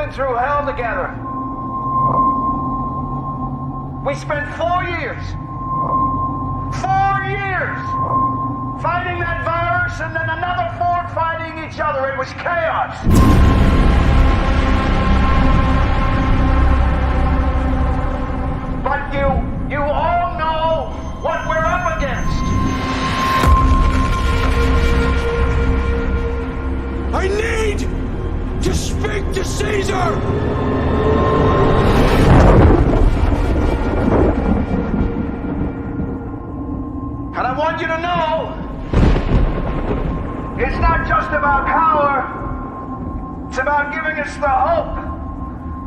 been through hell together. We spent 4 years. 4 years fighting that virus, and then another 4 fighting each other. It was chaos. But you all know what we're up against. I need to speak to Caesar! And I want you to know, it's not just about power, it's about giving us the hope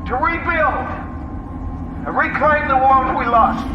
to rebuild and reclaim the world we lost.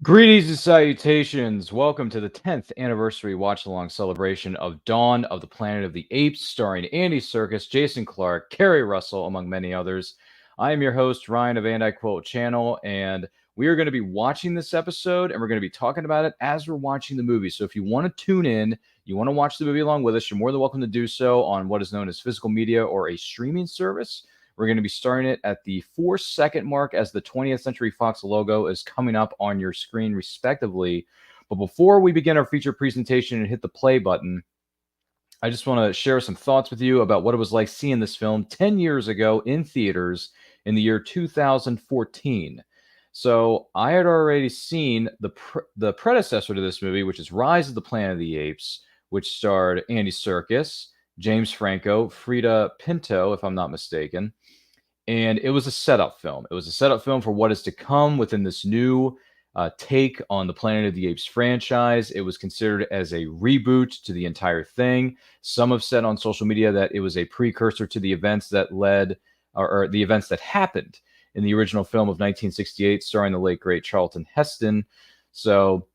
Greetings and salutations. Welcome to the 10th anniversary watch-along celebration of Dawn of the Planet of the Apes, starring Andy Serkis, Jason Clarke, Kerri Russell, among many others. I am your host, Ryan of And I Quote Channel, and we are going to be watching this episode, and we're going to be talking about it as we're watching the movie. So if you want to tune in, you want to watch the movie along with us, you're more than welcome to do so on what is known as physical media or a streaming service. We're going to be starting it at the 4-second mark as the 20th Century Fox logo is coming up on your screen, respectively. But before we begin our feature presentation and hit the play button, I just want to share some thoughts with you about what it was like seeing this film 10 years ago in theaters in the year 2014. So I had already seen the predecessor to this movie, which is Rise of the Planet of the Apes, which starred Andy Serkis, James Franco, Frida Pinto, if I'm not mistaken. And it was a setup film. It was a setup film for what is to come within this new take on the Planet of the Apes franchise. It was considered as a reboot to the entire thing. Some have said on social media that it was a precursor to the events that led, or the events that happened in the original film of 1968, starring the late, great Charlton Heston. So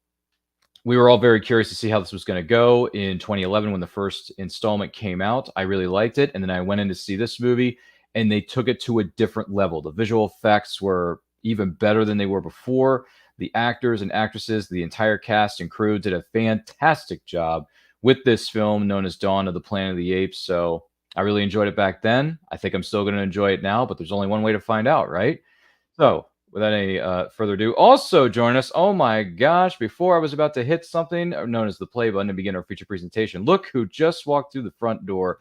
we were all very curious to see how this was going to go in 2011 when the first installment came out. I really liked it. And then I went in to see this movie, and they took it to a different level. The visual effects were even better than they were before. The actors and actresses, the entire cast and crew did a fantastic job with this film known as Dawn of the Planet of the Apes. So I really enjoyed it back then. I think I'm still going to enjoy it now, but there's only one way to find out, right? So without any further ado, also join us. Oh my gosh, before I was about to hit something known as the play button and begin our feature presentation, look who just walked through the front door.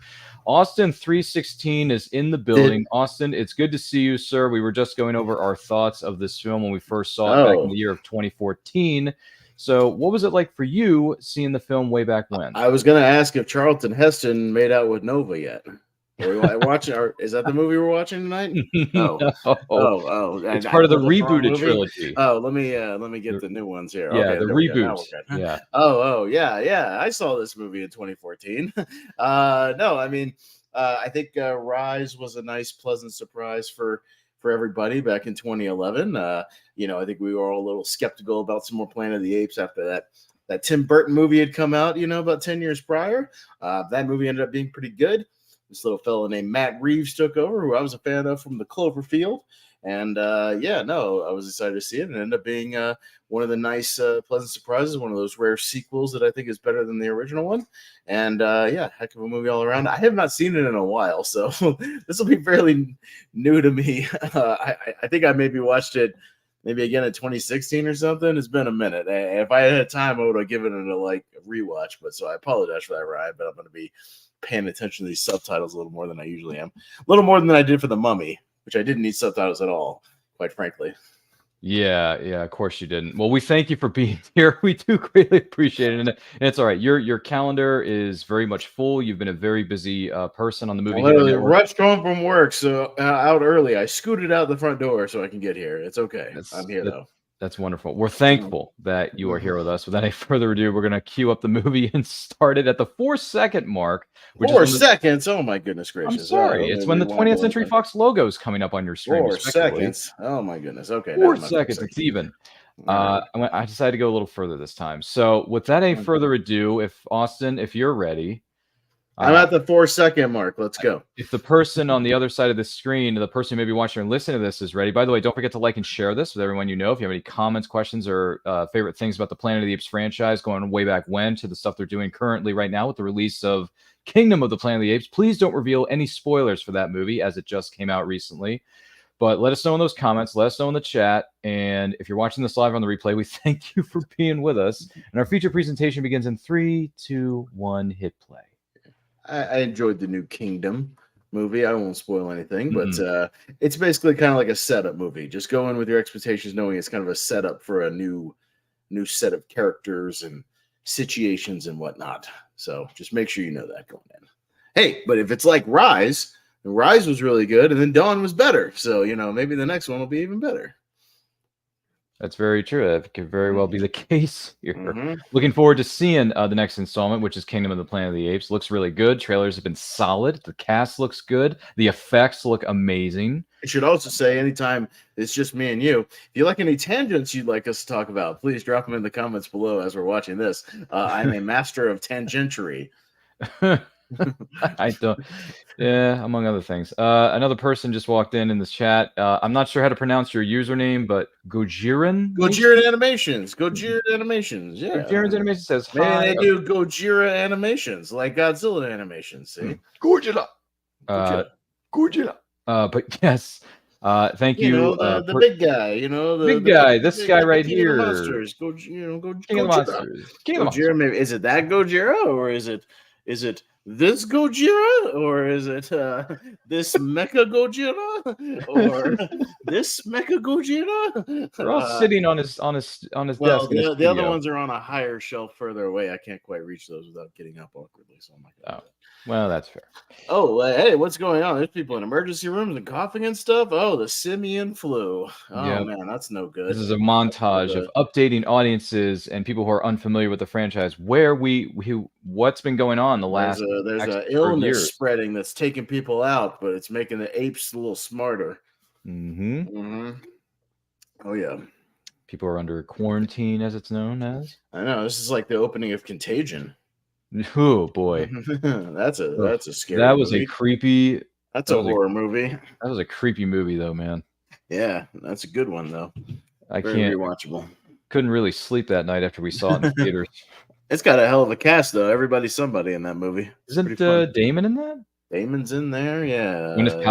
Austin 316 is in the building. Austin, it's good to see you, sir. We were just going over our thoughts of this film when we first saw it back in the year of 2014. So what was it like for you seeing the film way back when? I was going to ask if Charlton Heston made out with Nova yet. Are we watching? Is that the movie we're watching tonight? No. Oh! It's part of the rebooted trilogy. Oh, let me get the new ones here. Yeah, okay, the reboot. Yeah. Yeah. I saw this movie in 2014. No, I mean, I think Rise was a nice, pleasant surprise for everybody back in 2011. I think we were all a little skeptical about some more Planet of the Apes after that Tim Burton movie had come out. About 10 years prior. That movie ended up being pretty good. This little fellow named Matt Reeves took over, who I was a fan of from the Cloverfield. And I was excited to see it. And it ended up being one of the nice, pleasant surprises, one of those rare sequels that I think is better than the original one. And heck of a movie all around. I have not seen it in a while, so this will be fairly new to me. I think I maybe watched it again in 2016 or something. It's been a minute. If I had time, I would have given it a rewatch. But so I apologize for that, Ryan, but I'm going to be paying attention to these subtitles a little more than I usually am. A little more than I did for The Mummy, which I didn't need subtitles at all, quite frankly. Yeah, of course you didn't. Well, we thank you for being here. We do greatly appreciate it. And it's all right. Your calendar is very much full. You've been a very busy person on the movie. I literally rushed home from work, so out early. I scooted out the front door so I can get here. It's okay. I'm here, though. That's wonderful. We're thankful that you are here with us. Without any further ado, we're going to queue up the movie and start it at the 4-second mark. 4 seconds? Oh, my goodness gracious. I'm sorry. It's when the 20th Century Fox logo is coming up on your screen. 4 seconds? Oh, my goodness. Okay. 4 seconds. It's even. I decided to go a little further this time. So, without any further ado, if Austin, if you're ready, I'm at the 4-second mark. Let's go. if the person on the other side of the screen, the person who may be watching and listening to this is ready. By the way, don't forget to like and share this with everyone you know. If you have any comments, questions, or favorite things about the Planet of the Apes franchise, going way back when to the stuff they're doing currently right now with the release of Kingdom of the Planet of the Apes, please don't reveal any spoilers for that movie as it just came out recently. But let us know in those comments. Let us know in the chat. And if you're watching this live on the replay, we thank you for being with us. And our feature presentation begins in 3, 2, 1, hit play. I enjoyed the new Kingdom movie. I won't spoil anything, but it's basically kind of like a setup movie. Just go in with your expectations, knowing it's kind of a setup for a new set of characters and situations and whatnot. So just make sure you know that going in. Hey, but if it's like Rise was really good, and then Dawn was better. So, maybe the next one will be even better. That's very true. That could very well be the case here. Looking forward to seeing the next installment, which is Kingdom of the Planet of the Apes. Looks really good. Trailers have been solid. The cast looks good. The effects look amazing. I should also say, anytime it's just me and you, if you like any tangents you'd like us to talk about, please drop them in the comments below as we're watching this. I'm a master of tangentry. I don't. Yeah, among other things. Another person just walked in this chat. I'm not sure how to pronounce your username, but Gojiran? Gojiran Animations. Gojiran Animations. Yeah. Gojiran Animations says hi. Maybe they do Gojira animations like Godzilla animations. See? Gojira. Gojira. But yes. Thank you. The big guy, the big guy. This guy right King here. Of the Monsters. King of the Monsters. King of the Gojira. Maybe is it that Gojira, or is it this Gojira, or is it this Mecha Gojira, or this Mecha Gojira? They're all sitting on his desk. The other ones are on a higher shelf further away. I can't quite reach those without getting up awkwardly. So I'm like, well, that's fair. Oh, hey, what's going on? There's people in emergency rooms and coughing and stuff. Oh, the simian flu. Oh, man, that's no good. This is a montage of updating audiences and people who are unfamiliar with the franchise where what's been going on the last There's an illness spreading that's taking people out, but it's making the apes a little smarter. Oh, yeah. People are under quarantine, as it's known as. I know. This is like the opening of Contagion. Oh boy, that's a scary. That was movie. A creepy. That's a horror movie. That was a creepy movie, though, man. Yeah, that's a good one, though. Very rewatchable. Couldn't really sleep that night after we saw it in the theaters. It's got a hell of a cast, though. Everybody's somebody in that movie. Isn't Damon in that? Damon's in there, yeah. Gwyneth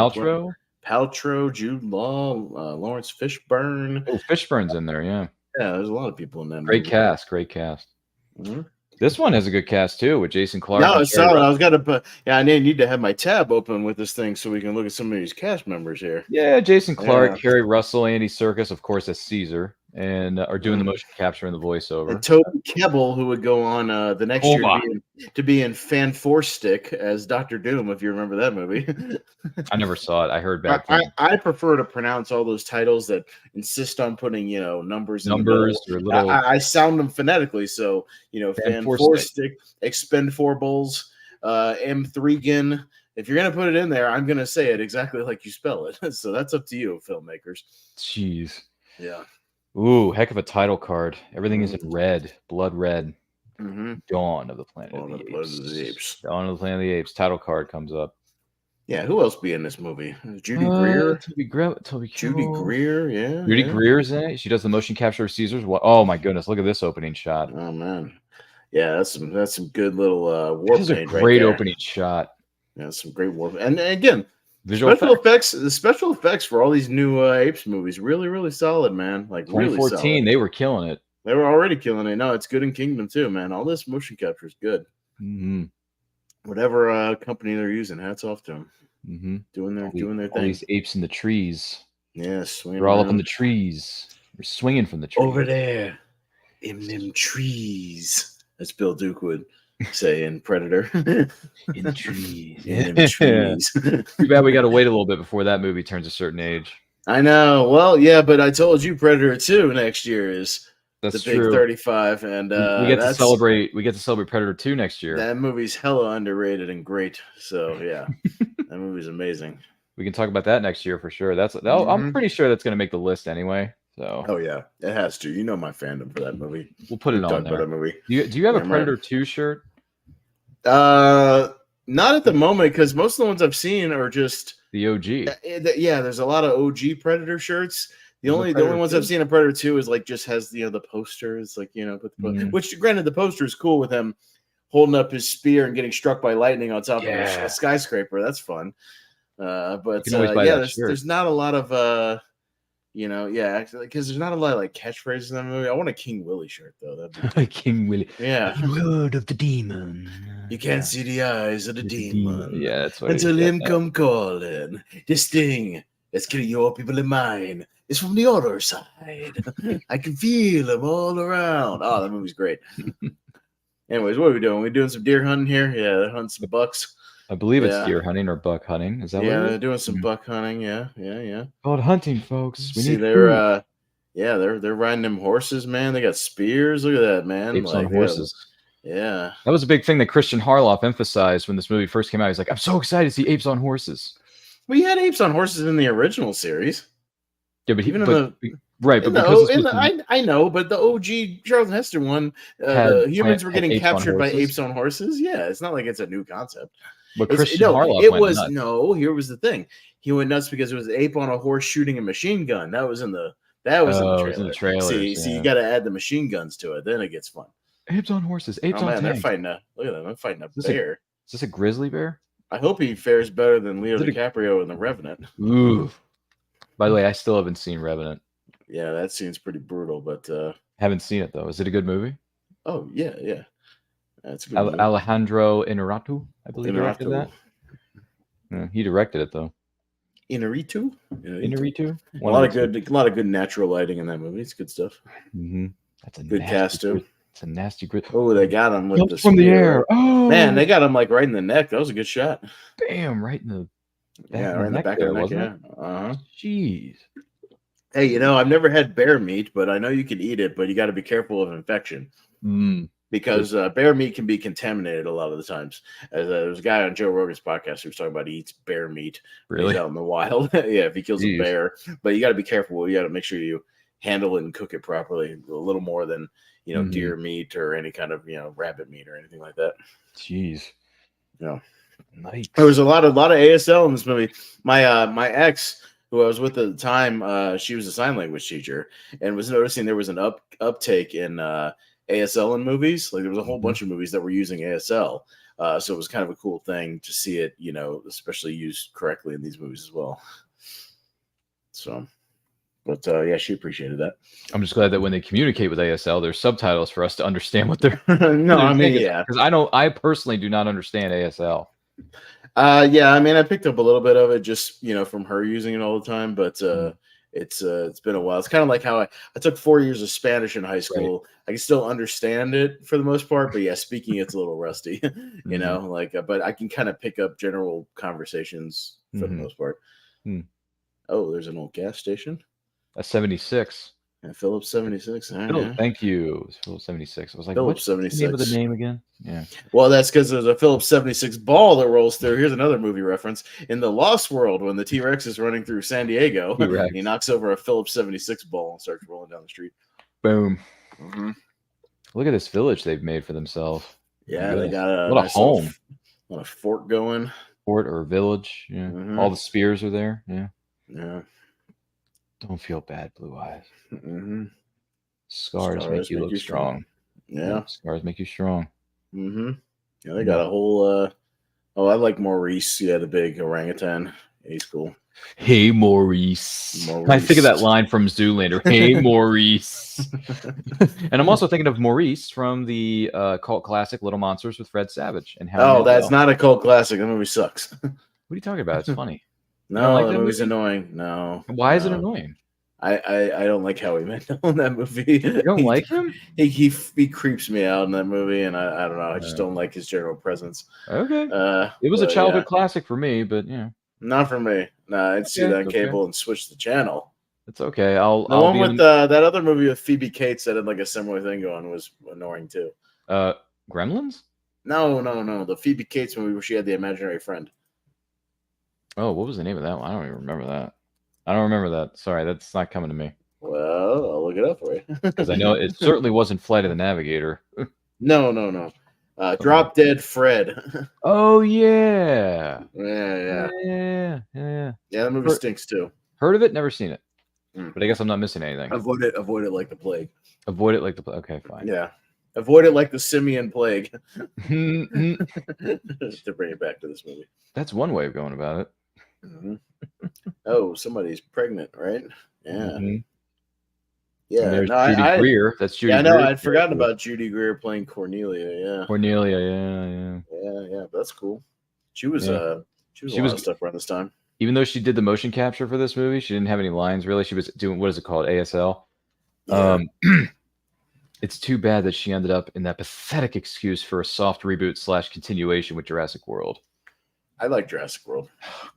Paltrow. Jude Law, Lawrence Fishburne. Oh, Fishburne's in there, yeah. Yeah, there's a lot of people in that movie. Great cast. This one has a good cast too, with Jason Clarke. No, it's solid. I was gonna put. Yeah, I need to have my tab open with this thing so we can look at some of these cast members here. Yeah, Jason Clarke, Kerri Russell, Andy Serkis, of course, as Caesar, and are doing the motion capture and the voiceover. And Toby Kebbell, who would go on the next year to be in Fan Four Stick as Dr. Doom, if you remember that movie. I never saw it. I heard back. I prefer to pronounce all those titles that insist on putting numbers or little. I sound them phonetically, so Fan Four Stick, Expendables, M3gan. If you're gonna put it in there, I'm gonna say it exactly like you spell it. So that's up to you, filmmakers. Jeez. Yeah. Ooh, heck of a title card. Everything is in red, blood red. Dawn of the Planet of the Apes. Dawn of the Planet of the Apes. Title card comes up. Yeah, who else be in this movie? Judy Greer. Judy Greer, yeah. Judy Greer's in it. She does the motion capture of Caesar's. Oh my goodness! Look at this opening shot. Oh man, yeah, that's some good little war paint. This is a great opening shot. Yeah, some great war. And again, special effects. The special effects for all these new Apes movies really solid, man. Like 2014, really they were killing it. They were already killing it. No, it's good in Kingdom too, man. All this motion capture is good. Whatever company they're using, hats off to them. Doing their thing. All these apes in the trees. Yes, they're all up in the trees. They're swinging from the trees. Over there, in them trees. That's Bill Duke would say in Predator. In the trees. In them trees. Too bad we got to wait a little bit before that movie turns a certain age. I know. Well, yeah, but I told you Predator 2 next year is That's the big true. 35, and we get to celebrate. We get to celebrate Predator 2 next year. That movie's hella underrated and great. So yeah, that movie's amazing. We can talk about that next year for sure. I'm pretty sure that's going to make the list anyway. So Oh yeah, it has to. You know my fandom for that movie. we'll put We've it on talked about there. that movie. Do you have a Damn right. Predator 2 shirt? Not at the moment, because most of the ones I've seen are just The OG. Yeah, there's a lot of OG Predator shirts. The There's no only Predator ones 2? I've seen of Predator 2 is like just has the posters, like which granted the poster is cool with him holding up his spear and getting struck by lightning on top of a skyscraper. That's fun. But there's not a lot of actually, because there's not a lot of like catchphrases in that movie. I want a King Willie shirt though. That'd be King Willie. Yeah. Word of the demon. You can't see the eyes of the demon. Yeah, that's what until him come calling. This thing that's killing your people in mine is from the other side. I can feel them all around. Oh, that movie's great. Anyways, what are we doing? We doing some deer hunting here? Yeah, they're hunting some bucks. I believe it's deer hunting or buck hunting. Is that what it is? They're doing some buck hunting. Yeah. Called hunting, folks. We need they're they're riding them horses, man. They got spears. Look at that, man. Apes on horses. Yeah. That was a big thing that Christian Harloff emphasized when this movie first came out. He's like, I'm so excited to see apes on horses. We had apes on horses in the original series. Yeah, but I know, but the OG Charlton Heston one, the humans were getting captured by apes on horses. Yeah, it's not like it's a new concept. But Christian Harloff went nuts. Here was the thing. He went nuts because it was an ape on a horse shooting a machine gun. That was in the trailer. See, you got to add the machine guns to it. Then it gets fun. Apes on horses. Apes on tanks. They're fighting look at them. They're fighting a bear. Is this a grizzly bear? I hope he fares better than Leo DiCaprio in The Revenant. Ooh. By the way, I still haven't seen Revenant. Yeah, that scene's pretty brutal, but haven't seen it though. Is it a good movie? Oh yeah. That's a good movie. Alejandro Inarritu, I believe, directed that. Yeah, he directed it though. Inarritu. A lot of good natural lighting in that movie. It's good stuff. Mm-hmm. That's a good cast too. It's a nasty grit. Oh, they got him with the from the air. Oh man, they got him like right in the neck. That was a good shot. Bam, right in the right in the back of the neck. Yeah. Jeez. Hey, I've never had bear meat, but I know you can eat it, but you got to be careful of infection. Because bear meat can be contaminated a lot of the times. As there's a guy on Joe Rogan's podcast who was talking about he eats bear meat. Really? Out in the wild. Yeah, if he kills a bear. But you got to be careful. You got to make sure you handle it and cook it properly. A little more than, deer meat or any kind of, rabbit meat or anything like that. Jeez. Nice. There was a lot of ASL in this movie. My ex, who I was with at the time, she was a sign language teacher and was noticing there was an uptake in ASL in movies. Like there was a whole bunch of movies that were using ASL. So it was kind of a cool thing to see it, especially used correctly in these movies as well. So, but she appreciated that. I'm just glad that when they communicate with ASL, there's subtitles for us to understand what they're. Because I personally do not understand ASL. I picked up a little bit of it just from her using it all the time, but it's been a while. It's kind of like how I took 4 years of Spanish in high school. Right. I can still understand it for the most part, but speaking it's a little rusty, but I can kind of pick up general conversations for the most part. Oh, there's an old gas station. A 76. Yeah, Phillips 76. Thank you. It's Phillips 76. I was like, Phillips 76. The name of the name again? Yeah. Well, that's because there's a Phillips 76 ball that rolls through. Here's another movie reference. In The Lost World, when the T-Rex is running through San Diego, he knocks over a Phillips 76 ball and starts rolling down the street. Boom. Mm-hmm. Look at this village they've made for themselves. Yeah, they got a home. A fort going. Fort or village. Yeah. Mm-hmm. All the spears are there. Yeah. Yeah. Don't feel bad, Blue Eyes. Mm-hmm. Scars make you look strong. Yeah. Scars make you strong. Mm-hmm. Yeah, they got a whole I like Maurice. Yeah, the big orangutan. He's cool. Hey, Maurice. I think of that line from Zoolander. Hey, Maurice. And I'm also thinking of Maurice from the cult classic Little Monsters with Fred Savage. And that's not a cult classic. That movie sucks. What are you talking about? It's funny. No, that movie's annoying. No. Why is it annoying? I don't like Howie Mandel in that movie. You don't like him? He creeps me out in that movie, and I don't know. I just don't like his general presence. Okay. It was a childhood classic for me, but not for me. No, I'd see that on cable and switch the channel. It's okay. The one with that other movie with Phoebe Cates that had like a similar thing going was annoying too. Gremlins? No. The Phoebe Cates movie where she had the imaginary friend. Oh, what was the name of that one? I don't even remember that. I don't remember that. Sorry, that's not coming to me. Well, look it up for you. Because I know it certainly wasn't Flight of the Navigator. No. Drop Dead Fred. Oh yeah. Yeah. Yeah. Yeah, that movie stinks too. Heard of it? Never seen it. Mm. But I guess I'm not missing anything. Avoid it like the plague. Avoid it like the okay, fine. Yeah. Avoid it like the simian plague. Mm-hmm. To bring it back to this movie. That's one way of going about it. Mm-hmm. Oh, somebody's pregnant, right? Yeah. Mm-hmm. Yeah. And there's Judy Greer. That's Judy. Yeah, I know. Greer's I'd forgotten about Judy Greer playing Cornelia. Yeah. Cornelia. Yeah. Yeah. That's cool. She was a lot of stuff around this time. Even though she did the motion capture for this movie, she didn't have any lines really. She was doing, what is it called, ASL. Yeah. It's too bad that she ended up in that pathetic excuse for a soft reboot / continuation with Jurassic World. I like Jurassic World,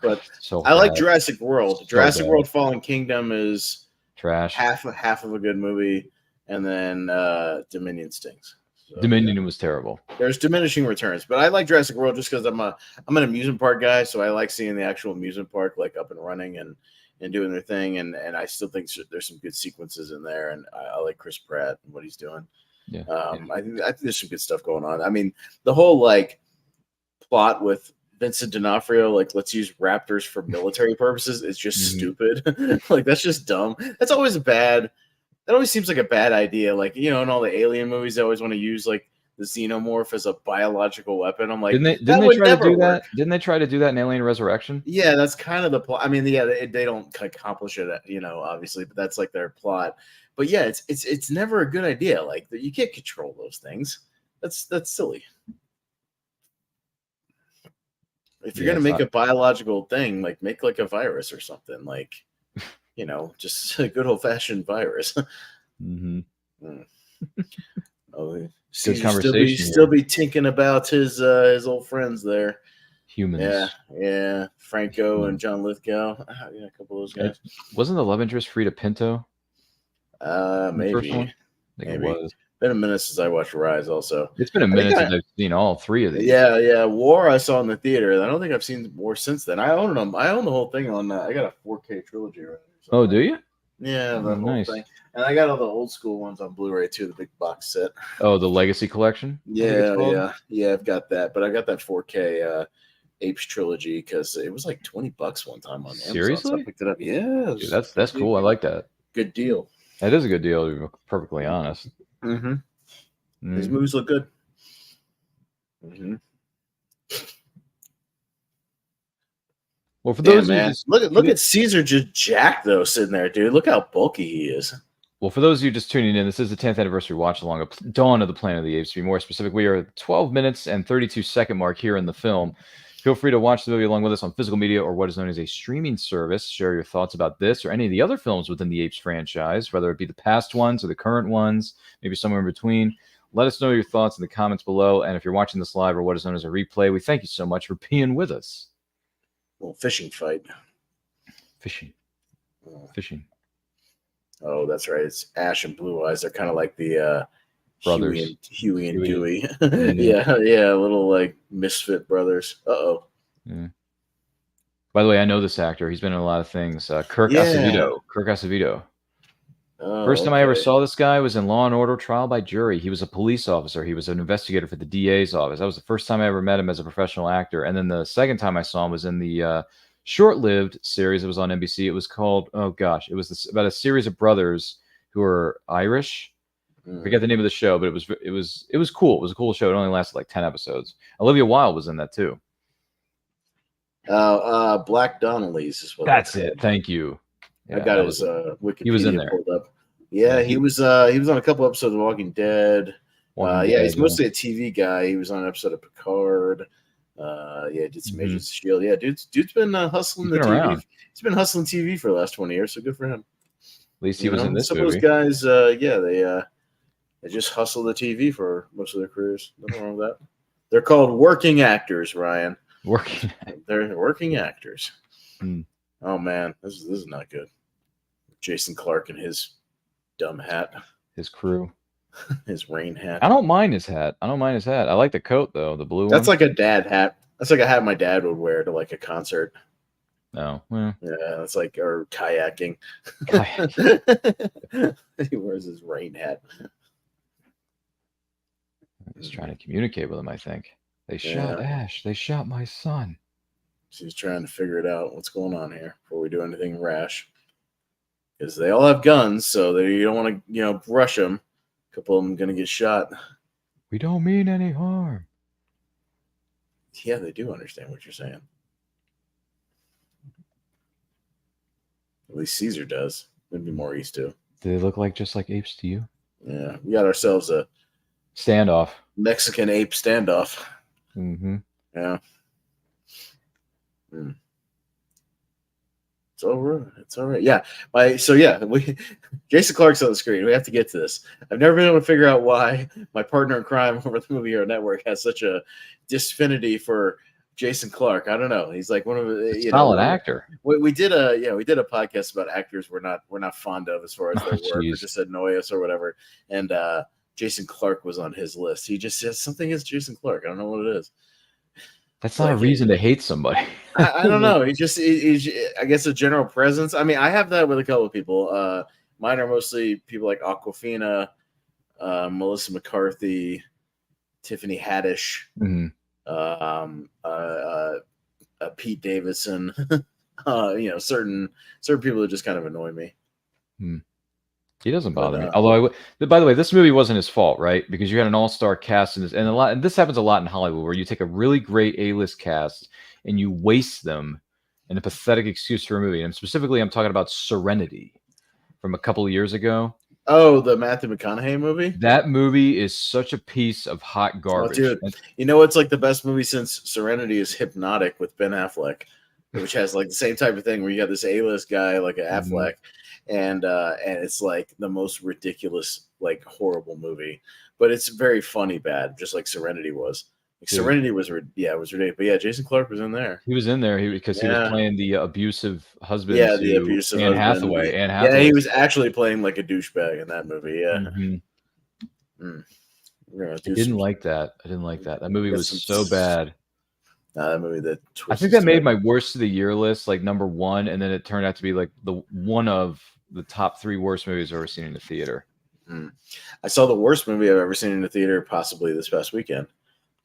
but I like Jurassic World. So Jurassic bad. World: Fallen Kingdom is trash. Half of a good movie, and then Dominion stinks. So, Dominion was terrible. There's diminishing returns, but I like Jurassic World just because I'm an amusement park guy, so I like seeing the actual amusement park like up and running and doing their thing, and I still think there's some good sequences in there, and I like Chris Pratt and what he's doing. Yeah. I think there's some good stuff going on. I mean, the whole like plot with Vincent D'Onofrio, like let's use raptors for military purposes, is just stupid. Like that's just dumb. That always seems like a bad idea. Like, you know, in all the alien movies, they always want to use like the xenomorph as a biological weapon. I'm like, didn't they try to do that? Didn't they try to do that in Alien Resurrection? Yeah, that's kind of the plot. I mean, yeah, they don't accomplish it, you know, obviously, but that's like their plot. But yeah, it's never a good idea. Like you can't control those things. That's silly. If you're gonna make a biological thing, like make like a virus or something, like, you know, just a good old fashioned virus. Mm-hmm. Oh, good conversation. Still be tinking about his old friends there. Humans. Yeah. Franco and John Lithgow. Yeah, a couple of those guys. Wasn't the love interest Frida Pinto? Maybe. First one? I think it was. Been a minute since I watched Rise. Also, it's been a minute since I've seen all three of these. Yeah. War I saw in the theater. I don't think I've seen War since then. I own them. I own the whole thing on. I got a 4K trilogy right now. Oh, do you? Yeah, the whole thing. And I got all the old school ones on Blu-ray too, the big box set. Oh, the Legacy Collection? Yeah, I've got that. But I got that 4K Apes trilogy because it was like $20 one time on Amazon. Seriously? So I picked it up. Yeah. Dude, that's cool. I like that. Good deal. That is a good deal, to be perfectly honest. Mm-hmm. These movies look good. Mm-hmm. Well, for those man, look at Caesar just jacked though, sitting there, dude. Look how bulky he is. Well, for those of you just tuning in, this is the 10th anniversary watch along of Dawn of the Planet of the Apes. To be more specific, we are at 12 minutes and 32-second mark here in the film. Feel free to watch the movie along with us on physical media or what is known as a streaming service. Share your thoughts about this or any of the other films within the Apes franchise, whether it be the past ones or the current ones, maybe somewhere in between. Let us know your thoughts in the comments below. And if you're watching this live or what is known as a replay, we thank you so much for being with us. Well, fishing fight. Fishing. Oh, that's right. It's Ash and Blue Eyes. They're kind of like the brothers. Huey and Dewey. Yeah. Little like misfit brothers. Uh-oh. Yeah. By the way, I know this actor. He's been in a lot of things. Kirk Acevedo. Oh, First time I ever saw this guy was in Law and Order Trial by Jury. He was a police officer. He was an investigator for the DA's office. That was the first time I ever met him as a professional actor. And then the second time I saw him was in the short-lived series that was on NBC. It was called, it was about a series of brothers who were Irish. I forget the name of the show, but it was cool. It was a cool show. It only lasted like 10 episodes. Olivia Wilde was in that too. Black Donnelly's is what that's it. Thank you. Yeah, I got his Wikipedia he was in there. pulled up. Yeah, he was on a couple episodes of Walking Dead. He's mostly a TV guy. He was on an episode of Picard. Did some Agents of S.H.I.E.L.D. Yeah, dude's been hustling the TV. Around. He's been hustling TV for the last 20 years, so good for him. At least he was in this some movie. Some of those guys, they just hustle the TV for most of their careers. Nothing wrong with that. They're called working actors, Ryan. They're working actors. Oh man, this is not good. Jason Clarke and his dumb hat. His crew. His rain hat. I don't mind his hat. I like the coat though, the blue That's one. like a dad hat. That's like a hat my dad would wear to like a concert. No. Well, Yeah, it's like or kayaking. kayak. He wears his rain hat. He's trying to communicate with him, I think. They shot Yeah. Ash. They shot my son. She's trying to figure it out. What's going on here before we do anything rash? Because they all have guns, so you don't want to, rush them. A couple of them going to get shot. We don't mean any harm. Yeah, they do understand what you're saying. At least Caesar does. Maybe Maurice too. Do they look just like apes to you? Yeah, we got ourselves a standoff. Mexican ape standoff. Mm-hmm. Yeah. It's over. It's all right. Yeah. Jason Clarke's on the screen. We have to get to this. I've never been able to figure out why my partner in crime over the Movie Hero Network has such a disaffinity for Jason Clarke. I don't know. He's like one of the solid actor. We did a podcast about actors we're not fond of as far as their work or just annoy us or whatever. And Jason Clarke was on his list. He just says something is Jason Clarke. I don't know what it is. That's not a reason to hate somebody. I don't know. He's I guess a general presence. I mean, I have that with a couple of people. Mine are mostly people like Awkwafina, Melissa McCarthy, Tiffany Haddish, Pete Davidson. Certain people that just kind of annoy me. He doesn't bother me. Although, by the way, this movie wasn't his fault, right? Because you had an all-star cast, and this happens a lot in Hollywood, where you take a really great A-list cast and you waste them in a pathetic excuse for a movie. And specifically, I'm talking about Serenity from a couple of years ago. Oh, the Matthew McConaughey movie? That movie is such a piece of hot garbage. Oh, dude. You know what's like the best movie since Serenity is Hypnotic with Ben Affleck, which has like the same type of thing where you got this A-list guy like Affleck. And it's like the most ridiculous, like horrible movie, but it's very funny bad, just like Serenity was. Serenity was ridiculous. But yeah, Jason Clarke was in there. He was in there because he was playing the abusive husband. Yeah, the abusive Anne husband. Hathaway. Yeah, he was actually playing like a douchebag in that movie. Yeah. I didn't like that. That movie was so bad. That movie I think that made my worst of the year list, like number one, and then it turned out to be like one of the top 3 worst movies I've ever seen in the theater. I saw the worst movie I've ever seen in the theater possibly this past weekend.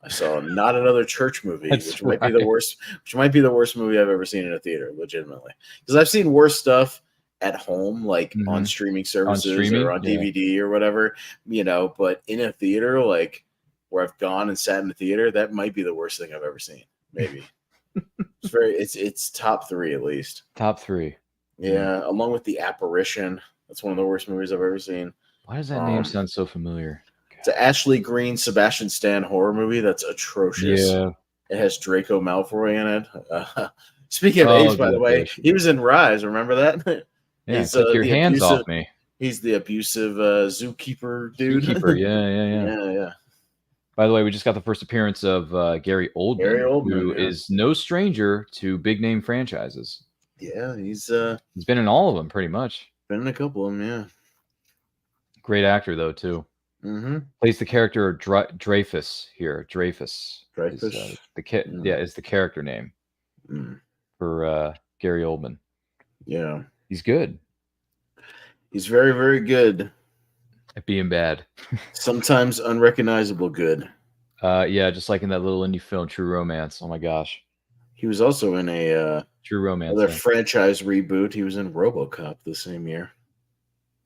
I saw Not Another Church Movie, which might be the worst movie I've ever seen in a theater, legitimately. Because I've seen worse stuff at home, like on streaming services or on DVD or whatever, but in a theater, like where I've gone and sat in the theater, that might be the worst thing I've ever seen. Maybe. It's top 3 at least. Top 3. Yeah, along with The Apparition. That's one of the worst movies I've ever seen. Why does that name sound so familiar? It's an Ashley Greene, Sebastian Stan horror movie that's atrocious. Yeah. It has Draco Malfoy in it. Speaking of Apes, by the way, he was in Rise. Remember that? Yeah, took your hands off me. He's the abusive zookeeper dude. Zookeeper, yeah. By the way, we just got the first appearance of Gary Oldman, who is no stranger to big name franchises. Yeah, he's been in all of them pretty much. Been in a couple of them, yeah. Great actor though too. Plays the character Dreyfus here. Dreyfus. Dreyfus. Is the character name for Gary Oldman. Yeah, he's good. He's very, very good at being bad. Sometimes unrecognizable good. Yeah, just like in that little indie film, True Romance. Oh my gosh. He was also in a True Romance. Another franchise reboot. He was in RoboCop the same year.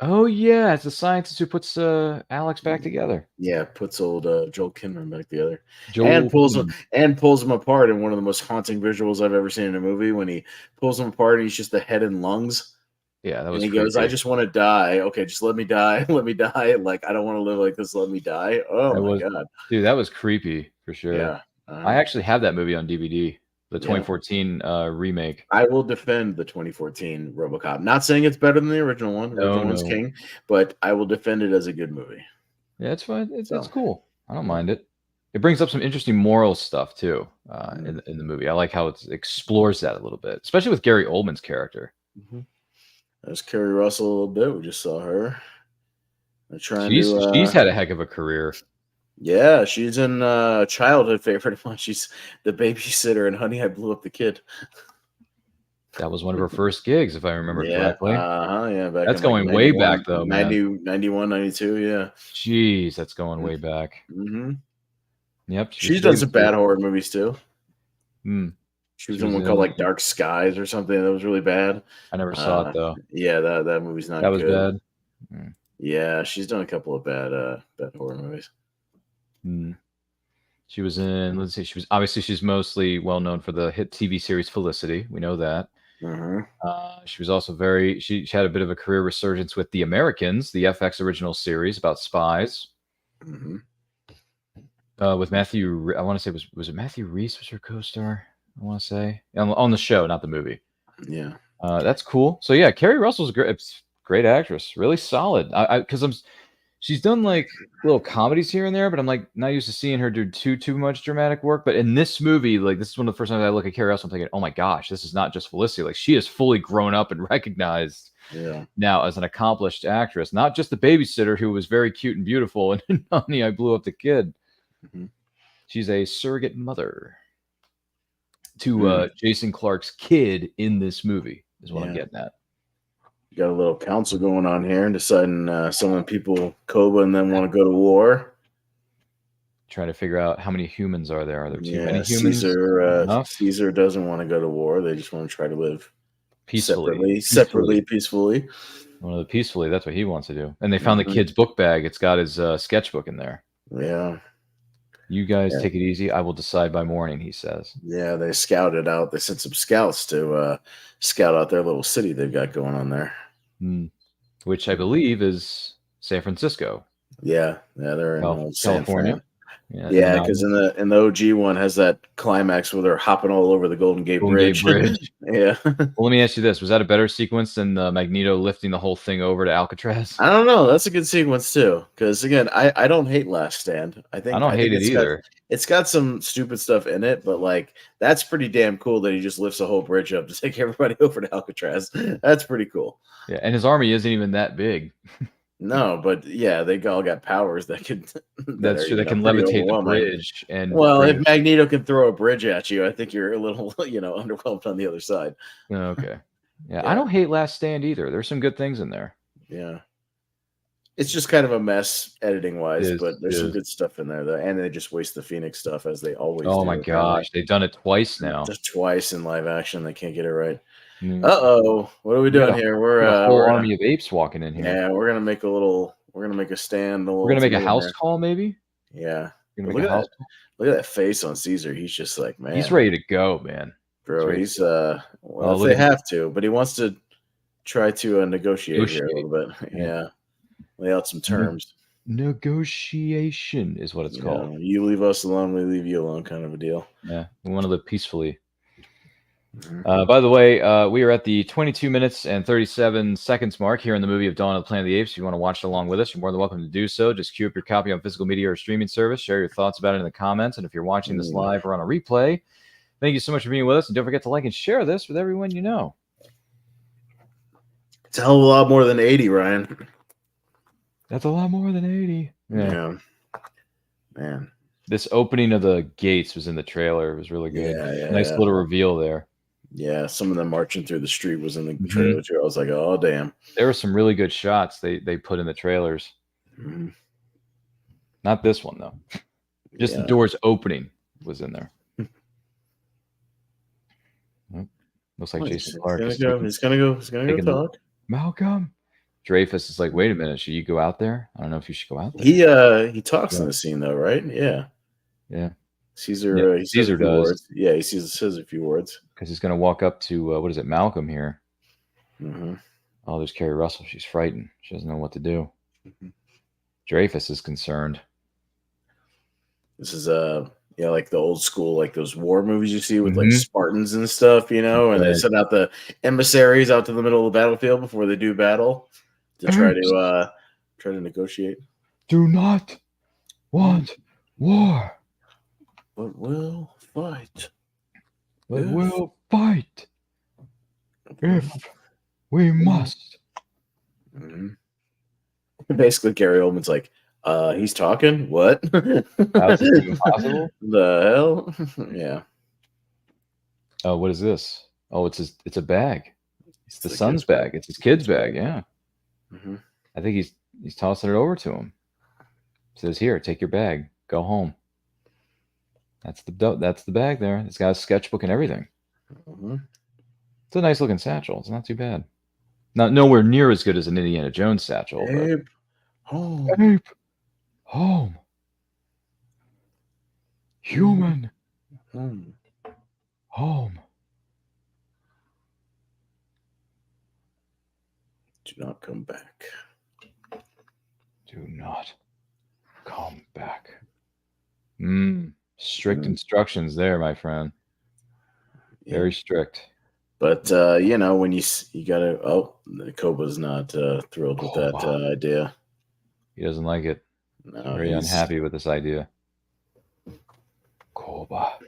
Oh yeah, it's the scientist who puts Alex back together. Yeah, puts old Joel Kinnaman back together, and pulls him apart in one of the most haunting visuals I've ever seen in a movie. When he pulls him apart, and he's just the head and lungs. Yeah, that was. And he goes, "I just want to die. Okay, just let me die. Let me die. Like I don't want to live like this. Let me die." Oh my god, dude, that was creepy for sure. Yeah, I actually have that movie on DVD. The 2014 remake. I will defend the 2014 RoboCop. Not saying it's better than the original one. The original one's king, but I will defend it as a good movie. Yeah, it's fine. It's cool. I don't mind it. It brings up some interesting moral stuff too in the movie. I like how it explores that a little bit, especially with Gary Oldman's character. There's Kerri Russell a little bit. We just saw her. She's had a heck of a career. Yeah, she's in childhood favorite of mine. She's the babysitter in Honey, I Blew Up the Kid. That was one of her first gigs, if I remember correctly. Yeah. Back That's in like going way 91, back, though, man. 91, 92, yeah. Jeez, that's going way back. Mm-hmm. Yep. She's done some bad horror movies, too. Hmm. She was in one called like Dark Skies or something that was really bad. I never saw it, though. Yeah, that movie's not good. That was bad? Yeah, she's done a couple of bad horror movies. She was in, let's see, she's mostly well known for the hit TV series Felicity. We know that. She was also she had a bit of a career resurgence with The Americans, the FX original series about spies. With Matthew, I want to say, was it Matthew Reeves was her co-star? I want to say on the show, not the movie. Yeah. That's cool. So yeah, Kerri Russell's great actress, really solid. Because she's done like little comedies here and there, but I'm like not used to seeing her do too much dramatic work. But in this movie, like this is one of the first times I look at Kerri Russell, I'm thinking, oh my gosh, this is not just Felicity. Like she is fully grown up and recognized now as an accomplished actress, not just the babysitter who was very cute and beautiful and Honey, I Blew Up the Kid. She's a surrogate mother to Jason Clarke's kid in this movie, is what I'm getting at. You got a little council going on here and deciding some of the people Koba and them want to go to war. Trying to figure out how many humans are there. Are there too many humans? Caesar doesn't want to go to war. They just want to try to live peacefully. Peacefully. One of the peacefully, that's what he wants to do. And they found the kid's book bag. It's got his sketchbook in there. Yeah. You guys take it easy. I will decide by morning, he says. Yeah, they scouted out. They sent some scouts to scout out their little city they've got going on there. Which I believe is San Francisco. Yeah, they're in California. Yeah, because in the OG one has that climax where they're hopping all over the Golden Gate Bridge. Yeah. Well, let me ask you this: was that a better sequence than Magneto lifting the whole thing over to Alcatraz? I don't know. That's a good sequence too. Because again, I don't hate Last Stand. I don't hate it either. It's got some stupid stuff in it, but like that's pretty damn cool that he just lifts a whole bridge up to take everybody over to Alcatraz. That's pretty cool. Yeah, and his army isn't even that big. No, but yeah, they all got powers that could. That's true. They can levitate the bridge, and if Magneto can throw a bridge at you, I think you're a little, underwhelmed on the other side. Okay. Yeah, I don't hate Last Stand either. There's some good things in there. Yeah, it's just kind of a mess editing wise, but there's some good stuff in there. And they just waste the Phoenix stuff as they always do. Oh my gosh, they've done it twice now. Just twice in live action, they can't get it right. What are we doing here? We're a whole army of apes walking in here. Yeah, we're gonna make a stand. We're gonna make a house call, maybe. Yeah, look at that face on Caesar. He's just like, man, he's ready to go, man. Bro, he's if they have to, but he wants to try to negotiate here a little bit. Yeah, lay out some terms. Negotiation is what it's called. You leave us alone, we leave you alone, kind of a deal. Yeah, we want to live peacefully. By the way, we are at the 22 minutes and 37 seconds mark here in the movie of Dawn of the Planet of the Apes. If you want to watch it along with us, you're more than welcome to do so. Just queue up your copy on physical media or streaming service. Share your thoughts about it in the comments. And if you're watching this live or on a replay, thank you so much for being with us. And don't forget to like and share this with everyone you know. It's a hell of a lot more than 80, Ryan. That's a lot more than 80. Yeah. Man. This opening of the gates was in the trailer. It was really good. Nice little reveal there. Yeah, some of them marching through the street was in the trailer too. I was like, oh damn. There were some really good shots they put in the trailers. Not this one though. Just the doors opening was in there. Looks like Jason Clarke. He's gonna go talk. Malcolm. Dreyfus is like, wait a minute, should you go out there? I don't know if you should go out there. He talks in the scene though, right? Yeah. Caesar Caesar does. Words. Yeah, he says a few words. Because he's going to walk up to, Malcolm here. Oh, there's Kerri Russell. She's frightened. She doesn't know what to do. Dreyfus is concerned. This is, like the old school, like those war movies you see with like Spartans and stuff, and they send out the emissaries out to the middle of the battlefield before they do battle to try to negotiate. Do not want war. But we'll fight. We'll fight if we must. Basically, Gary Oldman's like, he's talking? What? How's this even possible? The hell? Yeah. Oh, what is this? Oh, it's a bag. It's the the son's kid's bag. It's his kid's bag. Yeah. Mm-hmm. I think he's tossing it over to him. Says, "Here, take your bag. Go home." That's the bag there. It's got a sketchbook and everything. Mm-hmm. It's a nice looking satchel. It's not too bad. Not nowhere near as good as an Indiana Jones satchel, but Ape, home. Ape, home, human, Home. home. Do not come back. Do not come back. Strict Mm. instructions there, my friend. Yeah. Very strict. But when you gotta. Oh, Koba's not thrilled with that Koba. idea. He doesn't like it. No, Very unhappy with this idea. Koba.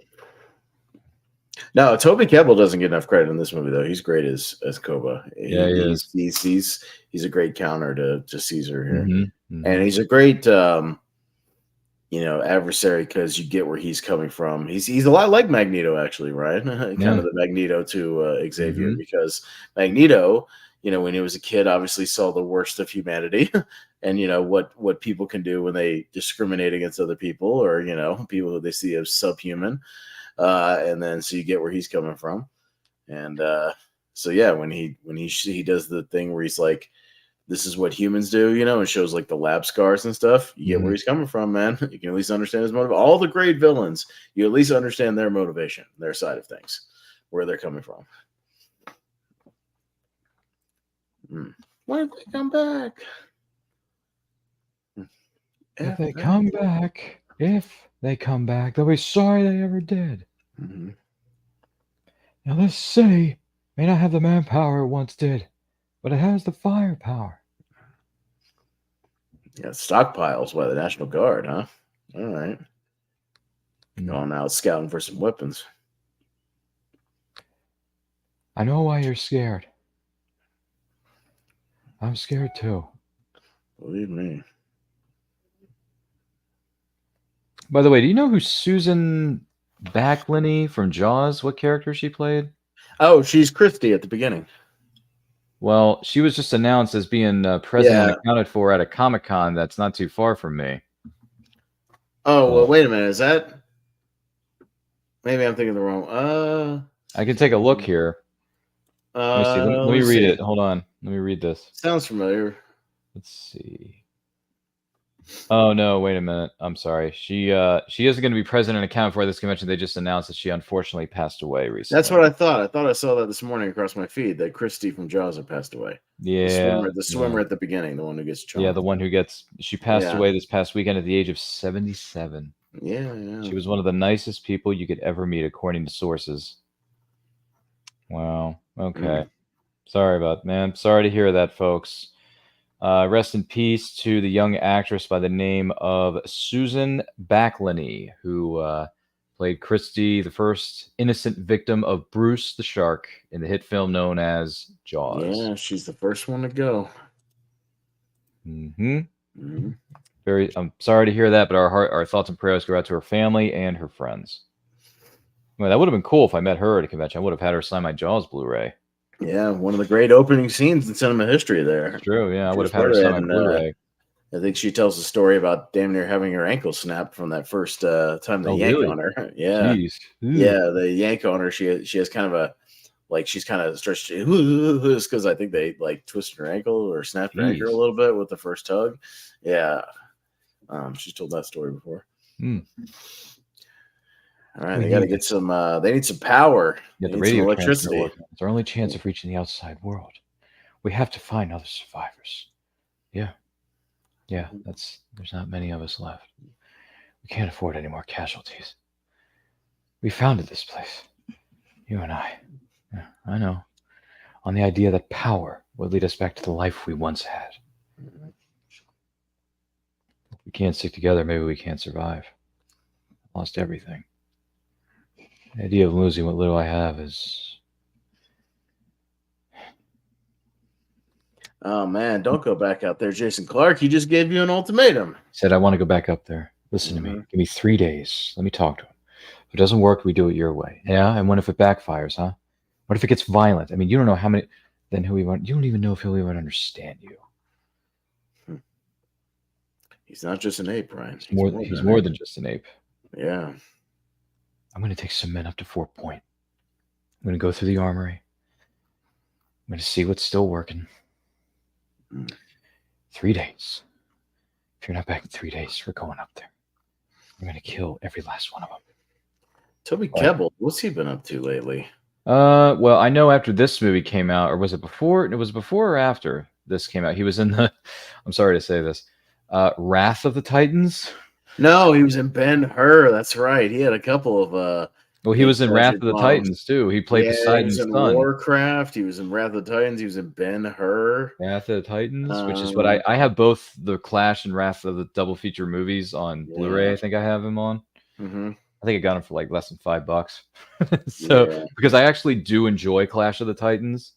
No, Toby Kebbell doesn't get enough credit in this movie, though. He's great as Koba. Yeah, he is. He's a great counter to Caesar here, Mm-hmm. and he's a great adversary because you get where he's coming from. He's a lot like Magneto, actually, right? Kind of the Magneto to Xavier, because Magneto, when he was a kid, obviously saw the worst of humanity, and what people can do when they discriminate against other people, or people who they see as subhuman. And then so you get where he's coming from, and so yeah, when he does the thing where he's like, "This is what humans do," and shows like the lab scars and stuff. You get where he's coming from, man. You can at least understand his motive. All the great villains, you at least understand their motivation, their side of things, where they're coming from. Why did they come back? If they come back, they'll be sorry they ever did. Mm-hmm. Now, this city may not have the manpower it once did, but it has the firepower. Yeah, stockpiles by the National Guard, huh? All right. Going out scouting for some weapons. I know why you're scared. I'm scared too. Believe me. By the way, do you know who Susan Backliny from Jaws, what character she played? Oh, she's Christy at the beginning. Well, she was just announced as being present and accounted for at a Comic-Con that's not too far from me. Oh, well, wait a minute. Is that... Maybe I'm thinking the wrong... I can take a look here. Let me see. Let me read it. Hold on. Let me read this. Sounds familiar. Let's see. Oh no! Wait a minute. I'm sorry. She isn't going to be present and accounted for this convention. They just announced that she unfortunately passed away recently. That's what I thought. I thought I saw that this morning across my feed that Christy from Jaws had passed away. Yeah, the swimmer at the beginning, the one who gets chomped. Yeah, the one who gets. She passed away this past weekend at the age of 77. Yeah. She was one of the nicest people you could ever meet, according to sources. Wow. Okay. Sorry to hear that, folks. Rest in peace to the young actress by the name of Susan Backliny, who played Christy, the first innocent victim of Bruce the Shark in the hit film known as Jaws. Yeah, she's the first one to go. I'm sorry to hear that, but our thoughts and prayers go out to her family and her friends. Well, that would have been cool if I met her at a convention. I would have had her sign my Jaws Blu-ray. Yeah, one of the great opening scenes in cinema history there. It's true, yeah. I would have had her sign my Blu-ray. I think she tells a story about damn near having her ankle snapped from that first time they yank on her. Yeah. Jeez. Yeah, the yank on her. She has kind of a, like, she's kind of stretched because I think they like twisted her ankle or snapped her ankle a little bit with the first tug. Yeah. She's told that story before. All right, they got to get some. They need some power. Get the radio electricity. It's our only chance of reaching the outside world. We have to find other survivors. Yeah. There's not many of us left. We can't afford any more casualties. We founded this place, you and I. Yeah, I know. On the idea that power would lead us back to the life we once had. If we can't stick together, maybe we can't survive. I lost everything. The idea of losing what little I have is... Oh, man, don't go back out there, Jason Clarke. He just gave you an ultimatum. He said, I want to go back up there. Listen to me. Give me 3 days. Let me talk to him. If it doesn't work, we do it your way. Yeah? And what if it backfires, huh? What if it gets violent? I mean, you don't know how many. Then who he want? You don't even know if he'll even understand you. He's not just an ape, Ryan. He's more than just an ape. Yeah. I'm going to take some men up to Fort Point. I'm going to go through the armory. I'm going to see what's still working. 3 days. If you're not back in 3 days, we're going up there. I'm going to kill every last one of them. Toby Kebbell, what's he been up to lately? Well, I know after this movie came out, or was it before? It was before or after this came out. He was in the, I'm sorry to say this, Wrath of the Titans. No, he was in Ben-Hur. That's right. He had a couple of. Well, he was in Wrath of the Titans too. He played Poseidon's son. He was in Warcraft. He was in Wrath of the Titans. He was in Ben-Hur. Wrath of the Titans, which is what I have both the Clash and Wrath of the double feature movies on Blu-ray. I think I have him on. Mm-hmm. I think I got him for like less than $5. So because I actually do enjoy Clash of the Titans,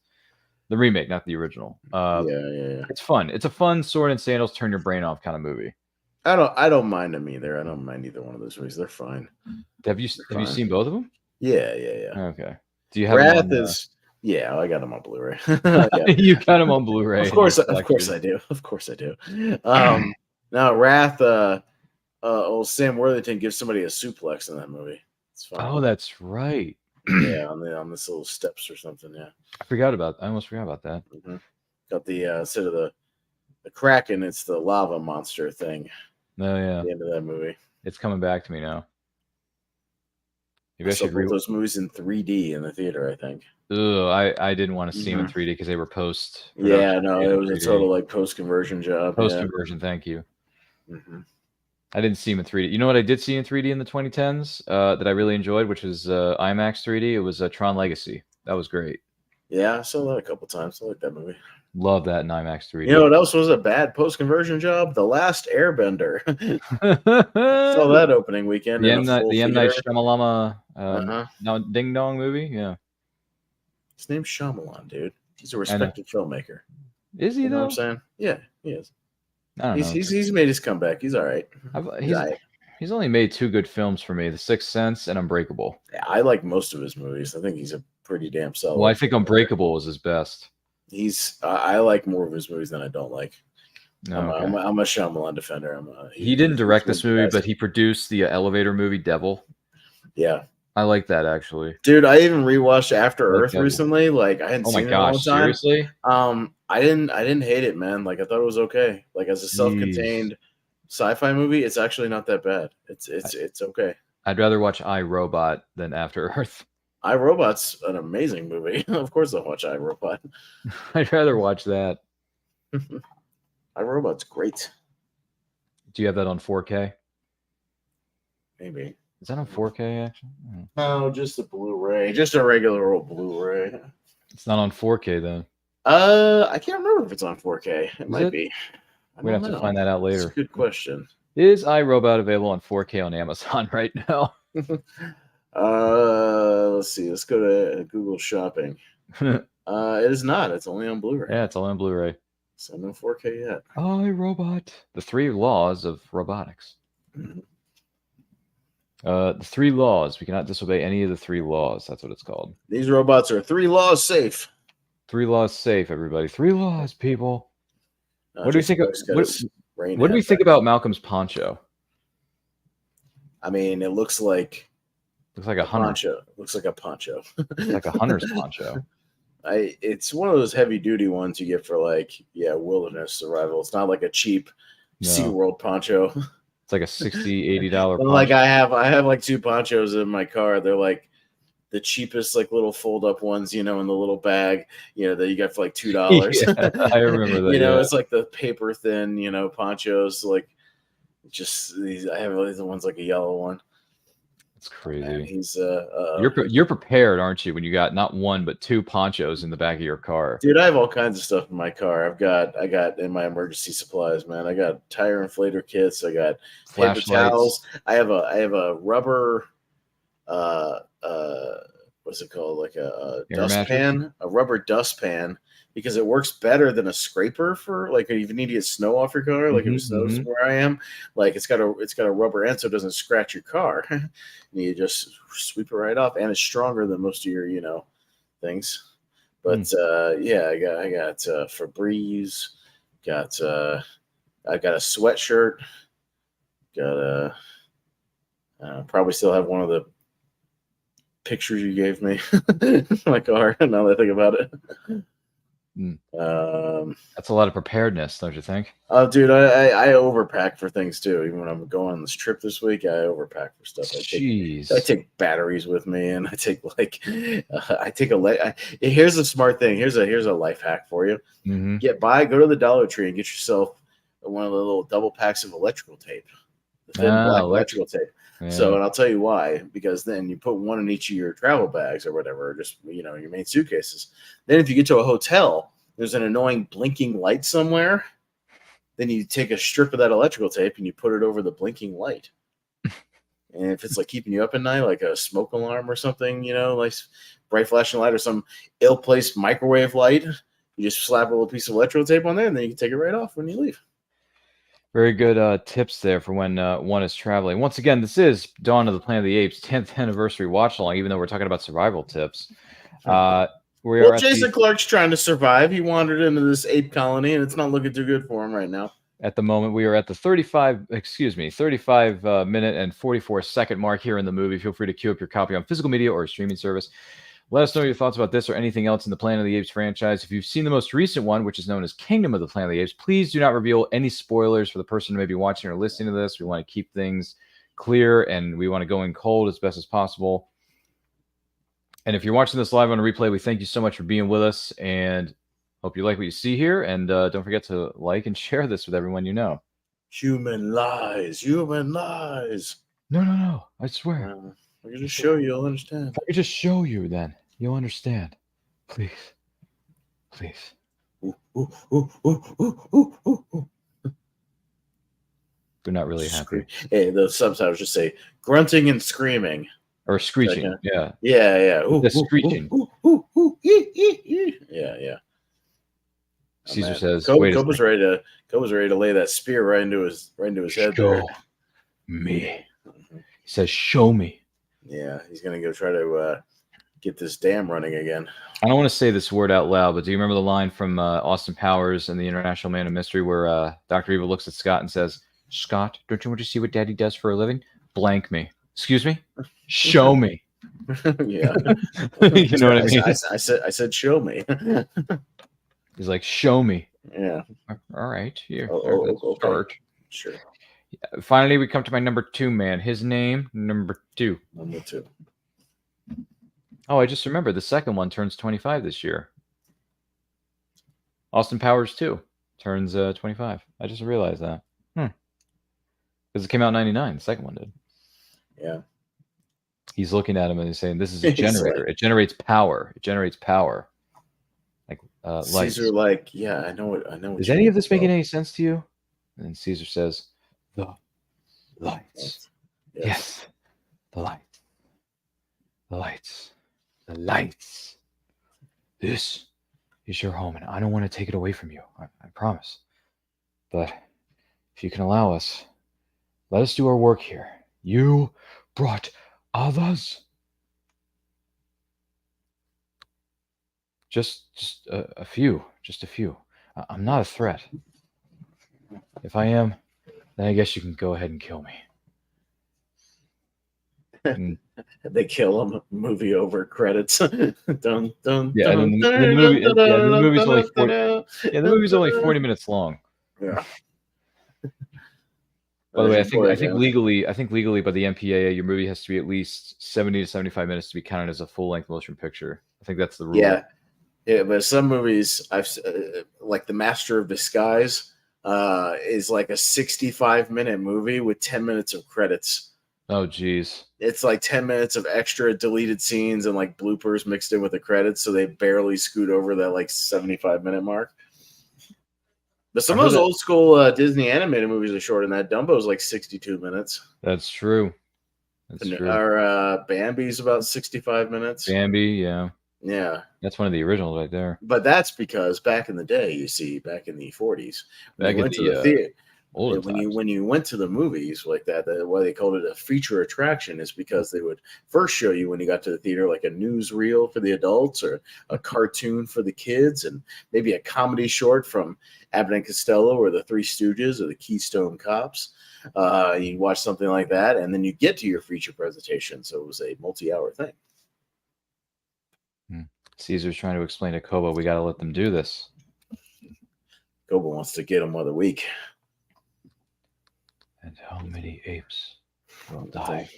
the remake, not the original. It's fun. It's a fun sword and sandals, turn your brain off kind of movie. I don't mind them either. I don't mind either one of those movies. They're fine. Have you seen both of them? Yeah. Okay. Do you have Wrath I got them on Blu-ray. You got them on Blu-ray. Of course I do. Of course I do. Now Wrath, old Sam Worthington gives somebody a suplex in that movie. It's fun. Oh, that's right. Yeah, on this little steps or something. Yeah, I almost forgot about that. Mm-hmm. Got the instead of the Kraken, it's the lava monster thing. Oh yeah, at the end of that movie. It's coming back to me now. Maybe I should read those movies in 3D in the theater. I think. I didn't want to see them in 3D because they were post. Yeah, no, it was a total like post conversion job. Post conversion, thank you. Mm-hmm. I didn't see him in 3D. You know what I did see in 3D in the 2010s that I really enjoyed, which was IMAX 3D. It was Tron Legacy. That was great. Yeah, I saw that a couple times. I like that movie. Love that in IMAX 3D. You know what else was a bad post-conversion job? The Last Airbender. Saw that opening weekend. The M. Night Shyamalan Ding Dong movie? Yeah. His name's Shyamalan, dude. He's a respected filmmaker. Is he, you know though? What I'm saying? Yeah, he is. I don't know. He's made his comeback. He's all right. He's only made 2 good films for me, The Sixth Sense and Unbreakable. Yeah, I like most of his movies. I think he's a pretty damn solid. Well, I think Unbreakable is his best. I like more of his movies than I don't like. No, I'm a Shyamalan defender. He didn't direct this movie, but he produced the elevator movie Devil. Yeah. I like that, actually. Dude, I even rewatched After Earth recently. Like, I hadn't seen it in a long time. Seriously? I didn't hate it, man. Like, I thought it was okay. Like, as a self-contained sci-fi movie, it's actually not that bad. It's okay. I'd rather watch I, Robot than After Earth. I, Robot's an amazing movie. Of course I'll watch I, Robot. I'd rather watch that. I, Robot's great. Do you have that on 4K? Maybe. Is that on 4K, actually? No, just a Blu-ray. Just a regular old Blu-ray. It's not on 4K, then. I can't remember if it's on 4K. It might be. We'd have to find that out later. That's a good question. Is iRobot available on 4K on Amazon right now? Let's see. Let's go to Google Shopping. It is not. It's only on Blu-ray. Yeah, it's only on Blu-ray. So no 4K yet. iRobot. The 3 laws of robotics. Mm-hmm. The 3 laws. We cannot disobey any of the 3 laws. That's what it's called. These robots are 3 laws safe. 3 laws safe, everybody. 3 laws, people. What do we think? What do we think about Malcolm's poncho? I mean, it looks like a hunter. Poncho. Looks like a poncho. Like a hunter's poncho. It's one of those heavy duty ones you get for wilderness survival. It's not like a cheap SeaWorld poncho. It's like a $60, $80 poncho. Like I have like 2 ponchos in my car. They're like the cheapest like little fold up ones, in the little bag, that you get for like $2. Yeah, I remember that. It's like the paper thin, ponchos. Like just these. I have the ones like a yellow one. It's crazy. And he's you're prepared, aren't you? When you got not 1 but 2 ponchos in the back of your car. Dude, I have all kinds of stuff in my car. I got in my emergency supplies, man. I got tire inflator kits. I got paper towels. I have a rubber what's it called? Like a dustpan, a rubber dustpan, because it works better than a scraper for like if you need to get snow off your car, like if it snows where I am, like it's got a rubber end so it doesn't scratch your car. You just sweep it right off, and it's stronger than most of your, things. But yeah, I got Febreze, I got a sweatshirt, got a probably still have one of the pictures you gave me in my car. Now that I think about it. That's a lot of preparedness, don't you think? Oh, dude, I overpack for things too. Even when I'm going on this trip this week, I overpack for stuff. I take batteries with me, and I take here's a smart thing. Here's a life hack for you. Mm-hmm. Go to the Dollar Tree and get yourself one of the little double packs of electrical tape, the thin black electrical tape. Yeah. So, and I'll tell you why. Because then you put one in each of your travel bags or whatever, or just your main suitcases. Then if you get to a hotel, there's an annoying blinking light somewhere. Then you take a strip of that electrical tape and you put it over the blinking light. And if it's like keeping you up at night, like a smoke alarm or something, like bright flashing light or some ill-placed microwave light, you just slap a little piece of electrical tape on there, and then you can take it right off when you leave. Very good tips there for when one is traveling. Once again, this is Dawn of the Planet of the Apes 10th anniversary watch along, even though we're talking about survival tips. Jason Clarke's trying to survive. He wandered into this ape colony, and it's not looking too good for him right now. At the moment, we are at the 35 minute and 44-second mark here in the movie. Feel free to queue up your copy on physical media or a streaming service. Let us know your thoughts about this or anything else in the Planet of the Apes franchise. If you've seen the most recent one, which is known as Kingdom of the Planet of the Apes, please do not reveal any spoilers for the person who may be watching or listening to this. We want to keep things clear, and we want to go in cold as best as possible. And if you're watching this live on a replay, we thank you so much for being with us, and hope you like what you see here. And don't forget to like and share this with everyone you know. Human lies. No. I swear. I can just show you, you'll understand. If I could just show you, then you'll understand. Please. We're not really happy. Hey, the subtitles just say grunting and screaming. Or screeching, yeah. Yeah. The screeching. Yeah. Caesar says, Koba's ready to lay that spear right into his head. Show me. He says, show me. Yeah, he's gonna go try to get this dam running again. I don't want to say this word out loud, but do you remember the line from Austin Powers and the International Man of Mystery where Dr. Evil looks at Scott and says, Scott, don't you want to see what Daddy does for a living? Blank me. Excuse me? Show me. Yeah. You know what I mean? I said show me. He's like, show me. Yeah. All right. Here. Okay. Start. Sure. Yeah. Finally, we come to my number 2 man. His name, number 2. Number 2. Oh, I just remembered the second one turns 25 this year. Austin Powers 2 turns 25. I just realized that. Because it came out in 99. The second one did. Yeah. He's looking at him and he's saying, this is a generator. It generates power. Like lights. Caesar, like, yeah, I know. Is any of this making any sense to you? And then Caesar says, the lights. Yes. The lights. The lights. The lights. This is your home, and I don't want to take it away from you. I promise. But if you can allow us, let us do our work here. You brought others. Just a few. Just a few. I'm not a threat. If I am, then I guess you can go ahead and kill me. They kill him. Movie over. Credits. The movie's only 40 minutes long. Yeah. By the way, I think legally by the MPAA, your movie has to be at least 70 to 75 minutes to be counted as a full-length motion picture. I think that's the rule. Yeah, but some movies, like The Master of Disguise, is like a 65-minute movie with 10 minutes of credits. Oh, geez. It's like 10 minutes of extra deleted scenes and like bloopers mixed in with the credits, so they barely scoot over that like 75-minute mark. But some of those old school Disney animated movies are shorter than that. Dumbo's like 62 minutes. That's true. Our Bambi's about 65 minutes. Bambi, yeah. Yeah. That's one of the originals right there. But that's because back in the day, you see, back in the 40s, Olden when times. you went to the movies like that, why they called it a feature attraction is because they would first show you when you got to the theater like a newsreel for the adults or a cartoon for the kids and maybe a comedy short from Abbott and Costello or the Three Stooges or the Keystone Cops. You watch something like that, and then you get to your feature presentation. So it was a multi-hour thing. Caesar's trying to explain to Koba, we got to let them do this. Koba wants to get him of the week. And how many apes will die?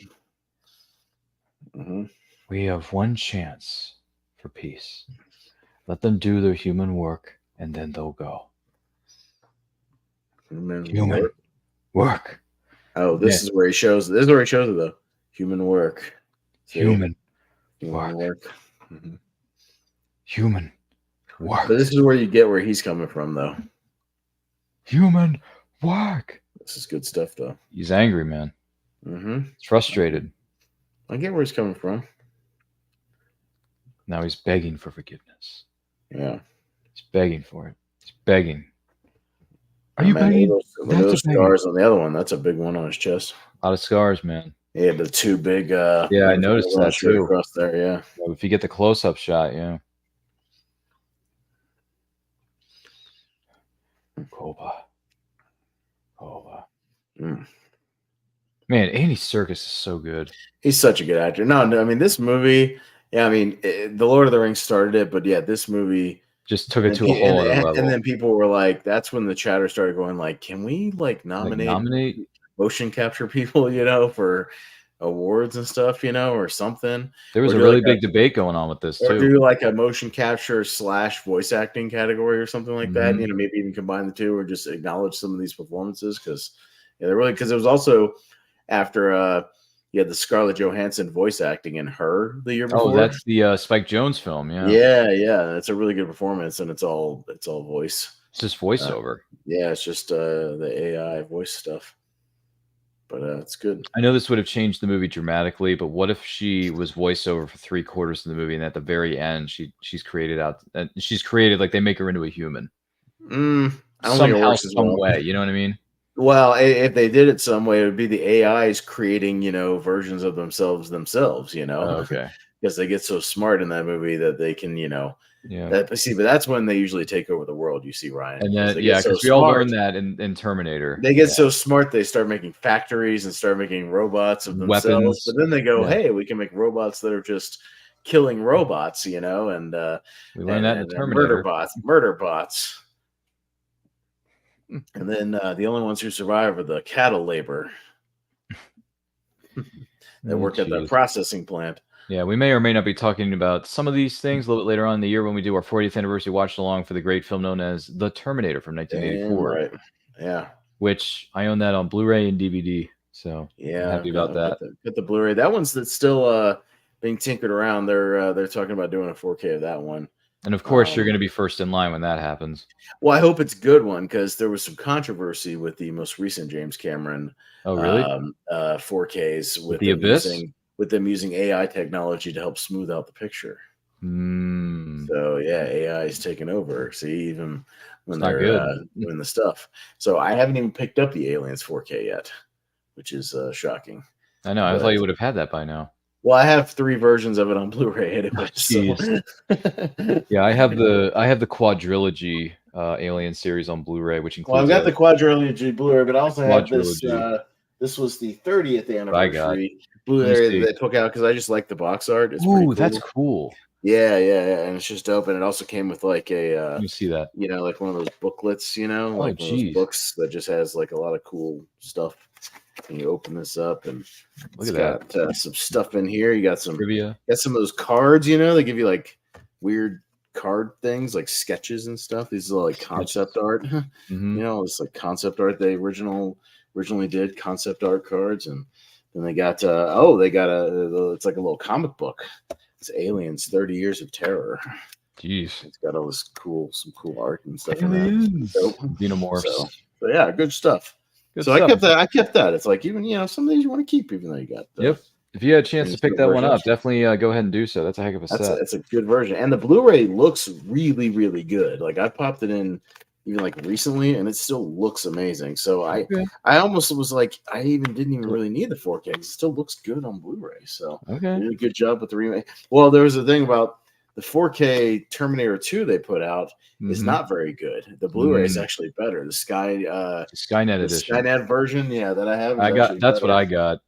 Mm-hmm. We have one chance for peace. Let them do their human work, and then they'll go. Human work. Oh, this is where he shows. This is where he shows it though. Human work. See? Human work. Mm-hmm. Human work. But this is where you get where he's coming from, though. Human work. This is good stuff, though. He's angry, man. Mm-hmm. He's frustrated. I get where he's coming from. Now he's begging for forgiveness. Yeah. He's begging for it. He's begging. Are you begging? Those scars on the other one, that's a big one on his chest. A lot of scars, man. He had the two big yeah, I noticed that too. Across there, yeah. Well, if you get the close-up shot, yeah. Koba. Mm. Man, Andy Serkis is so good. He's such a good actor. No, I mean, this movie, yeah, I mean, The Lord of the Rings started it, but yeah, this movie just took it to a whole other level. And then people were like, that's when the chatter started going like, can we like nominate motion capture people, you know, for awards and stuff, you know, or something. There was a really big debate going on with this too. Or do like a motion capture / voice acting category or something like that. You know, maybe even combine the two or just acknowledge some of these performances because they're really because it was also after you had the Scarlett Johansson voice acting in Her the year before. Oh, that's the Spike Jonze film, yeah. Yeah. It's a really good performance and it's all voice. It's just voiceover. Yeah, it's just the AI voice stuff. But it's good. I know this would have changed the movie dramatically, but what if she was voiceover for 3/4 of the movie, and at the very end, she's created like they make her into a human. I don't somehow, think it works some way. You know what I mean? Well, if they did it some way, it would be the AIs creating, you know, versions of themselves. You know, okay, because they get so smart in that movie that they can, you know. Yeah. But that's when they usually take over the world. You see, Ryan. And then because we all learned that in Terminator. They get so smart they start making factories and start making robots of themselves. Weapons. But then they go, hey, we can make robots that are just killing robots, you know, and we learned that in Terminator. Murder bots. And then the only ones who survive are the cattle labor that work at the processing plant. Yeah, we may or may not be talking about some of these things a little bit later on in the year when we do our 40th anniversary watch along for the great film known as The Terminator from 1984. Right. Yeah. Which I own that on Blu-ray and DVD. So yeah, I'm happy about that. Get the Blu-ray. That one's that's still being tinkered around. They're talking about doing a 4K of that one. And of course, you're going to be first in line when that happens. Well, I hope it's a good one because there was some controversy with the most recent James Cameron. Oh, really? 4Ks with The Abyss. With them using AI technology to help smooth out the picture. So yeah, AI is taking over. See, even when they're doing the stuff. So I haven't even picked up the Aliens 4K yet, which is shocking. I know. I thought you would have had that by now. Well, I have 3 versions of it on Blu-ray anyway. Yeah, I have the quadrilogy Alien series on Blu-ray, which includes. Well, I've got the quadrilogy Blu-ray, but I also have this. This was the 30th anniversary Blu-ray that they took out because I just like the box art. It's pretty cool. That's cool. Yeah, and it's just dope. And it also came with like a. You see that? You know, like one of those booklets. You know, like one of those books that just has like a lot of cool stuff. And you open this up, and it's got some stuff in here. You got some trivia. Got some of those cards. You know, they give you like weird card things, like sketches and stuff. These are like concept art. You know, it's like concept art. They originally did concept art cards, and then they got it's like a little comic book. It's Aliens 30 Years of Terror. Jeez. It's got all this some cool art and stuff. Aliens. Xenomorphs. So yeah, good stuff. I kept that. It's like, even, you know, some of these you want to keep even though you got Yep. If you had a chance to pick that one up, definitely go ahead and do so. That's a heck of a set. It's a good version. And the Blu-ray looks really, really good. Like I popped it in even like recently, and it still looks amazing. So Okay. I almost was like, I didn't even really need the 4K. It still looks good on Blu-ray. So Okay. they did a good job with the remake. Well, there was a thing about the 4K Terminator 2 they put out is not very good. The Blu-ray is actually better. The Skynet edition. Skynet version, that I have is I got actually that's what better. I got.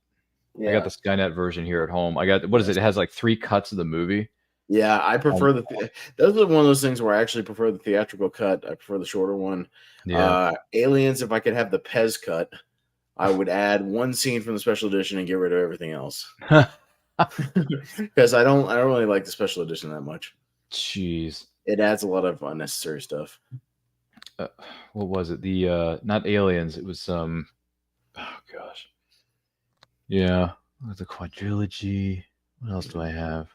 I got Yeah. the Skynet version here at home. I got what is it? It has like 3 cuts of the movie. Yeah, I prefer those are one of those things where I actually prefer the theatrical cut. I prefer the shorter one. Yeah. Aliens, if I could have the Pez cut, I would add one scene from the special edition and get rid of everything else. Because I don't really like the special edition that much. Jeez. It adds a lot of unnecessary stuff. What was it? The not Aliens, it was oh gosh. Yeah, the quadrilogy. What else do I have?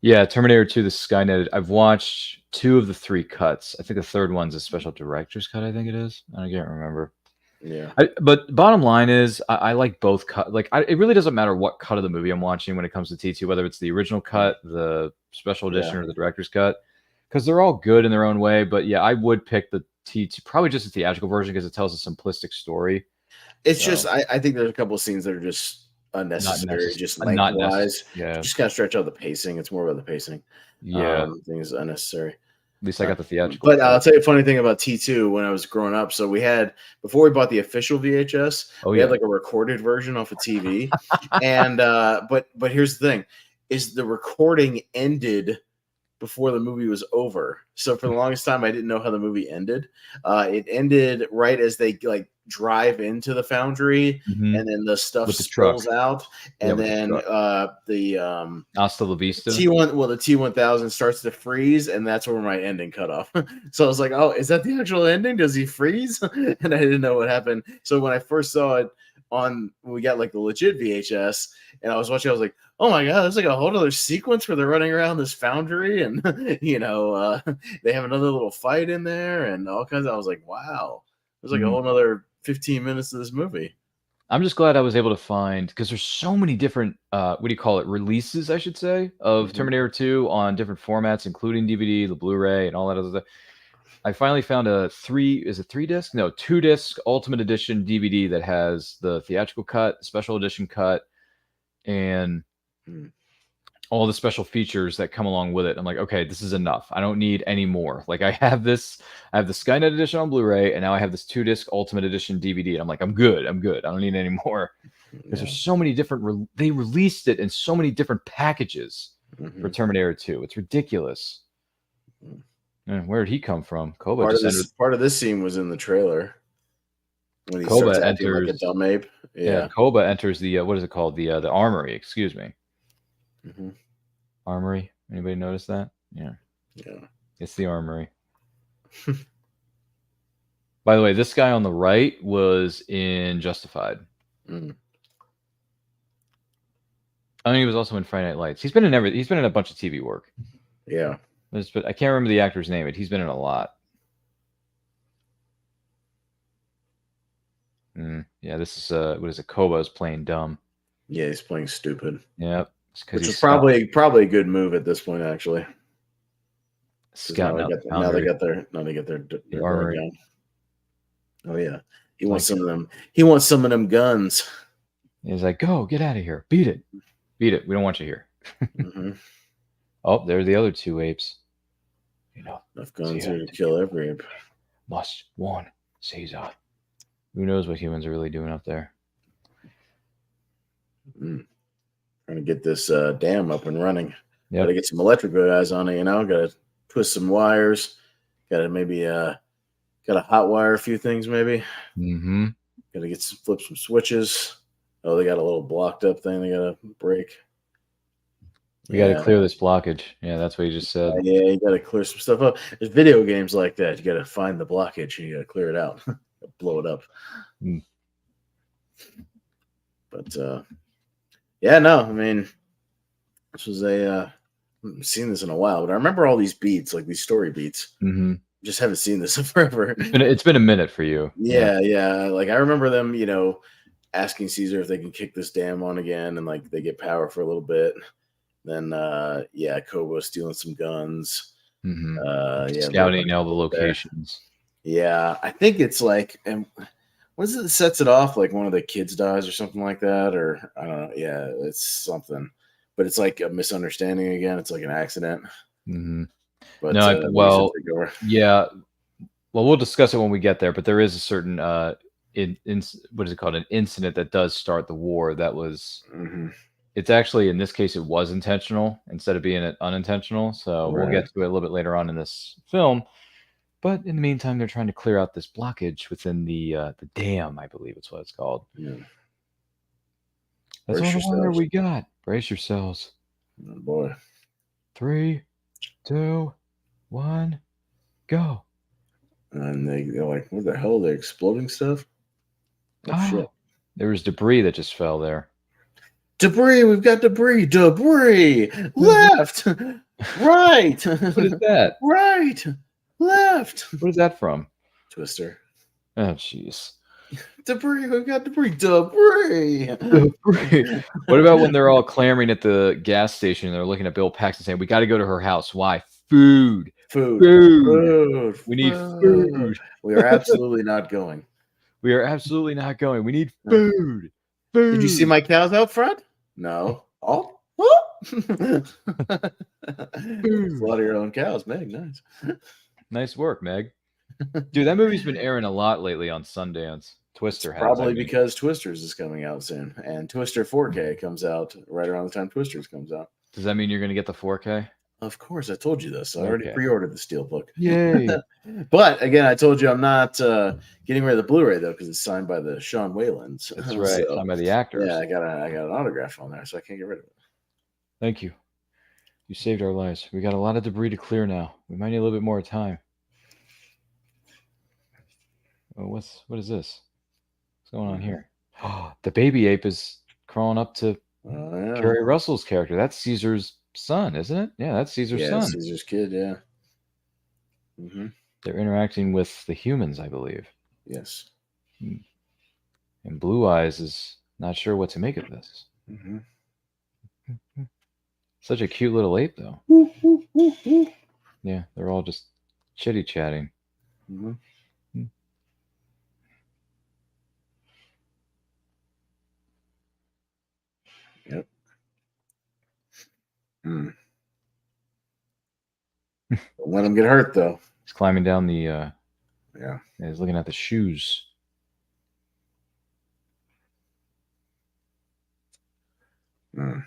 Yeah, Terminator 2, the Skynet. I've watched 2 of the 3 cuts. I think the third one's a special director's cut, I think it is. I can't remember. Yeah. But bottom line is, I like both cut. Like, it really doesn't matter what cut of the movie I'm watching when it comes to T2, whether it's the original cut, the special edition, or the director's cut, because they're all good in their own way. But yeah, I would pick the T2, probably just the theatrical version because it tells a simplistic story. It's just, I think there's a couple of scenes that are just unnecessary, just lengthwise. Yeah. Just kind of stretch out the pacing. It's more about the pacing. Yeah. Things unnecessary. At least I got the theatrical. But I'll tell you a funny thing about T2 when I was growing up. So we had, before we bought the official VHS, we had like a recorded version off of TV. And but here's the thing, is the recording ended before the movie was over. So for the longest time, I didn't know how the movie ended. It ended right as they like drive into the foundry, and then the stuff spills out, and then the Hasta la vista. The T-1000 starts to freeze, and that's where my ending cut off. So I was like, "Oh, is that the actual ending? Does he freeze?" And I didn't know what happened. So when I first saw it we got like the legit VHS, and I was watching, I was like, "Oh my god, there's like a whole other sequence where they're running around this foundry, and they have another little fight in there, and all kinds of." I was like, "Wow, there's like a whole other 15 minutes of this movie." I'm just glad I was able to find, because there's so many different what do you call it, releases, I should say, of Terminator 2 on different formats, including DVD, the Blu-ray, and all that other stuff. I finally found a 2-disc Ultimate Edition DVD that has the theatrical cut, special edition cut, and all the special features that come along with it. I'm like, okay, this is enough. I don't need any more. Like, I have the Skynet edition on Blu-ray, and now I have this 2-disc Ultimate Edition DVD. And I'm like, I'm good. I don't need any more. Because there's so many different, they released it in so many different packages for Terminator 2. It's ridiculous. Where did he come from? Koba. Part of this scene was in the trailer when he Koba starts acting enters like a dumb ape. Yeah, Koba enters the what is it called? The armory. Excuse me. Armory. Anybody notice that? Yeah. It's the armory. By the way, this guy on the right was in Justified. I mean, he was also in Friday Night Lights. He's been in everything. He's been in a bunch of TV work. Yeah. But I can't remember the actor's name, but he's been in a lot. Yeah, this is what is it? Koba is playing dumb. Yeah, he's playing stupid. Yep. Which is probably a good move at this point, actually. Now they got their armory gun. Oh yeah, he wants some of them. He wants some of them guns. He's like, "Go, get out of here! Beat it! We don't want you here." Oh, there are the other 2 apes. Enough guns here to kill every ape. Must warn Caesar. Who knows what humans are really doing up there? Trying to get this dam up and running. Yep. Got to get some electrical guys on it. Got to twist some wires. Got to maybe got to hot wire a few things maybe. Got to flip some switches. Oh, they got a little blocked up thing they got to break. We got to clear this blockage. Yeah, that's what you just said. You got to clear some stuff up. There's video games like that. You got to find the blockage and you got to clear it out, blow it up. But I mean, this was I haven't seen this in a while, but I remember all these beats, like these story beats. Just haven't seen this in forever. It's been a minute for you. Yeah. Like I remember them, asking Caesar if they can kick this dam on again, and like they get power for a little bit. Then Koba stealing some guns. Scouting all the locations. Yeah, I think it's like, and what is it that sets it off? Like one of the kids dies or something like that, or I don't know. Yeah, it's something, but it's like a misunderstanding again. It's like an accident, Mm-hmm. but No, they should well, take over. yeah. Well, we'll discuss it when we get there. But there is a certain what is it called? An incident that does start the war. That was. Hmm. It's actually in this case it was intentional instead of being unintentional. So we'll Right. get to it a little bit later on in this film. But in the meantime, they're trying to clear out this blockage within the dam. I believe it's what it's called. Yeah. That's Brace all the water yourselves. we got. Brace yourselves. Oh, boy. 3, 2, 1, go. And they're like, what the hell? Are they exploding stuff? Oh, shit. There was debris that just fell there. Debris. We've got debris. Debris. Left. Right. What is that? Right. Left. What is that from? Twister. Oh, jeez. Debris. We've got debris. Debris. Debris. What about when they're all clamoring at the gas station and they're looking at Bill Paxton saying, "We got to go to her house. Why? Food. Food. Food. We need food. We are absolutely not going. We are absolutely not going. We need food. Food." Did you see my cows out front? No. Oh. Food. Slaughter your own cows, Meg. Nice. Nice work, Meg. Dude, that movie's been airing a lot lately on Sundance. Twister has. Probably because Twisters is coming out soon, and Twister 4K comes out right around the time Twisters comes out. Does that mean you're going to get the 4K? Of course, I told you this. I already Okay. pre-ordered the Steelbook. Yay. But again, I told you I'm not getting rid of the Blu-ray though because it's signed by the Sean Whalens. That's right. So, Signed by the actors. yeah, I got an autograph on there, so I can't get rid of it. Thank you. You saved our lives. We got a lot of debris to clear now. We might need a little bit more time. Oh, what is this? What's going on here? Oh, the baby ape is crawling up to Yeah. Kerri Russell's character. That's Caesar's son, isn't it? Yeah, that's Caesar's son. Caesar's kid. Yeah. Mm-hmm. They're interacting with the humans, I believe. Yes. And Blue Eyes is not sure what to make of this. Mm-hmm. Such a cute little ape, though. Yeah, they're all just chitty-chatting. Mm-hmm. Yep. Don't let him get hurt, though. He's climbing down the. Yeah. He's looking at the shoes. I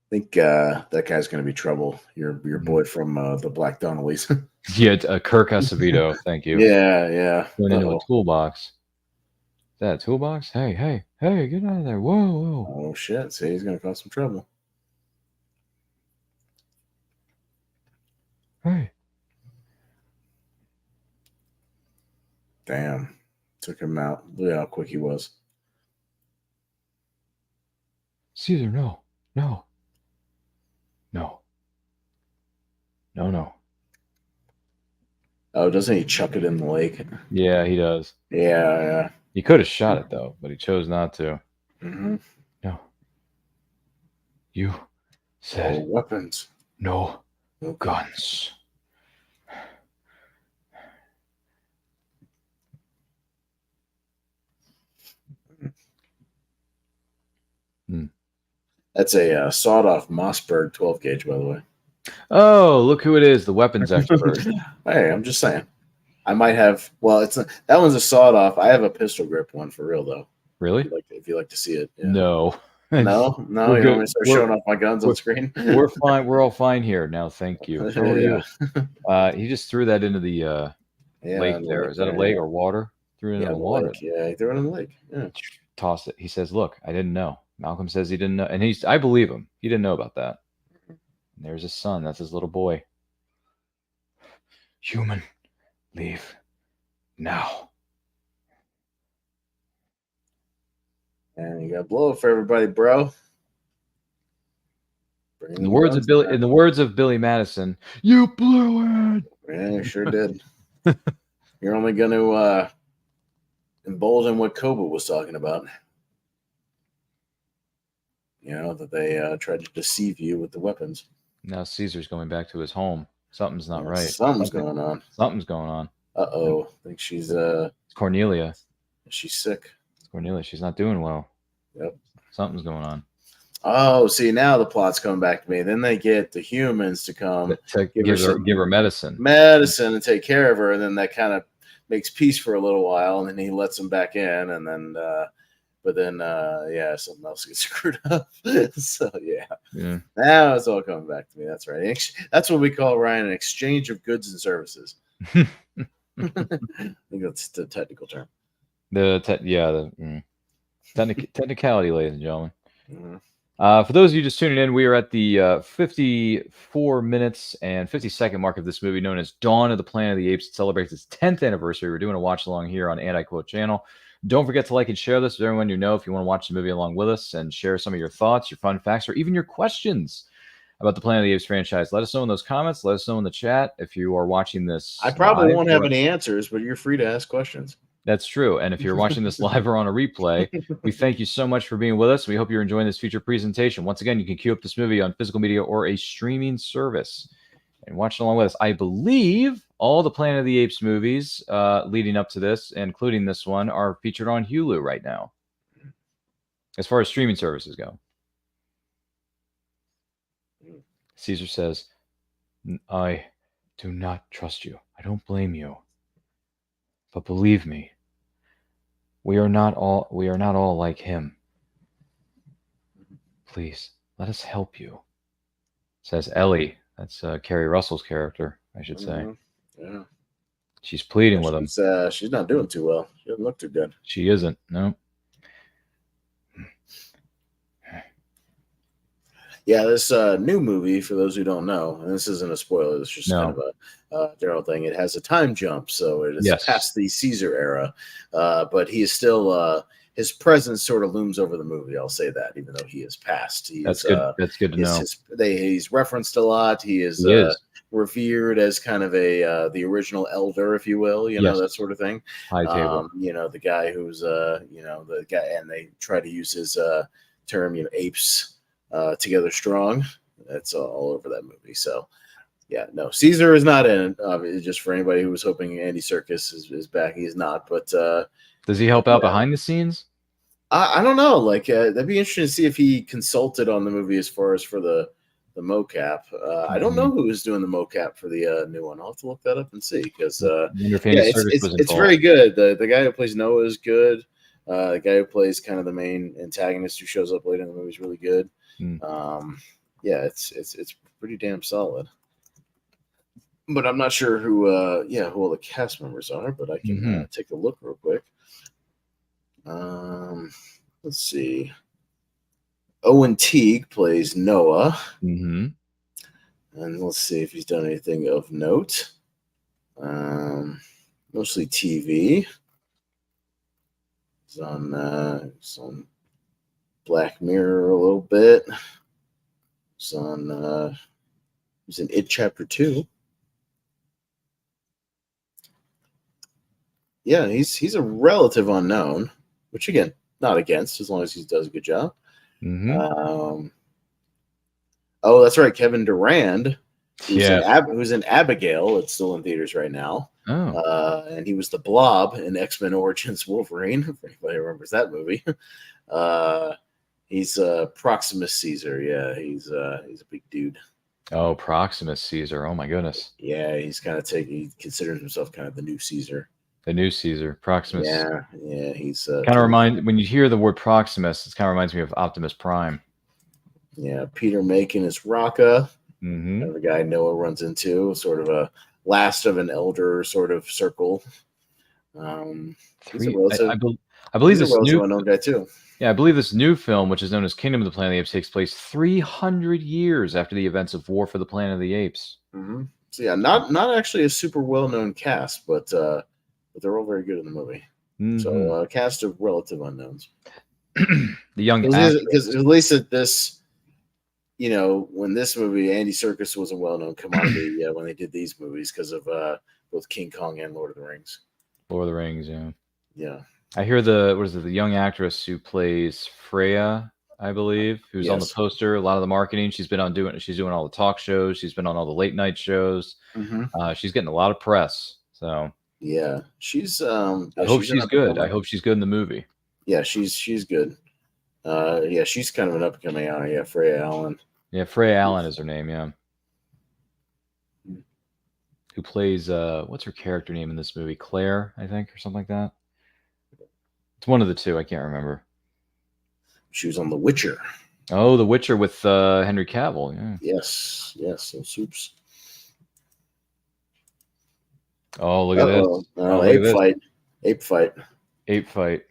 think that guy's going to be trouble. Your boy from the Black Donnellys. Yeah, Kirk Acevedo. Thank you. Yeah. Going into a toolbox. Is that a toolbox? Hey, get out of there. Whoa. Oh, shit. See, he's going to cause some trouble. Hey. Damn. Took him out. Look how quick he was. Caesar, no. Oh, doesn't he chuck it in the lake? Yeah, he does. Yeah. He could have shot it, though, but he chose not to. Mm-hmm. No. You said weapons. no guns. That's a sawed-off Mossberg 12 gauge, by the way. Oh, look who it is, the weapons expert. Hey, I'm just saying. I might have. Well, that one's a sawed-off. I have a pistol grip one for real, though. Really? If you like to see it. Yeah. No. No. You want me to start showing off my guns on screen? We're fine. We're all fine here now. Thank you. How are you? He just threw that into the lake there. Is that a lake or water? Threw it into the water. Lake. Yeah, he threw it in the lake. Yeah. Tossed it. He says, "Look, I didn't know." Malcolm says he didn't know, and I believe him. He didn't know about that. And there's his son. That's his little boy. Human, leave now. And you got blow up for everybody, bro. In the words of Billy Madison, you blew it. Yeah, you sure did. You're only going to embolden what Koba was talking about. You know, that they tried to deceive you with the weapons. Now Caesar's going back to his home. Something's not right. Something's going on. Something's going on. Uh-oh. I think she's It's Cornelia. she's sick. It's Cornelia. She's not doing well. Yep. Something's going on. Oh, see, now the plot's coming back to me. Then they get the humans to come To give her medicine. and take care of her, and then that kind of makes peace for a little while, and then he lets them back in, and then something else gets screwed up. So Yeah. now it's all coming back to me. That's right. That's what we call, Ryan, an exchange of goods and services. I think that's the technical term. Technicality, ladies and gentlemen. Mhm. For those of you just tuning in, we are at the 54 minutes and 50-second mark of this movie known as Dawn of the Planet of the Apes. It celebrates its 10th anniversary. We're doing a watch along here on Anti-Quote Channel. Don't forget to like and share this with everyone you know if you want to watch the movie along with us and share some of your thoughts, your fun facts, or even your questions about the Planet of the Apes franchise. Let us know in those comments. Let us know in the chat if you are watching this. I probably won't have any answers, but you're free to ask questions. That's true. And if you're watching this live or on a replay, we thank you so much for being with us. We hope you're enjoying this future presentation. Once again, you can queue up this movie on physical media or a streaming service and watch it along with us. I believe all the Planet of the Apes movies leading up to this, including this one, are featured on Hulu right now, as far as streaming services go. Caesar says, I do not trust you. I don't blame you. But believe me, we are not all like him. Please, let us help you. Says Ellie. That's Kerri Russell's character, I should say. Yeah. She's pleading with him. She's not doing too well. She doesn't look too good. She isn't. No. Yeah, this new movie, for those who don't know, and this isn't a spoiler, it's just kind of a general thing. It has a time jump, so it is past the Caesar era, but he is still his presence sort of looms over the movie. I'll say that, even though he is past. That's good. That's good to know. He's referenced a lot. He is revered as kind of the original elder, if you will. You know, that sort of thing. High table. The guy who's the guy, and they try to use his term, apes. Together strong. That's all over that movie. So, Caesar is not in it. Just for anybody who was hoping Andy Serkis is back, he's not. But does he help out behind the scenes? I don't know. Like that'd be interesting to see if he consulted on the movie as far as for the mocap. I don't know who is doing the mocap for the new one. I'll have to look that up and see because it's very good. The guy who plays Noah is good. The guy who plays kind of the main antagonist who shows up later in the movie is really good. It's pretty damn solid. But I'm not sure who all the cast members are, but I can take a look real quick. Let's see. Owen Teague plays Noah. And let's see if he's done anything of note. Mostly TV. He's on Black Mirror a little bit. He's in It Chapter 2. Yeah, he's a relative unknown, which again, not against, as long as he does a good job. That's right, Kevin Durand, who's in Abigail. It's still in theaters right now. And he was the Blob in X-Men Origins Wolverine. If anybody remembers that movie. He's Proximus Caesar. Yeah, he's a big dude. Oh, Proximus Caesar. Oh my goodness. Yeah, he considers himself kind of the new Caesar. The new Caesar, Proximus. Yeah, he's kind of when you hear the word Proximus, it kind of reminds me of Optimus Prime. Yeah, Peter Macon is Raka. Kind of the guy Noah runs into, sort of a last of an elder sort of circle. I believe this new unknown guy too. Yeah, I believe this new film, which is known as Kingdom of the Planet of the Apes, takes place 300 years after the events of War for the Planet of the Apes. So yeah, not actually a super well-known cast, but they're all very good in the movie. So a cast of relative unknowns. The young because at least at this, when this movie, Andy Serkis was a well-known commodity when they did these movies because of both King Kong and Lord of the Rings. Lord of the Rings, yeah. Yeah. I hear the young actress who plays Freya. I believe, who's on the Yes. poster. A lot of the marketing. She's doing all the talk shows. She's been on all the late night shows. She's getting a lot of press. So Yeah, she's I hope she's an she's up and good. I comer. hope she's good in the movie. Yeah, she's good. Yeah, she's kind of an up and coming. Yeah, Freya Allen. Yeah, Freya Allen is her name. Yeah, who plays what's her character name in this movie? Claire, I think, or something like that. It's one of the two. I can't remember. She was on The Witcher. Oh, The Witcher with Henry Cavill. Yeah. Yes, those soups. Oh, look at this. Oh, look ape at this. fight. Ape fight. Ape fight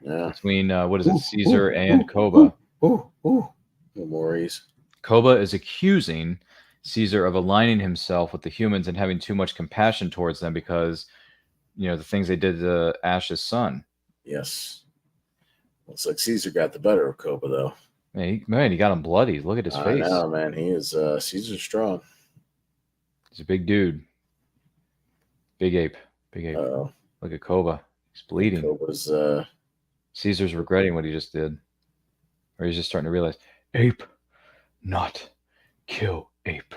Yeah. between what is it, Caesar and Koba. Ooh. Maurice. Koba is accusing Caesar of aligning himself with the humans and having too much compassion towards them because, the things they did to Ash's son. Yes. Looks like Caesar got the better of Koba, though. Man, he got him bloody. Look at his face. No, man. He is Caesar's strong. He's a big dude. Big ape. Uh-oh. Look at Koba. He's bleeding. Koba's Caesar's regretting what he just did. Or he's just starting to realize, ape, not kill ape.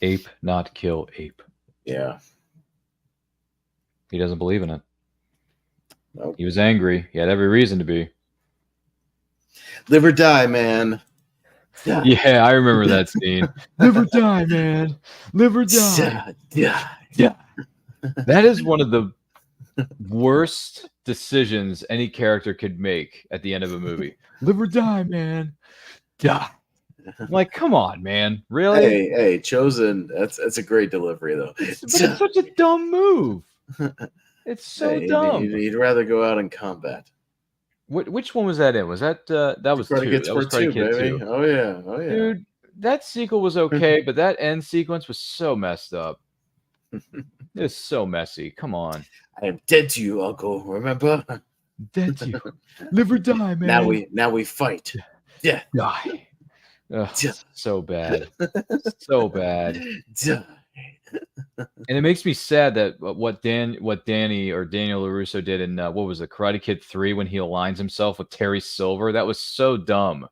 Ape, not kill ape. Yeah. He doesn't believe in it. Nope. He was angry. He had every reason to be. Live or die, man. Yeah, I remember that scene. Live or die, man. Live or die. Yeah. That is one of the worst decisions any character could make at the end of a movie. Live or die, man. Die. I'm like, come on, man. Really? Hey, Chosen. That's a great delivery, though. But it's such a dumb move. It's so dumb. He'd rather go out in combat. Which one was that in? Was that that was Karate 2? Kid That was Karate Kid baby. 2. Oh yeah. Dude, that sequel was okay, but that end sequence was so messed up. It's so messy. Come on. I am dead to you, Uncle. Remember? Dead to you. Live or die, man. Now we fight. Yeah. Die. Ugh, so bad. So bad. Die. And it makes me sad that what Danny or Daniel LaRusso did in what was it, Karate Kid 3 when he aligns himself with Terry Silver. That was so dumb.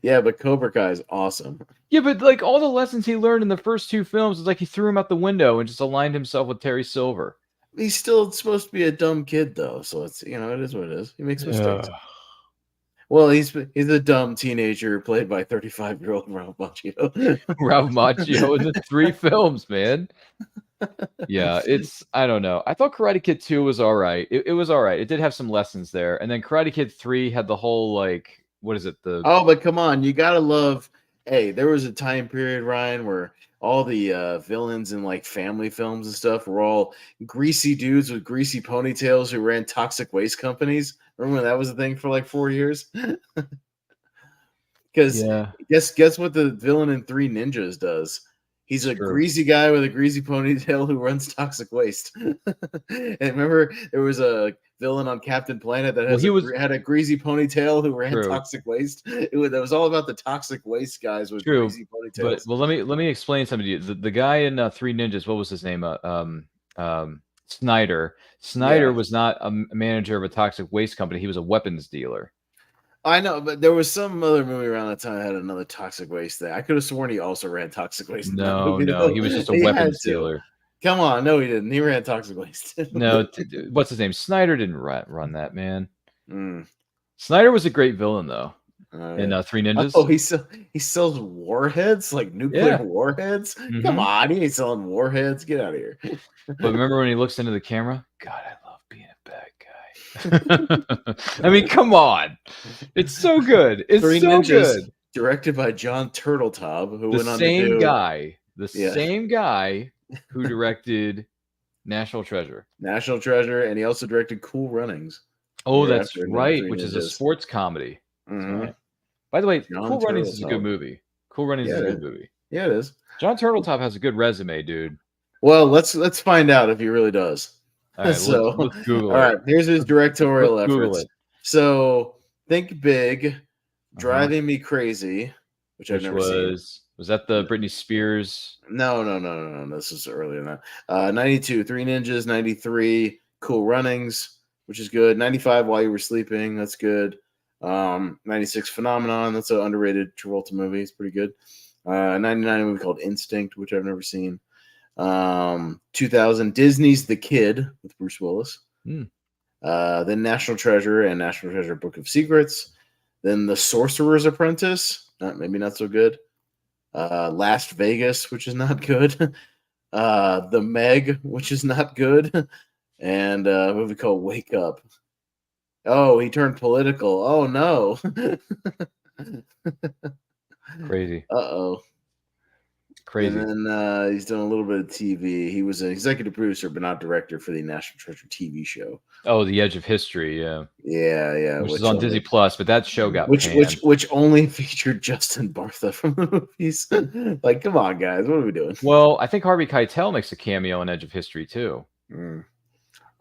Yeah, but Cobra Kai is awesome. Yeah, but like all the lessons he learned in the first 2 films is like he threw him out the window and just aligned himself with Terry Silver. He's still supposed to be a dumb kid, though. So it's it is what it is. He makes mistakes. Well, he's a dumb teenager played by 35-year-old Ralph Macchio. Ralph Macchio in the 3 films, man. Yeah, I don't know. I thought Karate Kid 2 was all right. It was all right. It did have some lessons there. And then Karate Kid 3 had the whole, like, what is it? Oh, but come on. You got to love, there was a time period, Ryan, where all the villains in, like, family films and stuff were all greasy dudes with greasy ponytails who ran toxic waste companies. Remember when that was a thing for, like, 4 years? Because guess what the villain in 3 Ninjas does? He's a greasy guy with a greasy ponytail who runs toxic waste. And remember, there was a villain on Captain Planet that had a greasy ponytail who ran toxic waste. That was all about the toxic waste guys with greasy ponytails. But let me explain something to you. The guy in 3 Ninjas, what was his name? Snyder. Snyder was not a manager of a toxic waste company. He was a weapons dealer. I know, but there was some other movie around that time that had another toxic waste thing. I could have sworn he also ran toxic waste. No, he was just a weapons dealer. Come on, no, he didn't. He ran toxic waste. No, what's his name? Snyder didn't run that, man. Snyder was a great villain, though. In 3 Ninjas. Oh, he sells warheads, like nuclear warheads. Mm-hmm. Come on, he ain't selling warheads. Get out of here. But remember when he looks into the camera? God, I love being a bad guy. I mean, come on. It's so good. It's 3 so Ninjas, good. Directed by John Turteltaub, who the went on same to do... guy. The same guy who directed National Treasure. National Treasure, and he also directed Cool Runnings. Oh, that's right, which is a sports comedy. Mm-hmm. Right. By the way, John Cool Runnings Turteltaub. is a good movie. Cool Runnings is a good movie. Yeah, it is. John Turteltaub has a good resume, dude. Well, let's find out if he really does. All right, so, let's Google it. All right, here's his directorial Let's Google efforts. it. So, Think Big, Driving Me Crazy, which I've never seen. Was that the Britney Spears? No. This is earlier than that. 92, 3 Ninjas, 93, Cool Runnings, which is good. 95, While You Were Sleeping, that's good. 96, Phenomenon, that's an underrated Travolta movie. It's pretty good. 99, a movie called Instinct, which I've never seen. 2000, Disney's The Kid with Bruce Willis. Then National Treasure and National Treasure Book of Secrets. Then The Sorcerer's Apprentice, maybe not so good. Las Vegas, which is not good. The Meg, which is not good. And a movie called Wake Up. Oh, he turned political. Oh, no. Crazy. Uh-oh. Crazy. And then he's done a little bit of TV. He was an executive producer, but not director for the National Treasure TV show. Oh, The Edge of History, yeah. Yeah. Which is on Disney Plus, but that show got panned. Which only featured Justin Bartha from the movies. Like, come on, guys. What are we doing? Well, I think Harvey Keitel makes a cameo in Edge of History, too.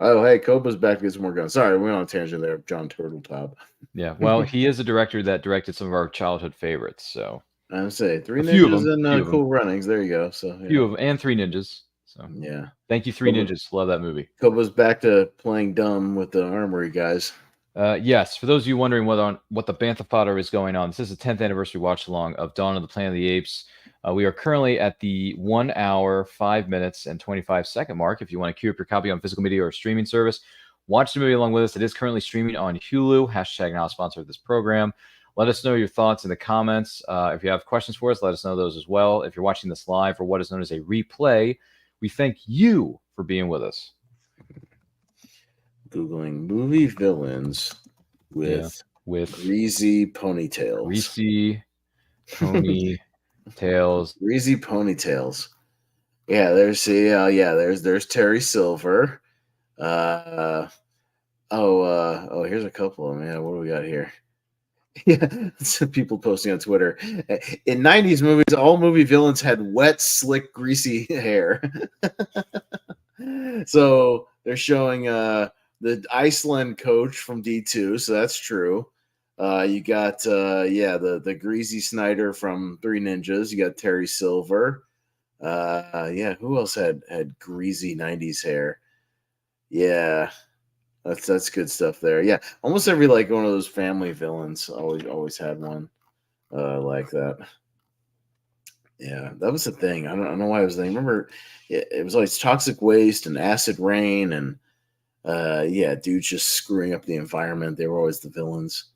Oh, hey, Koba's back to get some more guns. Sorry, we went on a tangent there. John Turtletop. Yeah, well, he is a director that directed some of our childhood favorites, so... I would say Three Ninjas and Cool Runnings. There you go. So few of them, and Three Ninjas. So yeah, thank you, Three Ninjas. Love that movie. Koba's back to playing dumb with the Armory guys. Yes, for those of you wondering what the Bantha fodder is going on, this is the 10th anniversary watch along of Dawn of the Planet of the Apes. We are currently at the 1 hour, 5 minutes, and 25-second mark. If you want to queue up your copy on physical media or streaming service, watch the movie along with us. It is currently streaming on Hulu. # now sponsor of this program. Let us know your thoughts in the comments. If you have questions for us, let us know those as well. If you're watching this live for what is known as a replay, we thank you for being with us. Googling movie villains with greasy ponytails. Greasy ponytails. Greasy ponytails. Yeah, there's Terry Silver. Here's a couple of them. Yeah, what do we got here? Yeah, some people posting on Twitter. In 90s movies, all movie villains had wet, slick, greasy hair. So they're showing the Iceland coach from D2, so that's true. You got the greasy Snyder from Three Ninjas. You got Terry Silver. Who else had greasy 90s hair? Yeah. That's good stuff there. Yeah, almost every one of those family villains always had one like that. Yeah, that was the thing. I don't know why it was the thing. Remember, it was always Toxic Waste and Acid Rain and dudes just screwing up the environment. They were always the villains.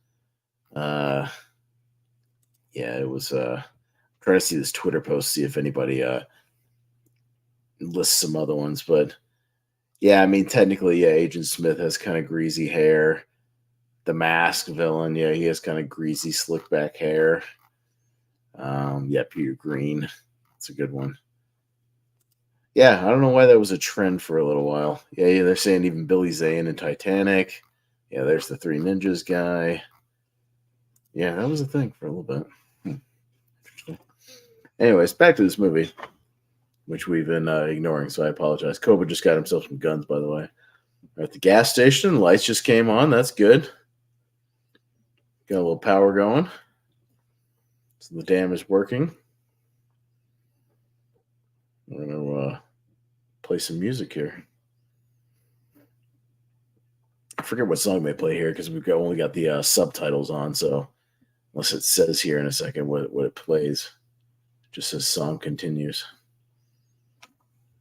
It was. Try to see this Twitter post, see if anybody lists some other ones, but. Yeah, I mean, technically, Agent Smith has kind of greasy hair. The Mask villain, he has kind of greasy, slick back hair. Peter Green. That's a good one. Yeah, I don't know why that was a trend for a little while. Yeah, they're saying even Billy Zane in Titanic. Yeah, there's the Three Ninjas guy. Yeah, that was a thing for a little bit. Interesting. Anyways, back to this movie, which we've been ignoring, so I apologize. Koba just got himself some guns, by the way. We're at the gas station. Lights just came on. That's good. Got a little power going. So the dam is working. We're going to play some music here. I forget what song they play here because we've only got the subtitles on, so unless it says here in a second what it plays. It just says song continues.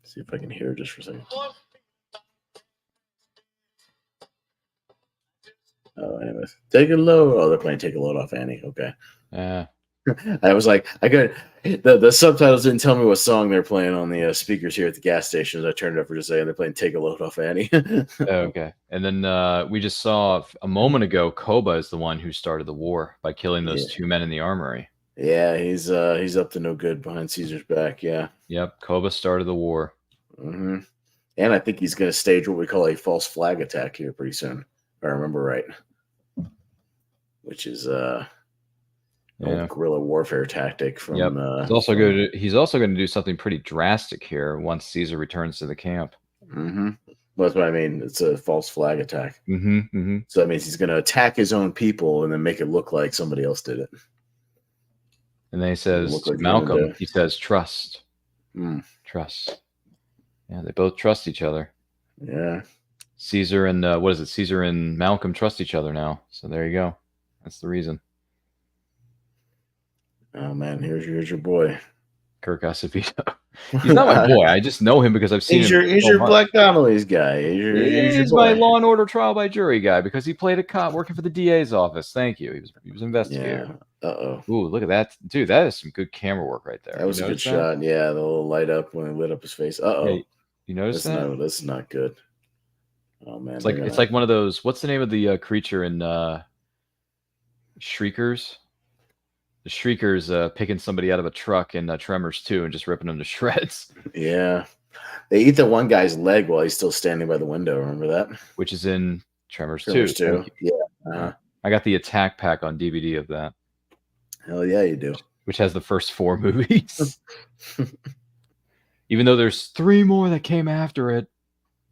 See if I can hear it just for a second. Oh, anyways. Take a load. Oh, they're playing Take a Load Off Annie. Okay. I was like, the subtitles didn't tell me what song they're playing on the speakers here at the gas station. As I turned it up for just a second, they're playing Take a Load Off Annie. Okay. And then we just saw a moment ago, Koba is the one who started the war by killing those two men in the armory. Yeah, he's up to no good behind Caesar's back. Yeah. Yep. Koba started the war. Mm-hmm. And I think he's going to stage what we call a false flag attack here pretty soon, if I remember right. Which is old guerrilla warfare tactic from. Yep. He's also going to do something pretty drastic here once Caesar returns to the camp. Mm-hmm. Well, that's what I mean. It's a false flag attack. Mm-hmm. Mm-hmm. So that means he's going to attack his own people and then make it look like somebody else did it. And then he says, like Malcolm, he says, trust. Trust. Yeah, they both trust each other. Yeah. Caesar and what is it? Caesar and Malcolm trust each other now. So there you go. That's the reason. Oh man, here's your boy. Kirk Acevedo. He's not my boy. I just know him because I've seen him. He's your Black Donnelly's guy. He's my Law and Order trial by jury guy because he played a cop working for the DA's office. Thank you. He was an investigator. Yeah. Uh-oh. Ooh, look at that. Dude, that is some good camera work right there. That was a good shot. Yeah, the little light up when it lit up his face. Uh-oh. Hey, you notice that? No, this is not good. Oh man. It's like one of those, what's the name of the creature in Shriekers? The Shriekers picking somebody out of a truck in Tremors 2 and just ripping them to shreds. Yeah. They eat the one guy's leg while he's still standing by the window. Remember that? Which is in Tremors 2. Yeah. I got the attack pack on DVD of that. Hell yeah, you do. Which has the first 4 movies. Even though there's 3 more that came after it.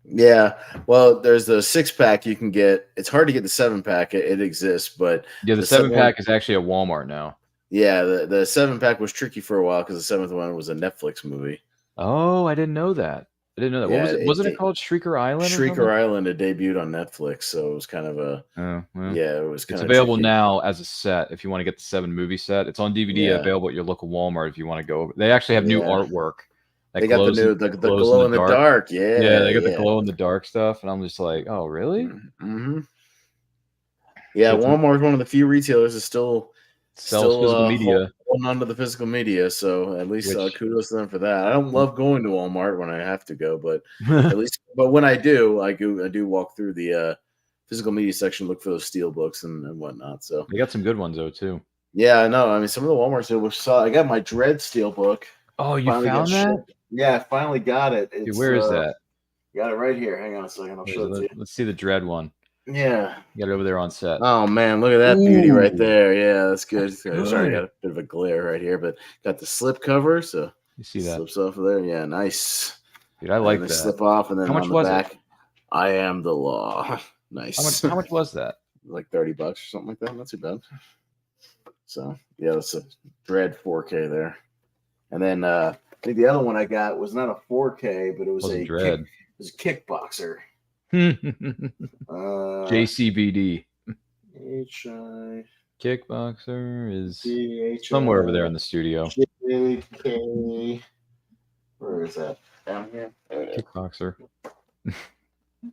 Yeah. Well, there's the 6-pack you can get. It's hard to get the 7-pack. It exists, but yeah, the 7-pack is actually at Walmart now. Yeah, the 7-pack was tricky for a while because the 7th one was a Netflix movie. Oh, I didn't know that. Yeah, what was it? Wasn't it called Shrieker Island? Shrieker Island had debuted on Netflix, so it was kind of a yeah. It was kind it's of available tricky. now as a set if you want to get the 7 movie set. It's on DVD available at your local Walmart if you want to go. They actually have new artwork. They got the glow in the dark. Yeah, they got the glow in the dark stuff, and I'm just like, oh, really? Mm-hmm. Yeah, Walmart is one of the few retailers that still sells physical media. Holding on to the physical media, so at least kudos to them for that. I don't love going to Walmart when I have to go, but but when I do, I do walk through the physical media section, look for those steel books and whatnot. So they got some good ones though too. Yeah, I know. I mean, some of the Walmart steel books. I got my Dread steel book. Oh, you found that? Yeah, I finally got it. Dude, where is that? Got it right here. Hang on a second. I'll show it to you. Let's see the Dread one. Yeah. You got it over there on set. Oh, man. Look at that beauty right there. Yeah, that's good. Sorry, I got a bit of a glare right here, but got the slip cover. So you see that? Slips off of there. Yeah, nice. Dude, I like that. Slip off, and then how much on the was back, it? I am the law. Nice. How much was that? Like $30 or something like that. Not too bad. So, yeah, that's a Dread 4K there. And then I think the other one I got was not a 4K, but it was a Dread. It was a Kickboxer. JCBD. HI Kickboxer is somewhere over there in the studio. JK. Where is that? Down here. There it is. Kickboxer.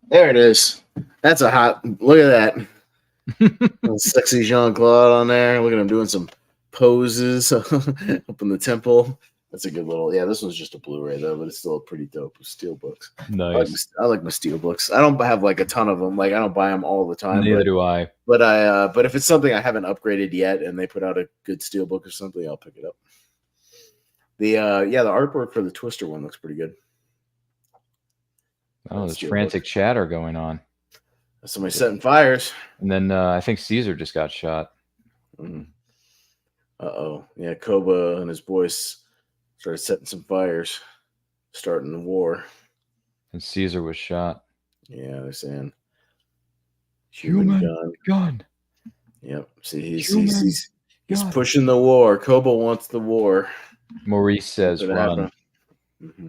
There it is. That's a hot. Look at that. Sexy Jean-Claude on there. Look at him doing some poses up in the temple. That's a good little. Yeah, this one's just a Blu-ray though, but it's still pretty dope with steel books. Nice. I like my steel books. I don't have like a ton of them. Like I don't buy them all the time. Neither do I. But if it's something I haven't upgraded yet, and they put out a good steel book or something, I'll pick it up. The artwork for the Twister one looks pretty good. Oh, there's frantic chatter going on. Somebody setting fires. And then I think Caesar just got shot. Uh-oh. Yeah, Koba and his boys started setting some fires, starting the war. And Caesar was shot. Yeah, they're saying human gun. Yep. See, he's pushing the war. Koba wants the war. Maurice says run. Mm-hmm.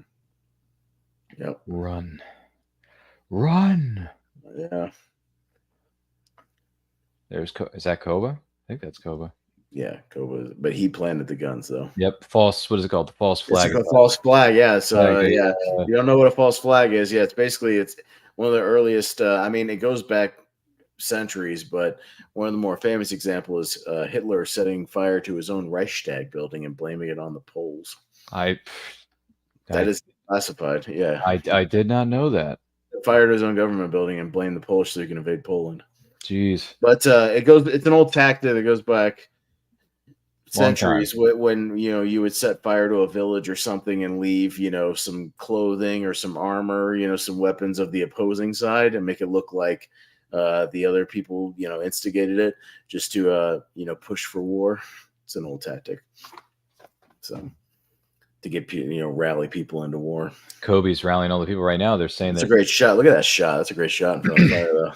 Yep. Run. Yeah. Is that Koba? I think that's Koba. Yeah, Koba. But he planted the guns, though. Yep. False. What is it called? The false flag. It's like a false flag. Yeah. So you don't know what a false flag is. Yeah, it's one of the earliest. It goes back centuries, but one of the more famous examples is Hitler setting fire to his own Reichstag building and blaming it on the Poles. That is classified. Yeah. I did not know that. Fired his own government building and blamed the Polish so he can invade Poland. Jeez. But it's an old tactic that goes back centuries when you would set fire to a village or something and leave some clothing or some armor, some weapons of the opposing side and make it look like the other people instigated it just to push for war. It's an old tactic. So to get rally people into war. Kobe's rallying all the people right now. They're saying that's a great shot. Look at that shot. That's a great shot in front of the fire, though.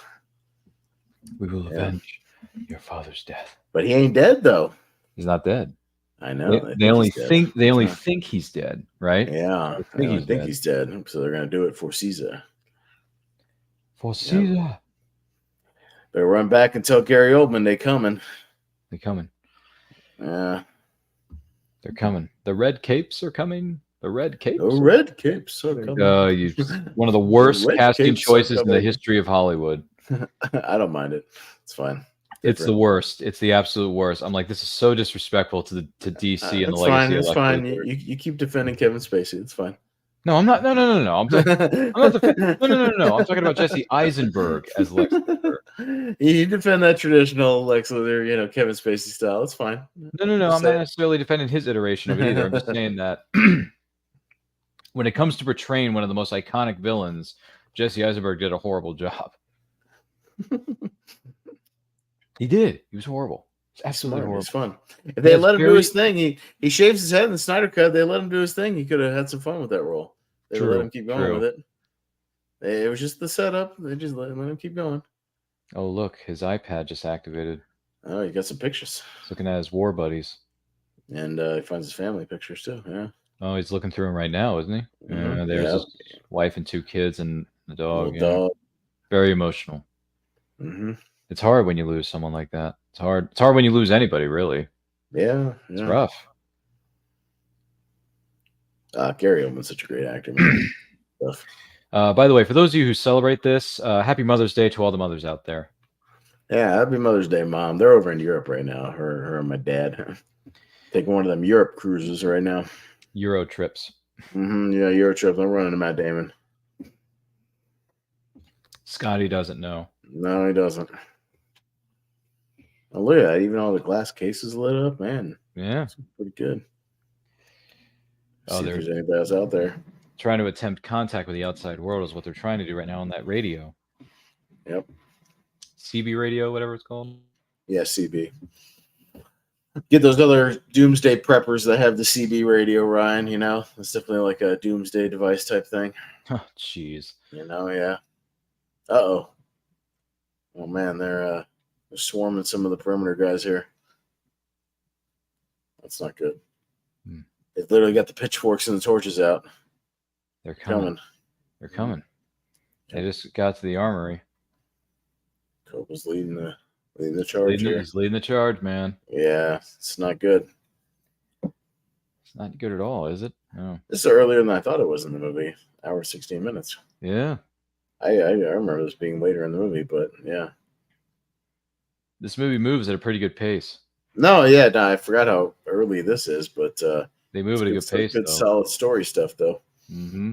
We will avenge your father's death. But he ain't dead, though. He's not dead. I know. They only think he's dead, right? Yeah, I think he's dead. So they're gonna do it for Caesar. For Caesar. Better run back and tell Gary Oldman they coming. They're coming. Yeah. They're coming. The red capes are coming. The red capes. The red capes are coming. One of the worst casting capes are choices in the coming. history of Hollywood. I don't mind it. It's fine. It's the worst. It's the absolute worst. I'm like, this is so disrespectful to DC and the legacy. It's fine. You keep defending Kevin Spacey. It's fine. No, I'm not. No. I'm not no. I'm talking about Jesse Eisenberg as Lex Luthor. You defend that traditional Lex Luthor, Kevin Spacey style. It's fine. No. I'm not necessarily defending his iteration of it either. I'm just saying that when it comes to portraying one of the most iconic villains, Jesse Eisenberg did a horrible job. He did. He was horrible. It's absolutely horrible. It's fun. If they let him do his thing, he shaves his head in the Snyder Cut. They let him do his thing. He could have had some fun with that role. They let him keep going with it. It was just the setup. They just let him keep going. Oh, look. His iPad just activated. Oh, you got some pictures. He's looking at his war buddies. And he finds his family pictures, too. Yeah. Oh, he's looking through them right now, isn't he? Mm-hmm. There's his wife and 2 kids and the dog. Dog. Very emotional. Mm-hmm. It's hard when you lose someone like that. It's hard. It's hard when you lose anybody, really. Yeah. It's rough. Gary Oldman's such a great actor, man. By the way, for those of you who celebrate this, happy Mother's Day to all the mothers out there. Yeah, happy Mother's Day, Mom. They're over in Europe right now. Her and my dad taking one of them Europe cruises right now. Euro trips. Mm-hmm, yeah, Euro trips. I'm running to Matt Damon. Scotty doesn't know. No, he doesn't. Oh, look at that. Even all the glass cases lit up, man. Yeah. That's pretty good. Oh, there's anybody else out there. Trying to attempt contact with the outside world is what they're trying to do right now on that radio. Yep. CB radio, whatever it's called. Yeah, CB. Get those other doomsday preppers that have the CB radio, Ryan. It's definitely like a doomsday device type thing. Oh, jeez. Yeah. Uh-oh. Oh, man, they're swarming some of the perimeter guys here. That's not good. They've literally got the pitchforks and the torches out. They're coming. They're coming. They just got to the armory. Koba's leading the charge here. He's leading the charge, man. Yeah, it's not good. It's not good at all, is it? No. This is earlier than I thought it was in the movie. Hour 16 minutes. Yeah. I remember this being later in the movie, but yeah. This movie moves at a pretty good pace. No, I forgot how early this is, but they move at a good pace. Good, solid story stuff, though. Mm-hmm.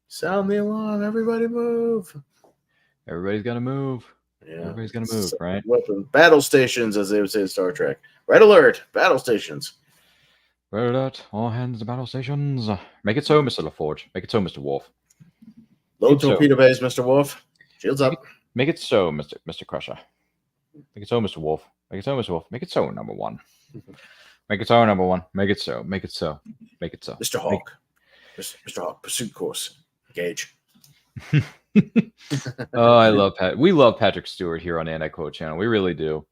Sound the alarm! Everybody move! Everybody's got to move. Yeah, everybody's gonna move, right? Weapon battle stations, as they would say in Star Trek. Red alert! Battle stations. Red alert! All hands to battle stations. Make it so, Mr. LaForge. Make it so, Mr. Wolf. Load torpedo bays, Mr. Wolf. Shields up. Make it so, Mr. Crusher. Make it so, Mr. Wolf. Make it so, Mr. Wolf. Make it so, number one. Make it so, number one. Make it so. Make it so. Make it so. Mr. Hawk. Mr. Hawk, pursuit course. Engage. Oh, I love Pat. We love Patrick Stewart here on Anti-Quote Channel. We really do.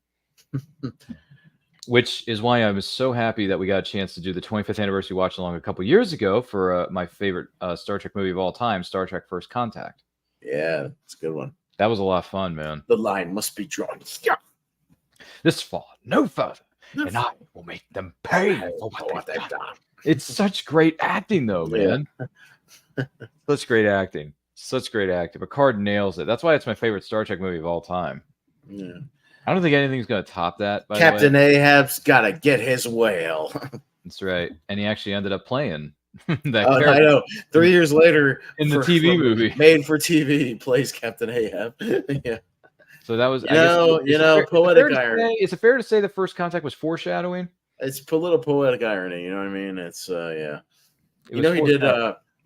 Which is why I was so happy that we got a chance to do the 25th anniversary watch along a couple years ago for my favorite Star Trek movie of all time, Star Trek First Contact. Yeah, it's a good one. That was a lot of fun, man. The line must be drawn. This far, no further, and I will make them pay for what they've done. It's such great acting, though, man. Yeah. Such great acting. Such great acting. Picard nails it. That's why it's my favorite Star Trek movie of all time. Yeah. I don't think anything's going to top that. By Captain the way. Ahab's got to get his whale. That's right. And he actually ended up playing that character. I know. 3 years later, in the TV movie, made for TV, he plays Captain Ahab. Yeah. So that was, poetic irony. Is it fair to say the First Contact was foreshadowing? It's a little poetic irony. You know what I mean? It's yeah. He did.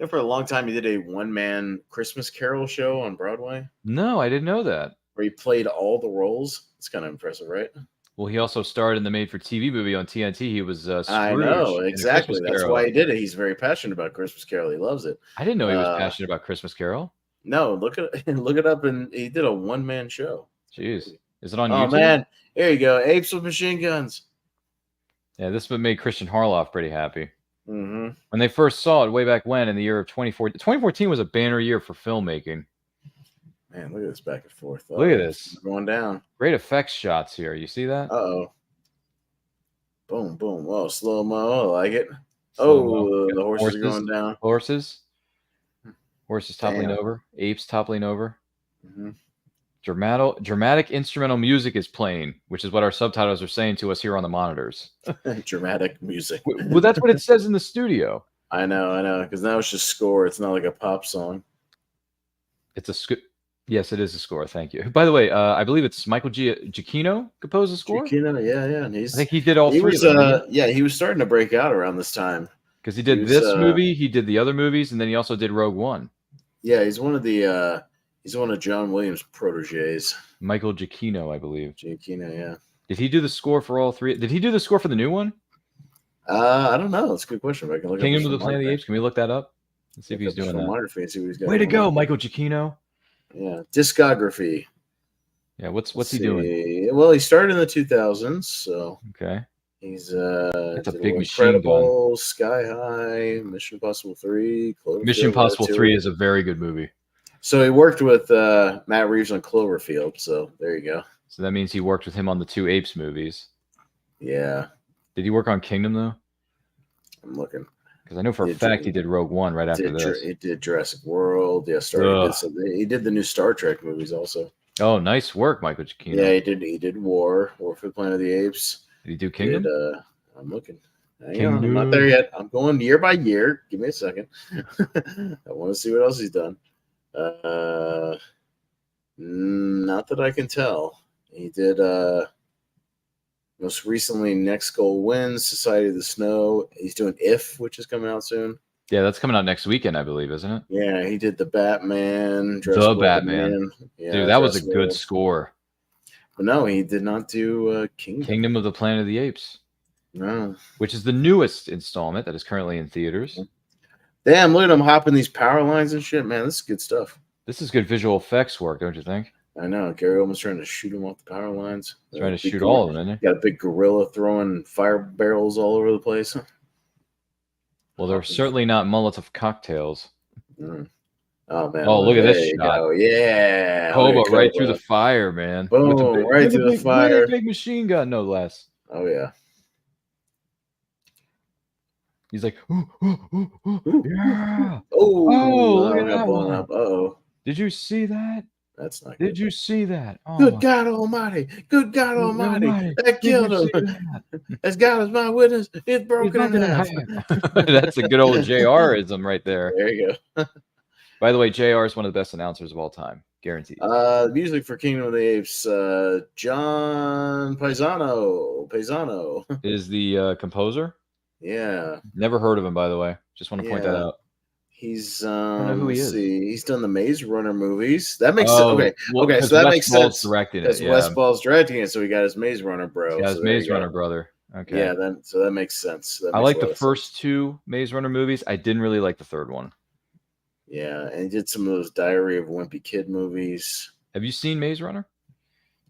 For a long time, he did a one-man Christmas Carol show on Broadway. No, I didn't know that. Where he played all the roles. It's kind of impressive, right? Well, he also starred in the made-for-TV movie on TNT. He was Scrooge. I know, exactly. That's why he did it. He's very passionate about Christmas Carol. He loves it. I didn't know he was passionate about Christmas Carol. No, look it up, and he did a one-man show. Jeez. Is it on YouTube? Oh, man. Here you go. Apes with machine guns. Yeah, this would make Christian Harloff pretty happy. Mm-hmm. When they first saw it way back when in the year of 2014. 2014 was a banner year for filmmaking. Man, look at this back and forth. Look at this. Going down. Great effects shots here. You see that? Uh-oh. Boom, boom. Whoa, slow-mo. I like it. Slow-mo. The horses are going down. Horses toppling Damn. over. Apes toppling over. Mm-hmm. Dramatic instrumental music is playing, which is what our subtitles are saying to us here on the monitors. Dramatic music. Well, that's what it says in the studio. I know. Because now it's just score. It's not like a pop song. It's a yes, it is a score. Thank you. By the way, I believe it's Michael Giacchino composed the score. Giacchino, yeah. And I think he did all three of them. He was starting to break out around this time. Because he did this movie, he did the other movies, and then he also did Rogue One. Yeah, he's one of John Williams' proteges. Michael Giacchino, I believe. Giacchino, yeah. Did he do the score for all three? Did he do the score for the new one? I don't know. That's a good question. If I can look Kingdom of the Planet of the Apes. Can we look that up? Let's see if he's doing that. And see what he's got. Way to go, Michael Giacchino. Yeah. Discography. Yeah, what's he doing? Well, he started in the 2000s, so okay. He's that's a big machine gun. Sky High, Mission Impossible 3, Cloverfield. Mission Impossible 3 is a very good movie. So he worked with Matt Reeves on Cloverfield, so there you go. So that means he worked with him on the 2 Apes movies. Yeah. Did he work on Kingdom, though? I'm looking. Because I know for a fact he did Rogue One right after this. He did Jurassic World. Yeah, he did the new Star Trek movies also. Oh, nice work, Michael Giacchino. Yeah, he did War for the Planet of the Apes. Did he do Kingdom? I'm looking. Hang on, I'm not there yet. I'm going year by year. Give me a second. I want to see what else he's done. Not that I can tell. He did most recently Next Goal Wins, Society of the Snow. He's doing If, which is coming out soon. Yeah, that's coming out next weekend, I believe, isn't it? Yeah, he did the Batman. The Batman. Yeah, dude, that was a good score. But no, he did not do Kingdom of the Planet of the Apes. No. Which is the newest installment that is currently in theaters. Damn, look at him hopping these power lines and shit. Man, this is good stuff. This is good visual effects work, don't you think? I know. Gary Oldman's trying to shoot him off the power lines. Trying to shoot all of them, isn't he? Got a big gorilla throwing fire barrels all over the place. Well, they're certainly not Molotov cocktails. Mm. Oh, man. Oh, look at this shot. Go. Yeah. Koba right through the fire, man. Boom, right through the fire. With a big machine gun, no less. Oh, yeah. He's like, yeah. Oh, look at that one. Uh-oh. Did you see that? That's not good. Did you see that? Oh, good God Almighty. Good God Almighty. That killed him. As God is my witness, it's broken in half. That's a good old JR-ism right there. There you go. By the way, JR is one of the best announcers of all time. Guaranteed. Music for Kingdom of the Apes, John Paisano is the composer. Yeah. Never heard of him, by the way. Just want to point that out. He's I don't know who he is. He's done the Maze Runner movies. That makes sense. Okay. Well, okay, so that makes sense. Directing it. Because Wes Ball's directing it, so he got his Maze Runner bro. Yeah, his Maze Runner brother. Okay. Yeah, so that makes sense. I like the first 2 Maze Runner movies. I didn't really like the third one. Yeah, and he did some of those Diary of a Wimpy Kid movies. Have you seen Maze Runner?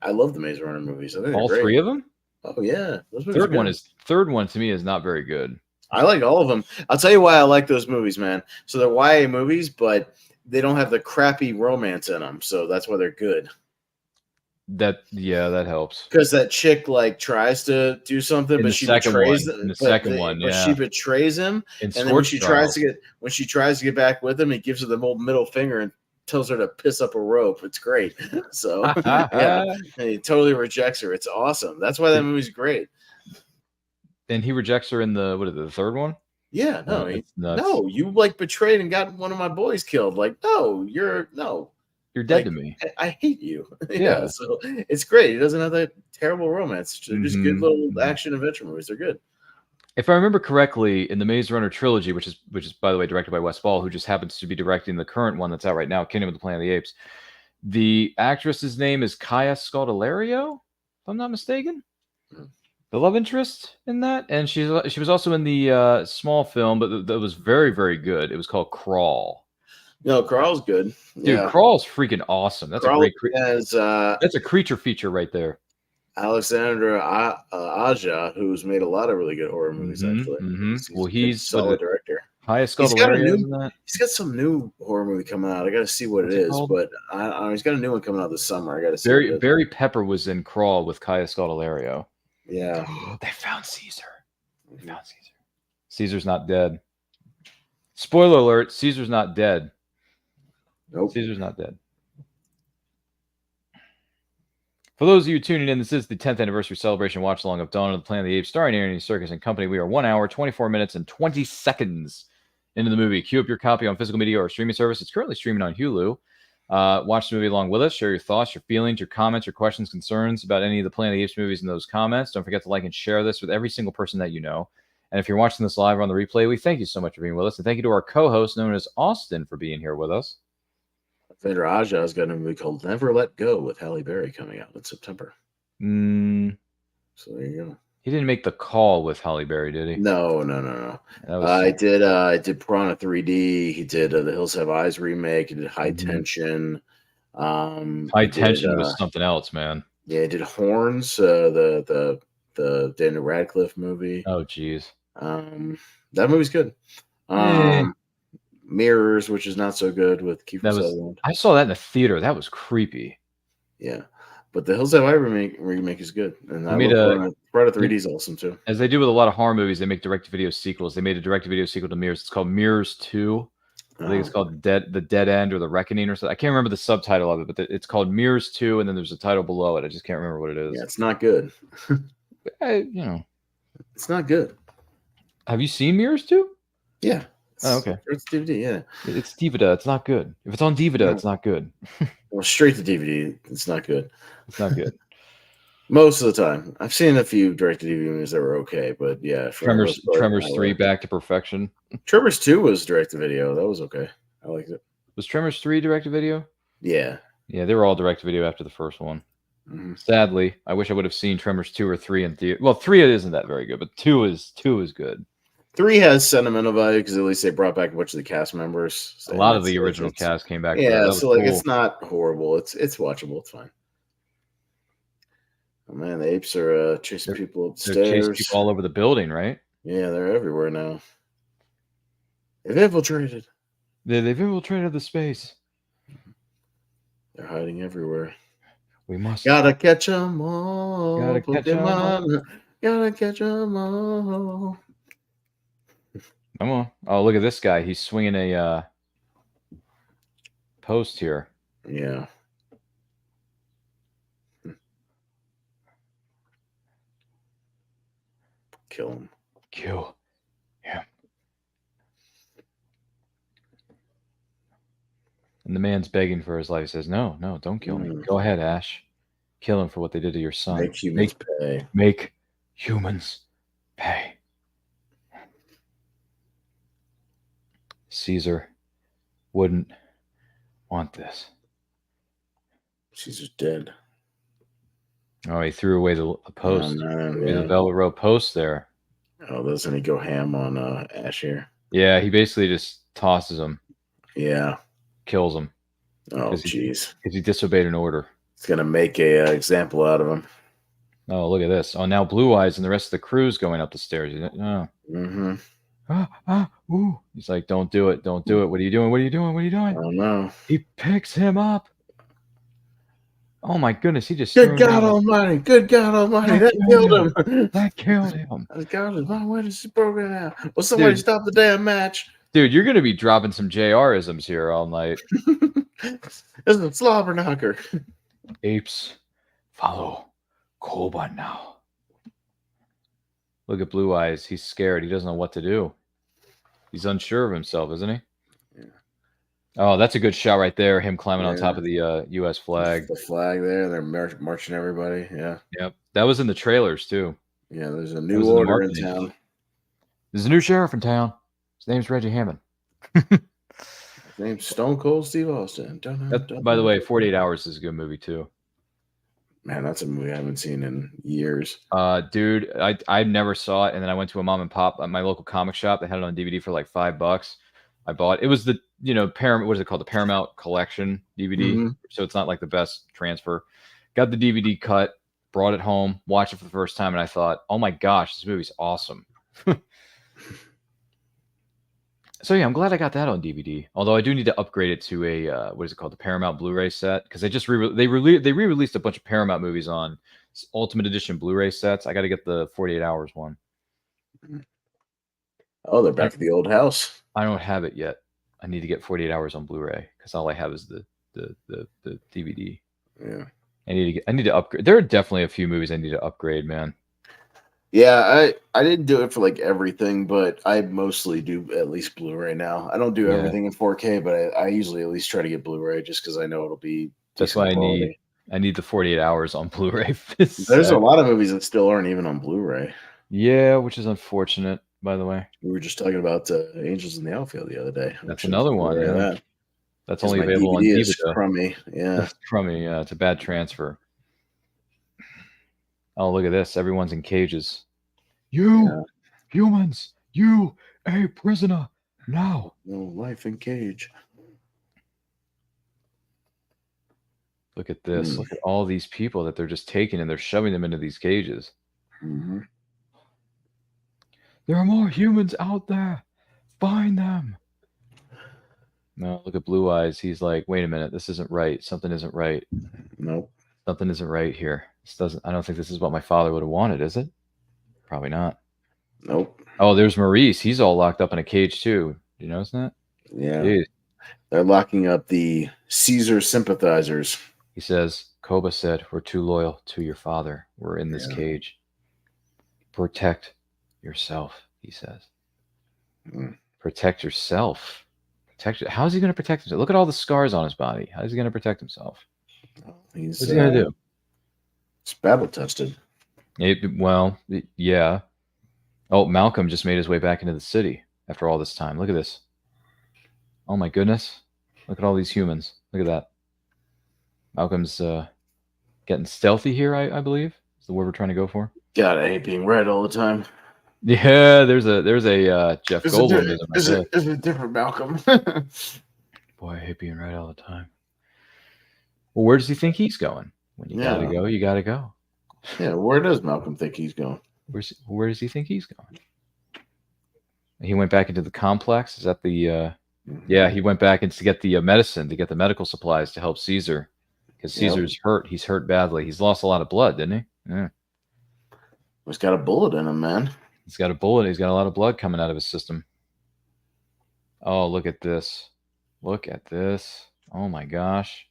I love the Maze Runner movies. I think all 3 of them? Oh yeah, third one to me is not very good. I like all of them. I'll tell you why I like those movies, man. So they're YA movies, but they don't have the crappy romance in them, so that's why they're good. That helps. Because that chick tries to do something, but she betrays him. In the second one, but she betrays him, and then when she tries to get back with him, he gives her the old middle finger and tells her to piss up a rope. It's great. So yeah, and he totally rejects her. It's awesome. That's why that movie's great. And he rejects her in the third one? Yeah, no, you betrayed and got one of my boys killed. You're dead to me. I hate you. Yeah, so it's great. It doesn't have that terrible romance. They're just good little action adventure movies. They're good. If I remember correctly, in the Maze Runner trilogy, which is by the way directed by Wes Ball, who just happens to be directing the current one that's out right now, Kingdom of the Planet of the Apes, the actress's name is Kaya Scodelario, if I'm not mistaken. The love interest in that, and she was also in the small film, but that was very, very good. It was called Crawl. No, Crawl's good. Dude, Crawl's freaking awesome. That's Crawl a great that's a creature feature right there. Alexandra Aja, who's made a lot of really good horror movies, actually. Well, he's a solid director. Highest He's got a Scuttleria, new. isn't that? He's got some new horror movie coming out. I got to see what What's it it is, called? but I don't know. He's got a new one coming out this summer. I got to see what it is. Barry Pepper was in Crawl with Kaya Scodelario. Yeah. They found Caesar. They found Caesar. Caesar's not dead. Spoiler alert, Caesar's not dead. Nope. Caesar's not dead. For those of you tuning in, this is the 10th anniversary celebration watch-along of Dawn of the Planet of the Apes, starring Andy Serkis and company. We are 1 hour, 24 minutes, and 20 seconds into the movie. Queue up your copy on physical media or streaming service. It's currently streaming on Hulu. Watch the movie along with us. Share your thoughts, your feelings, your comments, your questions, concerns about any of the Planet of the Apes movies in those comments. Don't forget to like and share this with every single person that you know. And if you're watching this live or on the replay, we thank you so much for being with us. And thank you to our co-host, known as Austin, for being here with us. Vader Aja's got a movie called Never Let Go with Halle Berry coming out in September. So there you go. He didn't make The Call with Halle Berry, did he? No. That was I did Piranha 3D. He did the Hills Have Eyes remake. He did High Tension. High Tension was something else, man. Yeah, he did Horns, the Daniel Radcliffe movie. Oh, geez. That movie's good. Mirrors, which is not so good with Kiefer Sutherland. I saw that in the theater. That was creepy. Yeah. But the Hills Have Eyes remake is good. And I Piranha 3D is awesome too. As they do with a lot of horror movies, they make direct-to-video sequels. They made a direct-to-video sequel to Mirrors. It's called Mirrors 2. I think it's called The Dead End or The Reckoning or something. I can't remember the subtitle of it, but it's called Mirrors 2, and then there's a title below it. I just can't remember what it is. Yeah, it's not good. It's not good. Have you seen Mirrors 2? Yeah. Oh, okay. It's DVD, yeah. It's DVD. It's not good. If it's on DVD, it's not good. Well, straight to DVD, it's not good. It's not good. Most of the time. I've seen a few direct-to-DVD movies that were okay, but yeah. Tremors 3 Back to Perfection. Tremors 2 was direct-to-video. That was okay. I liked it. Was Tremors 3 direct-to-video? Yeah. Yeah, they were all direct-to-video after the first one. Mm-hmm. Sadly, I wish I would have seen Tremors 2 or 3 in theater. Well, 3 isn't that very good, but 2 is good. 3 has sentimental value because at least they brought back a bunch of the cast members. A lot of the original cast came back. Yeah, so like cool. It's not horrible. It's watchable. It's fine. Oh man, the apes are chasing people upstairs. They're chasing people all over the building, right? Yeah, they're everywhere now. They've infiltrated. They've infiltrated the space. They're hiding everywhere. We must. Gotta catch them all. Gotta catch them all. Gotta catch them all. Come on. Oh, look at this guy. He's swinging a post here. Yeah. Kill him. Kill him. And the man's begging for his life. He says, no, don't kill me. Go ahead, Ash. Kill him for what they did to your son. Make humans pay. Make humans pay. Caesar wouldn't want this. Caesar's dead. Oh, he threw away the post. The velvet rope post there. Oh, doesn't he go ham on Ash here? Yeah, he basically just tosses him. Yeah. Kills him. Oh, jeez. Because he disobeyed an order. It's going to make a example out of him. Oh, look at this. Oh, now Blue Eyes and the rest of the crew's going up the stairs. Oh. Mm-hmm. Ooh. He's like, don't do it. Don't do it. What are you doing? What are you doing? What are you doing? Oh, no. He picks him up. Oh, my goodness. He just... Good God Almighty. Good God Almighty. That killed him. That killed him. When is this program out? Will somebody stop the damn match? Dude, you're going to be dropping some JR-isms here all night. This is a slobber knocker. Apes, follow Koba now. Look at Blue Eyes. He's scared. He doesn't know what to do. He's unsure of himself, isn't he? Yeah. Oh, that's a good shot right there. Him climbing on top of the U.S. flag. The flag there. They're marching everybody. Yeah. Yep. That was in the trailers, too. Yeah, there's a new order in town. There's a new sheriff in town. His name's Reggie Hammond. His name's Stone Cold Steve Austin. By the way, 48 Hours is a good movie, too. Man, that's a movie I haven't seen in years. Dude, I never saw it, and then I went to a mom and pop at my local comic shop. They had it on DVD for like $5. I bought it. It was the Paramount. What is it called? The Paramount Collection DVD. Mm-hmm. So it's not like the best transfer. Got the DVD cut, brought it home, watched it for the first time, and I thought, oh my gosh, this movie's awesome. So yeah, I'm glad I got that on DVD. Although I do need to upgrade it to a what is it called, the Paramount Blu-ray set, because they just re-released a bunch of Paramount movies on Ultimate Edition Blu-ray sets. I got to get the 48 hours one. Oh, they're back at the old house. I don't have it yet. I need to get 48 hours on Blu-ray because all I have is the DVD. Yeah. I need to upgrade. There are definitely a few movies I need to upgrade, man. Yeah, I didn't do it for like everything, but I mostly do at least Blu-ray now. I don't do everything in 4K, but I usually at least try to get Blu-ray just because I know it'll be That's why quality. I need the 48 hours on Blu-ray. There's a lot of movies that still aren't even on Blu-ray. Yeah, which is unfortunate, by the way. We were just talking about Angels in the Outfield the other day. That's another one. Yeah. That's only my available on DVD DVD. is crummy. Yeah. That's crummy. Yeah, it's a bad transfer. Oh, look at this. Everyone's in cages. You humans, you a prisoner now. No life in cage. Look at this. Look at all these people that they're just taking and they're shoving them into these cages. Mm-hmm. There are more humans out there. Find them. No, look at Blue Eyes. He's like, wait a minute. This isn't right. Something isn't right. Nope. Something isn't right here. This doesn't. I don't think this is what my father would have wanted, is it? Probably not. Nope. Oh, there's Maurice. He's all locked up in a cage too. Do you notice that? Yeah. Jeez. They're locking up the Caesar sympathizers. He says, Koba said, we're too loyal to your father. We're in this cage. Protect yourself, he says. Protect yourself. How is he going to protect himself? Look at all the scars on his body. How is he going to protect himself? What's he going to do? It's battle tested. Yeah. Oh, Malcolm just made his way back into the city after all this time. Look at this. Oh my goodness. Look at all these humans. Look at that. Malcolm's getting stealthy here, I believe. Is the word we're trying to go for. God, I hate being right all the time. Yeah, there's a Jeff Goldblum. There's a different Malcolm. Boy, I hate being right all the time. Well, where does he think he's going? When you gotta go, you gotta go. Yeah, where does Malcolm think he's going? Where does he think he's going? He went back into the complex. Is that the? Yeah, he went back in to get the medicine, to get the medical supplies to help Caesar, because Caesar's hurt. He's hurt badly. He's lost a lot of blood, didn't he? Yeah. He's got a bullet in him, man. He's got a bullet. He's got a lot of blood coming out of his system. Oh, look at this. Look at this. Oh, my gosh.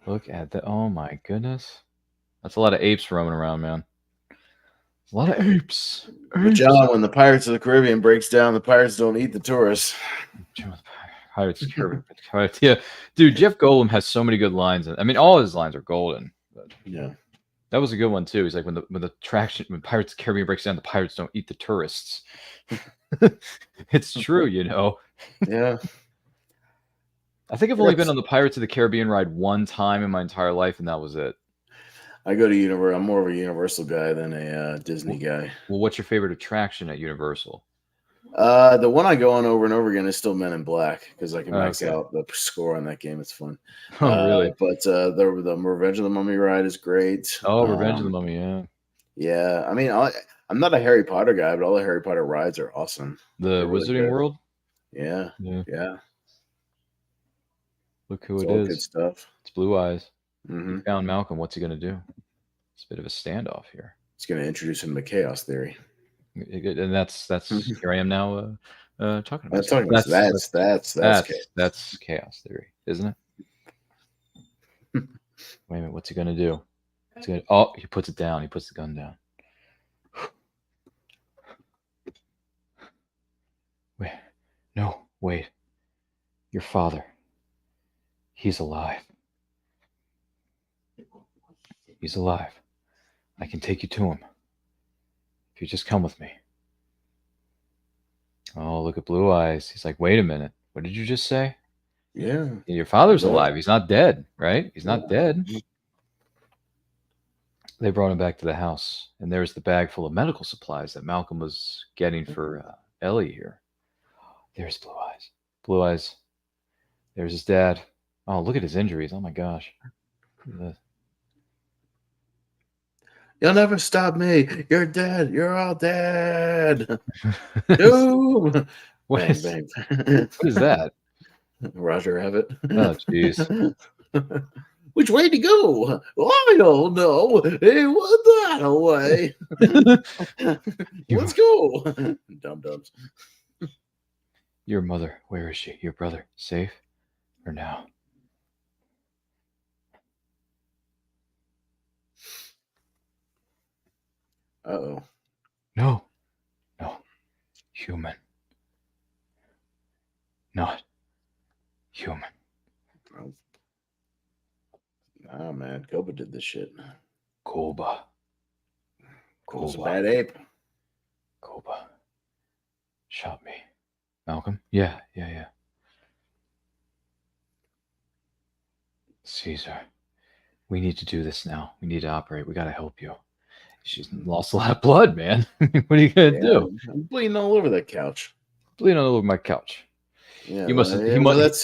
Look at that. Oh, my goodness. That's a lot of apes roaming around, man. A lot of apes. John, when the Pirates of the Caribbean breaks down, the pirates don't eat the tourists. Pirates of the Caribbean. Yeah. Dude, Jeff Goldblum has so many good lines. I mean, all his lines are golden. But yeah. That was a good one too. He's like, when Pirates of the Caribbean breaks down, the pirates don't eat the tourists. It's true, you know. Yeah. I think I've only been on the Pirates of the Caribbean ride one time in my entire life, and that was it. I go to Universal. I'm more of a Universal guy than a Disney guy. Well, what's your favorite attraction at Universal? The one I go on over and over again is still Men in Black, because I can max out the score on that game. It's fun. Oh, really? But the Revenge of the Mummy ride is great. Oh, Revenge of the Mummy, yeah. Yeah, I mean, I'm not a Harry Potter guy, but all the Harry Potter rides are awesome. The Wizarding World? Yeah. Look who it is. Good stuff. It's Blue Eyes. Mm-hmm. He found Malcolm. What's he going to do? It's a bit of a standoff here. He's going to introduce him to chaos theory. And that's here I am now talking about. That's chaos theory, isn't it? Wait a minute, what's he gonna do? He puts it down. He puts the gun down. Wait. Your father. He's alive. He's alive. I can take you to him. If you just come with me. Oh, look at Blue Eyes. He's like, wait a minute. What did you just say? Yeah. Your father's alive. He's not dead, right? He's not dead. They brought him back to the house, and there's the bag full of medical supplies that Malcolm was getting for Ellie here. There's Blue Eyes. Blue Eyes. There's his dad. Oh, look at his injuries. Oh, my gosh. You'll never stop me. You're dead. You're all dead. Doom. What Bang, is bang. what is that? Roger Rabbit. Oh, jeez. Which way to go? I don't know. Hey, what that away? Let's go. Dum-dums. Your mother, where is she? Your brother, safe or now? Uh-oh. No. Human. Not human. Oh, man. Koba did this shit. Koba. Koba's a bad ape. Koba. Shot me. Malcolm? Yeah. Caesar. We need to do this now. We need to operate. We got to help you. She's lost a lot of blood, man. What are you going to do? I'm bleeding all over that couch. Bleeding all over my couch. Yeah, He must. that's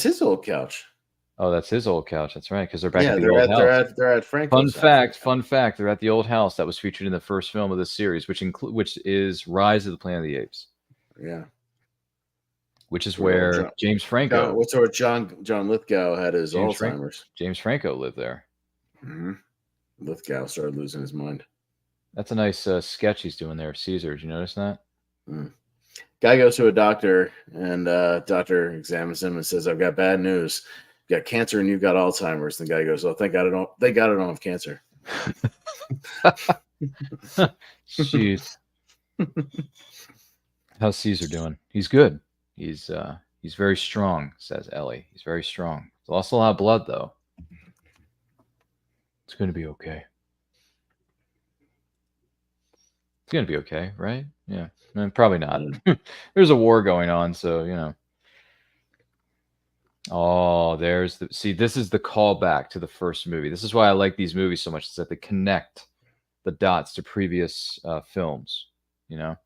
his old couch. Oh, that's his old couch. That's right, because they're back at the they're old house. they're at Franco's Fun fact. They're at the old house that was featured in the first film of this series, which is Rise of the Planet of the Apes. Yeah. Which is where James Franco. What's where John Lithgow had his Alzheimer's. James Franco lived there. Mm-hmm. Lithgow started losing his mind. That's a nice sketch he's doing there, Caesar. Did you notice that? Mm. Guy goes to a doctor, and doctor examines him and says, "I've got bad news. You got cancer and you've got Alzheimer's." And the guy goes, "Oh, thank God I don't have cancer." Jeez. How's Caesar doing? He's good. He's very strong, says Ellie. He's very strong. He's lost a lot of blood, though. It's going to be okay. It's going to be okay, right? Yeah. Probably not. There's a war going on, so, you know. Oh, this is the callback to the first movie. This is why I like these movies so much, is that they connect the dots to previous films, you know?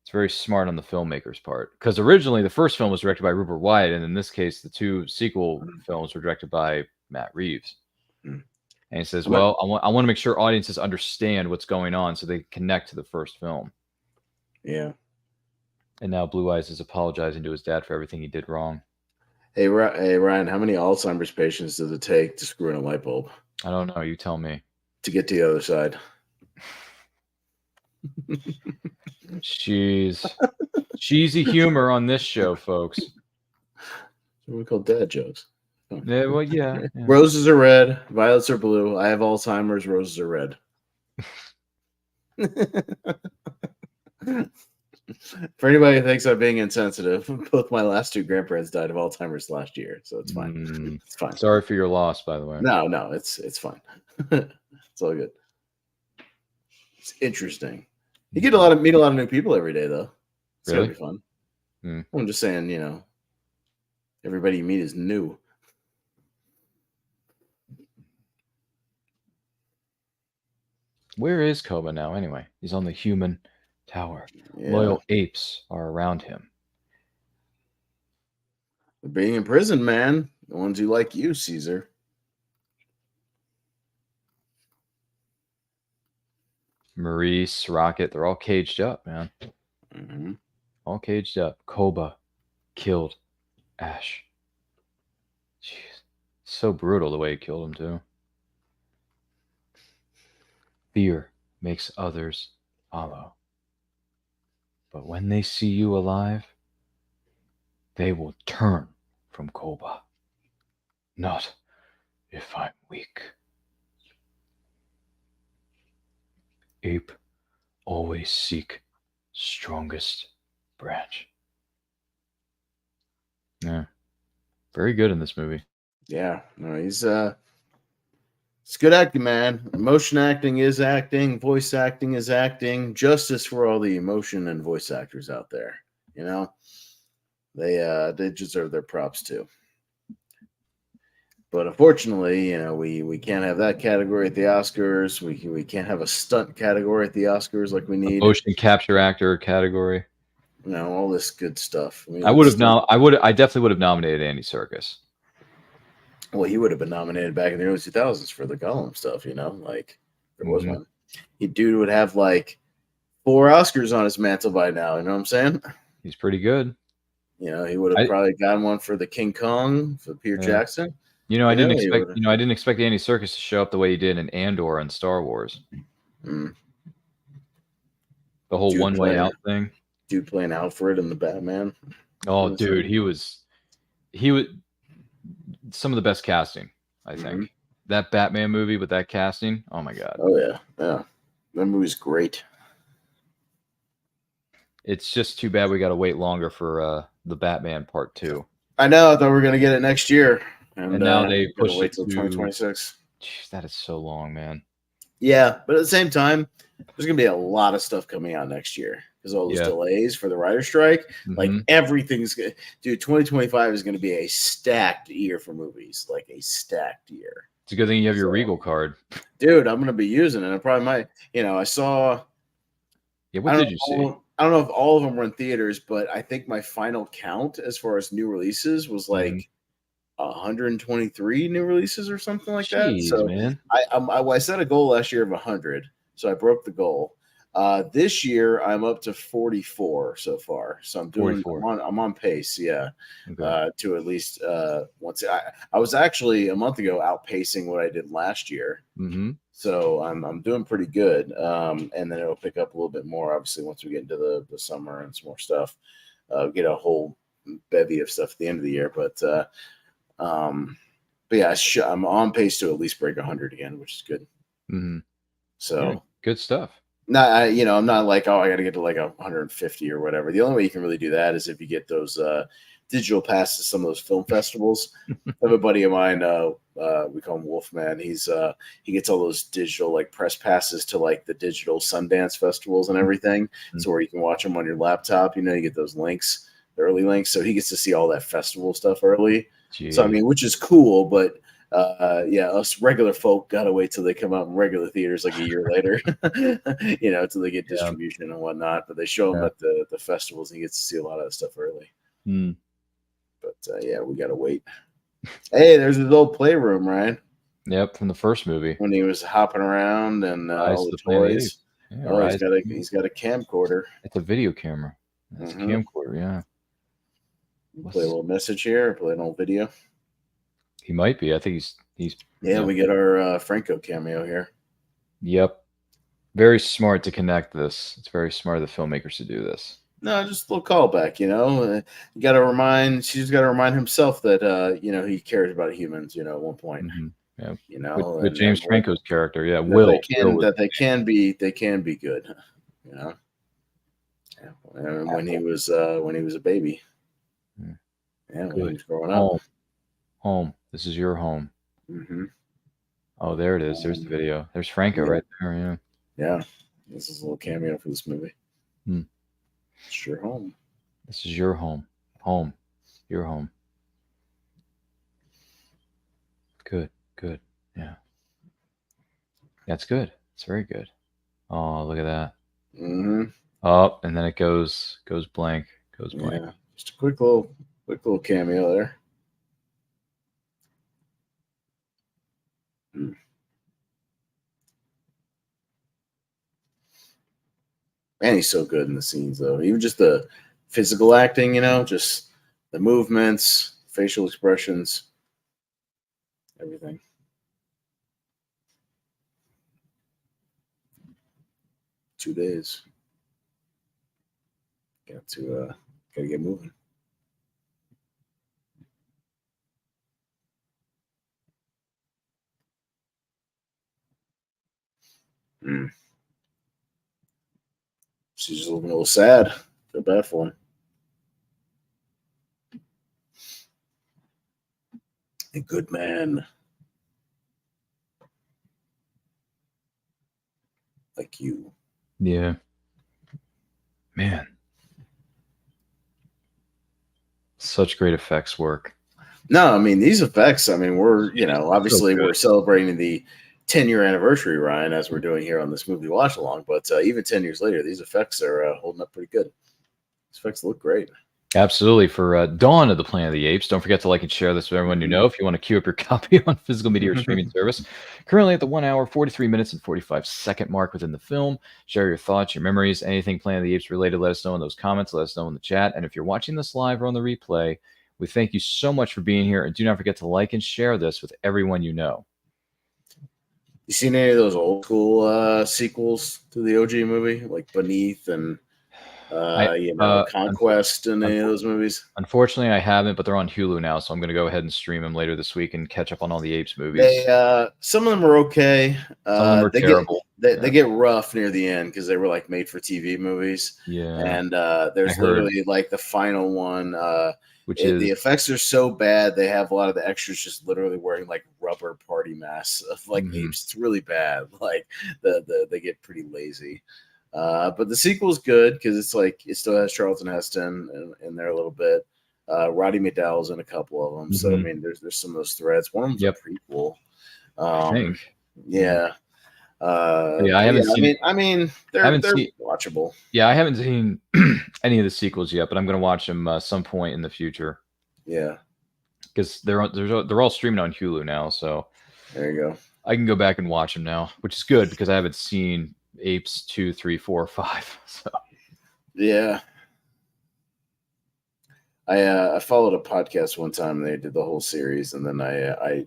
It's very smart on the filmmaker's part, because originally the first film was directed by Rupert Wyatt, and in this case, the two sequel films were directed by Matt Reeves. And he says, "Well, I want to make sure audiences understand what's going on, so they connect to the first film." Yeah. And now Blue Eyes is apologizing to his dad for everything he did wrong. Hey Ryan, how many Alzheimer's patients does it take to screw in a light bulb? I don't know. You tell me. To get to the other side. Cheesy humor on this show, folks. What we call dad jokes. Yeah, well, yeah. Roses are red, violets are blue. I have Alzheimer's, roses are red. For anybody who thinks I'm being insensitive, both my last two grandparents died of Alzheimer's last year, so it's fine. It's fine. Sorry for your loss, by the way. No, it's fine. It's all good. It's interesting. You get meet a lot of new people every day, though. It's really? Gotta be fun. I'm just saying, you know, everybody you meet is new. Where is Koba now, anyway? He's on the human tower. Yeah. Loyal apes are around him. Being in prison, man. The ones who like you, Caesar. Maurice, Rocket, they're all caged up, man. Mm-hmm. All caged up. Koba killed Ash. Jeez. So brutal the way he killed him, too. Fear makes others follow. But when they see you alive, they will turn from Koba. Not if I'm weak. Ape always seek strongest branch. Yeah. Very good in this movie. Yeah. No, he's it's good acting, man. Emotion acting is acting. Voice acting is acting. Justice for all the emotion and voice actors out there. You know, they deserve their props too. But unfortunately, you know, we can't have that category at the Oscars. We can't have a stunt category at the Oscars like we need. Motion capture actor category. You know, all this good stuff. I definitely would have nominated Andy Serkis. Well, he would have been nominated back in the early 2000s for the Gollum stuff, you know, like there was one. Dude would have like 4 Oscars on his mantle by now, you know what I'm saying? He's pretty good. You know, he would have probably gotten one for the King Kong for Peter Jackson. You know, I didn't expect Andy Serkis to show up the way he did in Andor and Star Wars. Mm. The whole one-way out thing. Dude playing Alfred in the Batman. Oh, dude, he was some of the best casting, I think. That Batman movie with that casting, oh my god. Oh yeah, yeah. That movie's great. It's just too bad we got to wait longer for the Batman Part 2. I know. I thought we were gonna get it next year, and now they pushed wait it till 2026. Jeez, that is so long, man. Yeah, but at the same time, there's gonna be a lot of stuff coming out next year because all those delays for the writer strike. Like everything's good, dude. 2025 is gonna be a stacked year for movies, like a stacked year. It's a good thing you have your Regal card, dude. I'm gonna be using it. I probably might. You know, I saw. Yeah, what did you see? I don't know if all of them were in theaters, but I think my final count as far as new releases was like 123 new releases or something like that. So man. I set a goal last year of 100, so I broke the goal. This year I'm up to 44 so far. So I'm on pace, to at least once. I was actually a month ago outpacing what I did last year. So I'm doing pretty good. And then it'll pick up a little bit more, obviously, once we get into the summer and some more stuff. Get a whole bevy of stuff at the end of the year. But yeah, I'm on pace to at least break 100 again, which is good. So good stuff. I'm not like, I got to get to like 150 or whatever. The only way you can really do that is if you get those digital passes to some of those film festivals. I have a buddy of mine, we call him Wolfman. He gets all those digital like press passes to like the digital Sundance festivals and everything. So where you can watch them on your laptop, you get those links, the early links. So he gets to see all that festival stuff early. Jeez. So I mean, which is cool, but us regular folk gotta wait till they come out in regular theaters like a year later, till they get distribution and whatnot. But they show them at the festivals, and you get to see a lot of that stuff early. But we gotta wait. Hey, there's his old playroom, Ryan. Yep, from the first movie when he was hopping around and all the toys. He's got a camcorder. It's a video camera. That's a camcorder, yeah. Play a little message here. Play an old video. He might be. I think he's. Yeah, we get our Franco cameo here. Yep. Very smart to connect this. It's very smart of the filmmakers to do this. No, just a little callback, You got to remind. She's got to remind himself that he cares about humans. At one point. Yeah. With James Franco's character, they can be good. Yeah. And when he was a baby. Yeah, when he was growing up. Home. This is your home. Oh, there it is. There's the video. There's Franco right there. Yeah. Yeah. This is a little cameo for this movie. It's your home. This is your home. Home. Your home. Good. Yeah. That's good. It's very good. Oh, look at that. Oh, and then it goes blank. Goes blank. Yeah. Just a quick little cameo there. Man, he's so good in the scenes, though. Even just the physical acting, just the movements, facial expressions, everything. Two days. Gotta get moving. She's just looking a little sad. Feel bad for him. A good man. Like you. Yeah. Man. Such great effects work. No, I mean, these effects, we're, obviously we're celebrating the 10-year anniversary, Ryan, as we're doing here on this movie Watchalong. But even 10 years later, these effects are holding up pretty good. These effects look great. Absolutely. For Dawn of the Planet of the Apes, don't forget to like and share this with everyone you know if you want to queue up your copy on physical media or streaming service. Currently at the 1 hour, 43 minutes, and 45-second mark within the film. Share your thoughts, your memories, anything Planet of the Apes related. Let us know in those comments. Let us know in the chat. And if you're watching this live or on the replay, we thank you so much for being here. And do not forget to like and share this with everyone you know. You seen any of those old school sequels to the OG movie, like Beneath and Conquest and any of those movies? Unfortunately, I haven't, but they're on Hulu now, so I'm going to go ahead and stream them later this week and catch up on all the Apes movies. Some of them are okay. Some of them are terrible. They get rough near the end because they were like made for TV movies. Yeah, and there's literally like the final one. Which is the effects are so bad they have a lot of the extras just literally wearing like rubber party masks of like apes. It's really bad. Like they get pretty lazy. But the sequel is good because it's like it still has Charlton Heston in there a little bit. Roddy McDowell's in a couple of them. So I mean, there's some of those threads. One of them's a prequel. I think. Yeah. I haven't seen. I mean, they're watchable. Yeah, I haven't seen any of the sequels yet, but I'm going to watch them some point in the future. Yeah, because they're all streaming on Hulu now, so there you go. I can go back and watch them now, which is good because I haven't seen Apes 2, 3, 4, 5. So yeah. I followed a podcast one time and they did the whole series, and then I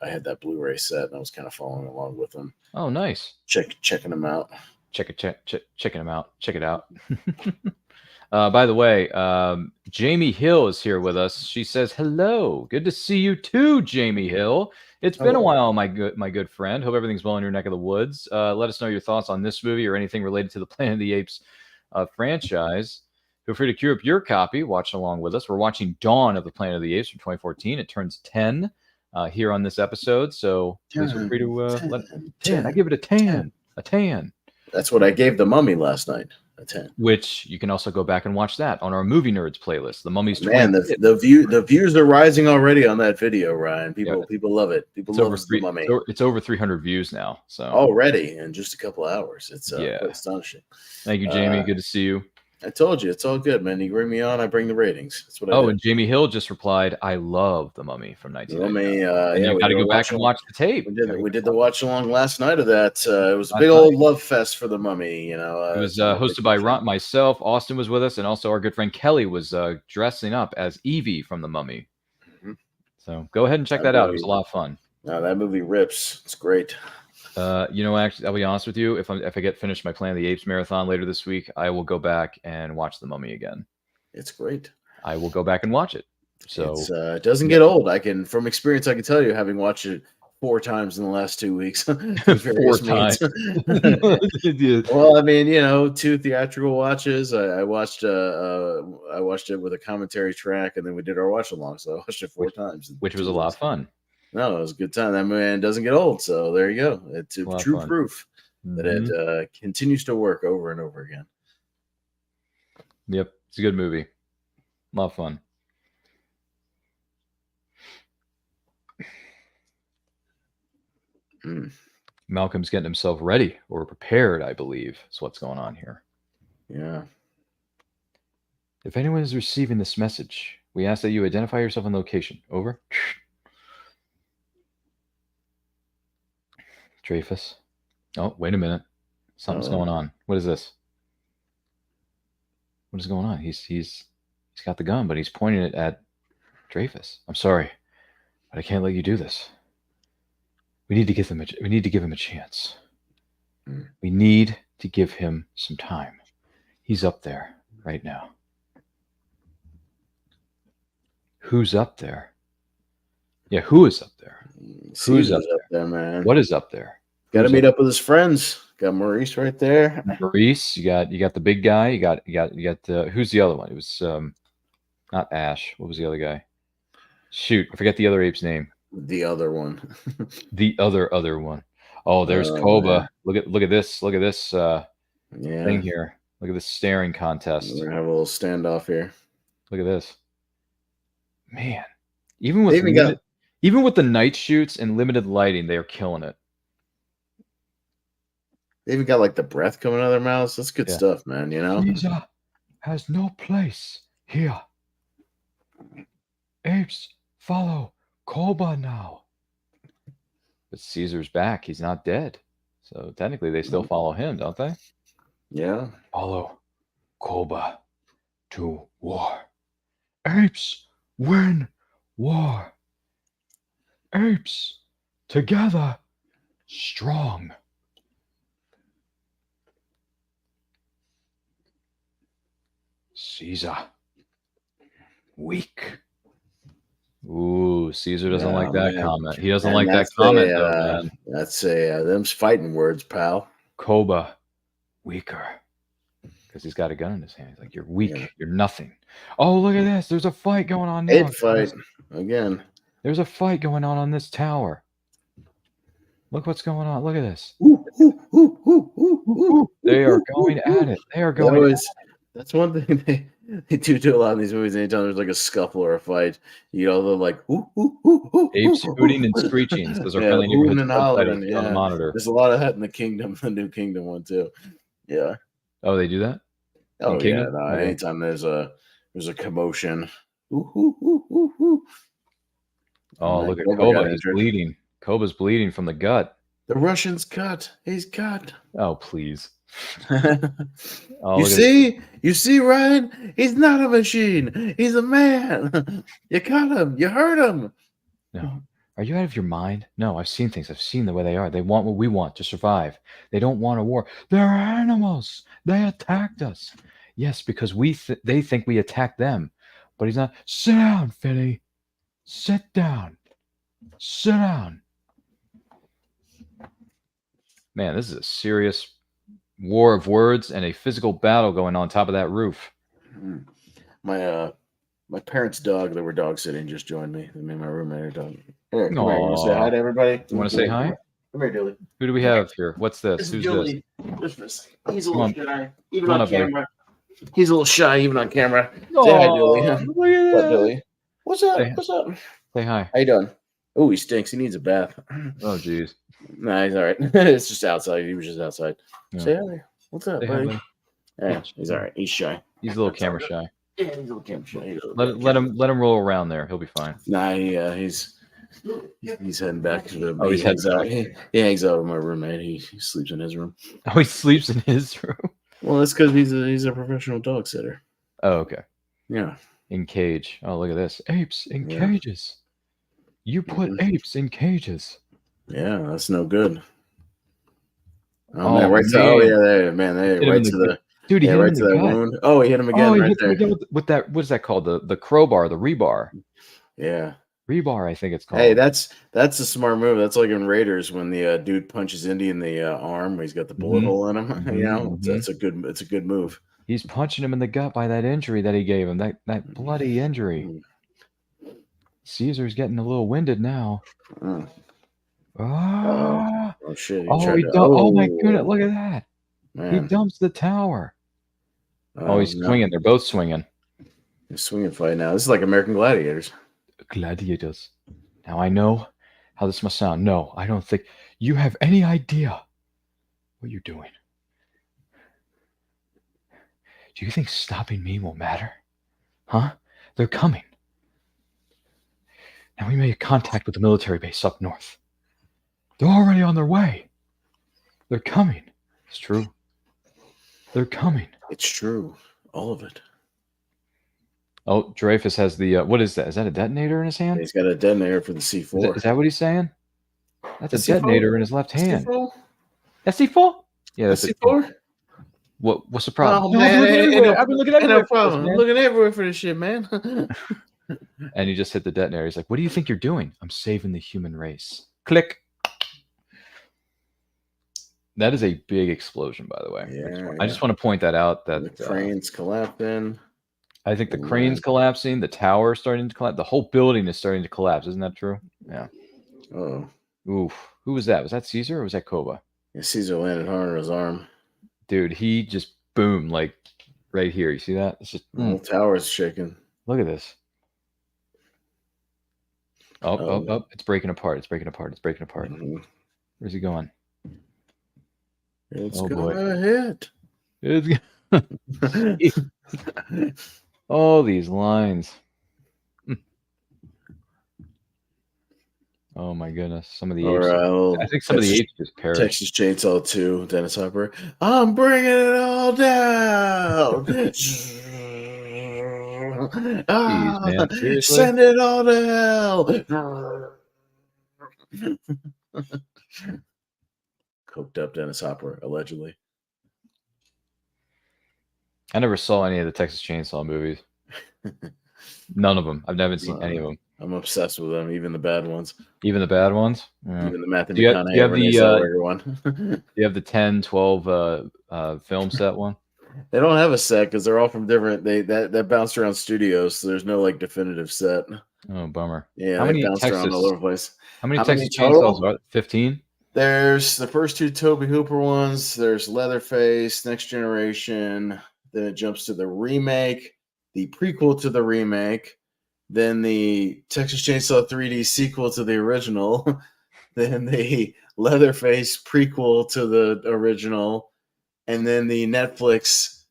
had that Blu-ray set and I was kind of following along with them. Oh, nice. Checking them out. Checking them out. Check it out. By the way, Jamie Hill is here with us. She says, "Hello, good to see you too, Jamie Hill. It's been a while, my good friend. Hope everything's well in your neck of the woods. Let us know your thoughts on this movie or anything related to the Planet of the Apes franchise. Feel free to queue up your copy, watch along with us. We're watching Dawn of the Planet of the Apes from 2014. It turns 10 here on this episode, so please feel free to let 10. I give it a 10. A 10. That's what I gave The Mummy last night. A 10. Which you can also go back and watch that on our Movie Nerds playlist. The Mummy's 20. Man, the views are rising already on that video, Ryan. People love it. People love The Mummy. It's over 300 views now. So already in just a couple hours. It's quite astonishing. Thank you, Jamie. Good to see you. I told you, it's all good, man. You bring me on, I bring the ratings. That's what I do. And Jamie Hill just replied, "I love The Mummy from 1990." You got to go back and watch the tape. We did the watch along last night of that. It was a big old love fest for The Mummy. You know, it was hosted by myself. Austin was with us, and also our good friend Kelly was dressing up as Evie from The Mummy. Mm-hmm. So go ahead and check that out. It was a lot of fun. No, that movie rips. It's great. Actually, I'll be honest with you. If I get finished my Planet of the Apes marathon later this week, I will go back and watch The Mummy again. It's great. I will go back and watch it. So it doesn't get old. From experience, I can tell you, having watched it 4 times in the last 2 weeks. 4 times. Well, I mean, 2 theatrical watches. I watched it with a commentary track, and then we did our watch along. So I watched it 4 times, which was a lot of fun. No, it was a good time. That man doesn't get old. So there you go. It's a true proof that it continues to work over and over again. Yep. It's a good movie. A lot of fun. Malcolm's getting himself ready or prepared, I believe, is what's going on here. Yeah. If anyone is receiving this message, we ask that you identify yourself and location. Over. Dreyfus. Oh, wait a minute. Something's going on. What is this? What is going on? He's got the gun, but he's pointing it at Dreyfus. I'm sorry, but I can't let you do this. We need to give him a chance. We need to give him some time. He's up there right now. Who's up there? Yeah, who is up there? Who's up there, man? What is up there? Got to meet up with his friends. Got Maurice right there. Maurice, you got the big guy. You got who's the other one? It was not Ash. What was the other guy? Shoot, I forget the other ape's name. The other one. The other one. Oh, there's Koba. Man. Look at this thing here. Look at this staring contest. We're gonna have a little standoff here. Look at this. Man. Even with the night shoots and limited lighting, they are killing it. They even got like the breath coming out of their mouths. That's good stuff, man. Caesar has no place here. Apes, follow Koba now. But Caesar's back. He's not dead. So technically, they still follow him, don't they? Yeah. Follow Koba to war. Apes win war. Apes together strong. Caesar weak. Ooh, Caesar doesn't like that comment. He doesn't like that comment, though, man. That's them's fighting words, pal. Koba weaker. Because he's got a gun in his hand. He's like, you're weak. Yeah. You're nothing. Oh, look at this. There's a fight going on now. Ape fight again. There's a fight going on this tower. Look what's going on. Look at this. They are going at it. They are going at it. That's one thing they do a lot in these movies. Anytime there's like a scuffle or a fight, you know, they're like, apes hooting and screeching. Those are friendly neighborhood subtitles on the monitor. There's a lot of that in the Kingdom, the New Kingdom one too. Yeah. Oh, they do that? Oh, yeah. No, anytime there's a commotion. Oh, look at Koba. He's bleeding. Koba's bleeding from the gut. The Russian's cut. He's cut. Oh, please. You see, Ryan? He's not a machine. He's a man. You cut him. You hurt him. No. Are you out of your mind? No, I've seen things. I've seen the way they are. They want what we want to survive. They don't want a war. They're animals. They attacked us. Yes, because they think we attacked them. But he's not. Sit down, Finny. Sit down. Sit down. Man, this is a serious war of words and a physical battle going on top of that roof. My parents' dog that were dog sitting just joined me. Me and my roommate are dog. Here, come here. You want to say hi to everybody? You want to say hi? Come here, Dilly. Who do we have here? What's this? Who's Dilly. this? He's a little shy, even on camera. He's a little shy, even on camera. Say hi, Dilly. Look at What's up, Dilly? What's up? What's up? Say hi. How you doing? Oh, he stinks. He needs a bath. Oh, jeez. Nah, he's all right. It's just outside. He was just outside. Yeah. Say hi. What's up, buddy? Yeah, he's all right. He's shy. He's a little camera shy. Yeah, he's a little camera shy. Let him roll around there. He'll be fine. Nah, he's heading back to the. Oh, he's heading out. He hangs out with my roommate. He sleeps in his room. Oh, he sleeps in his room. Well, that's because he's a professional dog sitter. Oh, okay. Yeah. In cage. Oh, look at this. Apes in cages. You put apes in cages. Yeah, that's no good. Oh, man, right man. Right to the dude. He hit him right in to the that gut. wound. Oh, he hit him again right there. With that, what is that called? The crowbar, the rebar. Yeah. Rebar, I think it's called. Hey, that's a smart move. That's like in Raiders when the dude punches Indy in the arm where he's got the bullet hole in him. You know, it's a good move. He's punching him in the gut by that injury that he gave him. That bloody injury. Caesar's getting a little winded now. Oh shit! Oh my goodness! Look at that. Man. He dumps the tower. He's swinging. They're both swinging. They're swinging fight now. This is like American Gladiators. Gladiators. Now I know how this must sound. No, I don't think you have any idea what you're doing. Do you think stopping me will matter? Huh? They're coming. Now we made contact with the military base up north. They're already on their way. They're coming. It's true. They're coming. It's true. All of it. Oh, Dreyfus has the, what is that? Is that a detonator in his hand? He's got a detonator for the C4. Is that what he's saying? That's a detonator in his left hand. C4? That's C4? Yeah, that's C4? What's the problem? Oh, man. I've been looking everywhere. No problem. I'm looking everywhere for this shit, man. And he just hit the detonator. He's like, what do you think you're doing? I'm saving the human race. Click. That is a big explosion, by the way. Yeah, I just want to point that out. That the crane's collapsing. I think the crane's collapsing. The tower is starting to collapse. The whole building is starting to collapse. Isn't that true? Yeah. Oh. Oof. Who was that? Was that Caesar or was that Koba? Yeah, Caesar landed hard on his arm. Dude, he just boomed like right here. You see that? It's just the whole tower's shaking. Look at this. Oh, it's breaking apart. It's breaking apart. It's breaking apart. Where's he going? It's gonna hit. All these lines. Oh my goodness. Some of the apes. Or I think some of the apes just perished. Texas Chainsaw 2, Dennis Hopper. I'm bringing it all down. Jeez, man. Seriously? Send it all to hell. Coked up Dennis Hopper, allegedly. I never saw any of the Texas Chainsaw movies. None of them. I've never seen any of them. I'm obsessed with them, even the bad ones. Even the bad ones? Yeah. Even the Matthew Do you McConaughey have Renee the Zellweger one. do you have the 10, 12 film set one? They don't have a set because they're all from different. That bounced around studios, so there's no like definitive set. Oh, bummer. Yeah, How they many bounced around all over the place. How many How many Texas total? Chainsaws are 15? There's the first two Toby Hooper ones. There's Leatherface, Next Generation. Then it jumps to the remake, the prequel to the remake, then the Texas Chainsaw 3D sequel to the original, then the Leatherface prequel to the original, and then the Netflix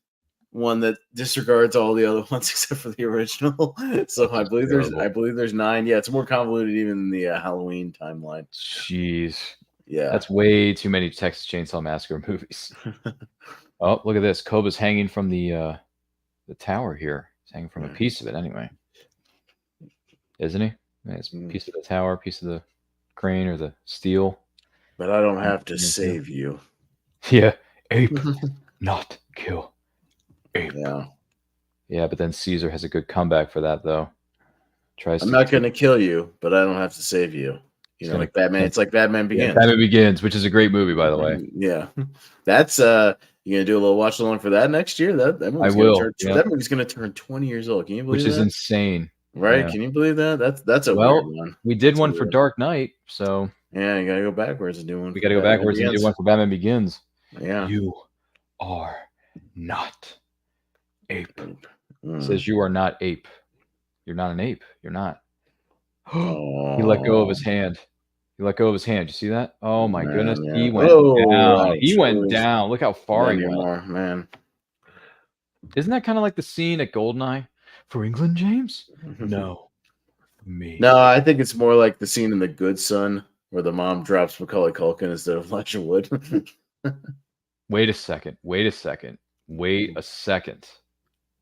one that disregards all the other ones except for the original. So I believe there's 9. Yeah, it's more convoluted even than the Halloween timeline. Jeez. Yeah. That's way too many Texas Chainsaw Massacre movies. Oh, look at this. Koba's hanging from the tower here. He's hanging from a piece of it anyway. Isn't he? Yeah, it's a piece of the tower, piece of the crane or the steel. But I don't have to save you. Yeah. Ape, not kill. Ape. Yeah. Yeah, but then Caesar has a good comeback for that, though. I'm not going to kill you, but I don't have to save you. You know, like Batman. It's like Batman Begins. Yeah, Batman Begins, which is a great movie, by the way. Yeah. That's you gonna do a little watch along for that next year? That movie's that movie's gonna turn 20 years old. Can you believe that? Which is insane. Right? Yeah. Can you believe that? That's a weird one. We did one for Dark Knight, so yeah, you gotta go backwards and do one. We gotta go backwards and do one for Batman Begins. Yeah. You are not ape. Says you are not ape. You're not an ape. You're not. He let go of his hand. He let go of his hand. You see that? Oh my goodness. Yeah. He went down. He went down. Look how far he went. Man. Isn't that kind of like the scene at Goldeneye? For England, James? No. For me. No, I think it's more like the scene in The Good Son where the mom drops Macaulay Culkin instead of Elijah Wood. Wait a second. Wait a second. Wait a second.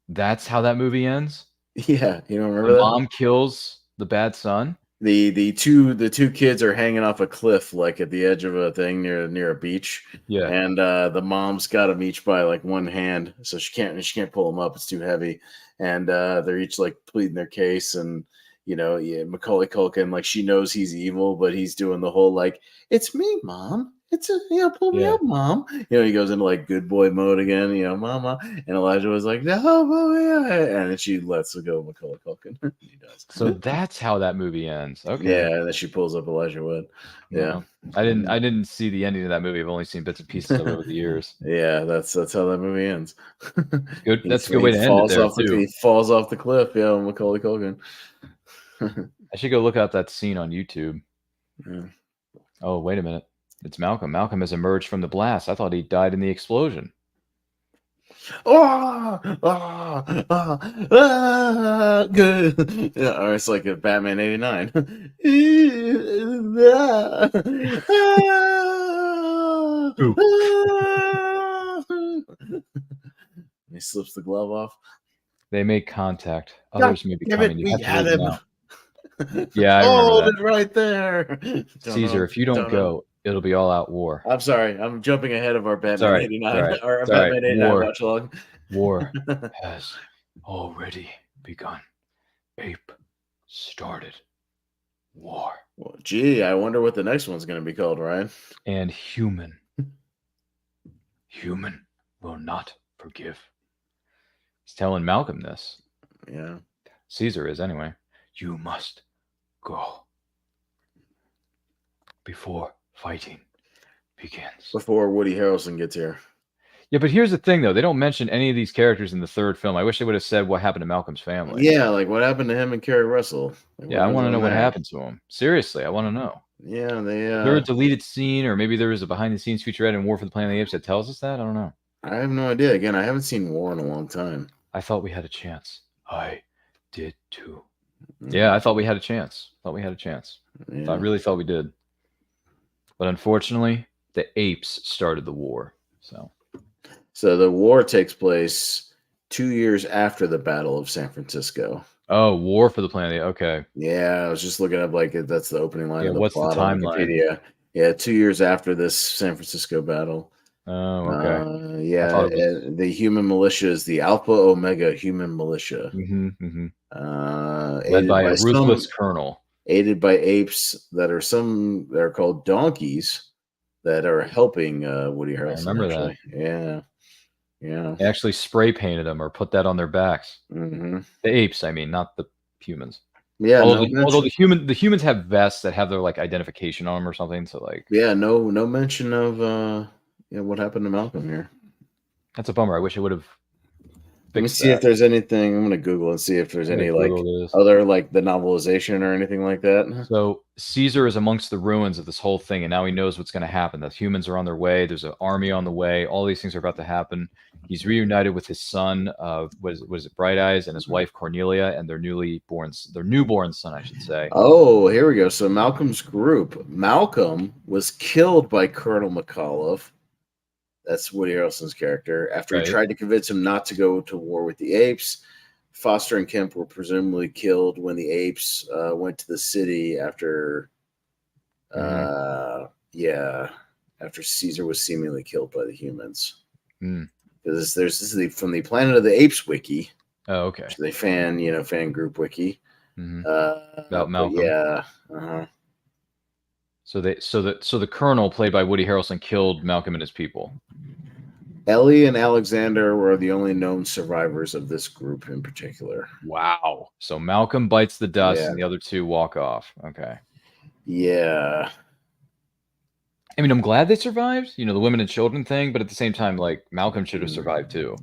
That's how that movie ends? Yeah. You don't remember that? Mom kills the bad son? The two kids are hanging off a cliff, like at the edge of a thing near a beach. Yeah, and the mom's got them each by like one hand, so she can't pull them up; it's too heavy. And they're each like pleading their case, and Macaulay Culkin, like she knows he's evil, but he's doing the whole like, "It's me, Mom. Pull me up, Mom." He goes into like good boy mode again, Mama. And Elijah was like, "No, Mama," and then she lets go Macaulay Culkin. He does. So that's how that movie ends. Okay. Yeah, and then she pulls up Elijah Wood. Yeah. I didn't see the ending of that movie. I've only seen bits and pieces of it over the years. Yeah, that's how that movie ends. Good. That's a good way to end it there too. He falls off the cliff. Yeah, Macaulay Culkin. I should go look up that scene on YouTube. Yeah. Oh, wait a minute. It's Malcolm. Malcolm has emerged from the blast. I thought he died in the explosion. Good. Yeah, or it's like a Batman 89. He slips the glove off. They make contact. Others may be coming. We had him. Yeah, I hold it right there. Caesar, if you don't go, it'll be all out war. I'm sorry. I'm jumping ahead of our Batman 89. Our Batman 89 watch along. War has already begun. Ape started war. Well, gee, I wonder what the next one's going to be called, Ryan. And human will not forgive. He's telling Malcolm this. Yeah. Caesar is anyway. You must go before fighting begins. Before Woody Harrelson gets here. Yeah, but here's the thing, though. They don't mention any of these characters in the third film. I wish they would have said what happened to Malcolm's family. Yeah, like what happened to him and Kerri Russell. Like, I want to know what happened to him. Seriously, I want to know. Yeah, there a deleted scene, or maybe there was a behind-the-scenes featurette in War for the Planet of the Apes that tells us that? I don't know. I have no idea. Again, I haven't seen War in a long time. I thought we had a chance. I did too. Yeah, I thought we had a chance. I Yeah. really thought we did. But unfortunately, the apes started the war. So the war takes place 2 years after the Battle of San Francisco. Oh, War for the Planet. Okay. Yeah, I was just looking up like that's the opening line Yeah, of the what's the plot on timeline? Wikipedia. Yeah, 2 years after this San Francisco battle. Oh, okay. I Yeah, thought it was. the human militia is the Alpha Omega human militia, Led aided by a by ruthless colonel. apes they're called donkeys that are helping Woody I Harrelson. remember that. Actually, yeah, yeah. They actually spray painted them or put that on their backs. Hmm. The apes, I mean, not the humans. Yeah, Although no although mention. the humans have vests that have their like identification on them or something. So like Yeah, no mention of what happened to Malcolm here. that's a bummer. I wish it would have Let me fixed see that. if there's anything. I'm gonna Google and see if there's I'm gonna any like Google this. other like the novelization or anything like that. So Caesar is amongst the ruins of this whole thing, and now he knows what's going to happen. The humans are on their way. There's an army on the way. All these things are about to happen. He's reunited with his son, was it Bright Eyes, and his wife Cornelia, and their newborn son, I should say. Oh, here we go. So Malcolm's group. Malcolm was killed by Colonel McAuliffe. That's Woody Harrelson's character. After he Right. tried to convince him not to go to war with the apes, Foster and Kemp were presumably killed when the apes went to the city after, after Caesar was seemingly killed by the humans. Mm. This is from the Planet of the Apes wiki. Oh, okay. The fan group wiki. About Malcolm. Yeah. So the colonel, played by Woody Harrelson, killed Malcolm and his people. Ellie and Alexander were the only known survivors of this group in particular. Wow. So Malcolm bites the dust, Yeah. and the other two walk off. Okay. Yeah. I mean, I'm glad they survived. You know, the women and children thing, but at the same time, like Malcolm should have survived too.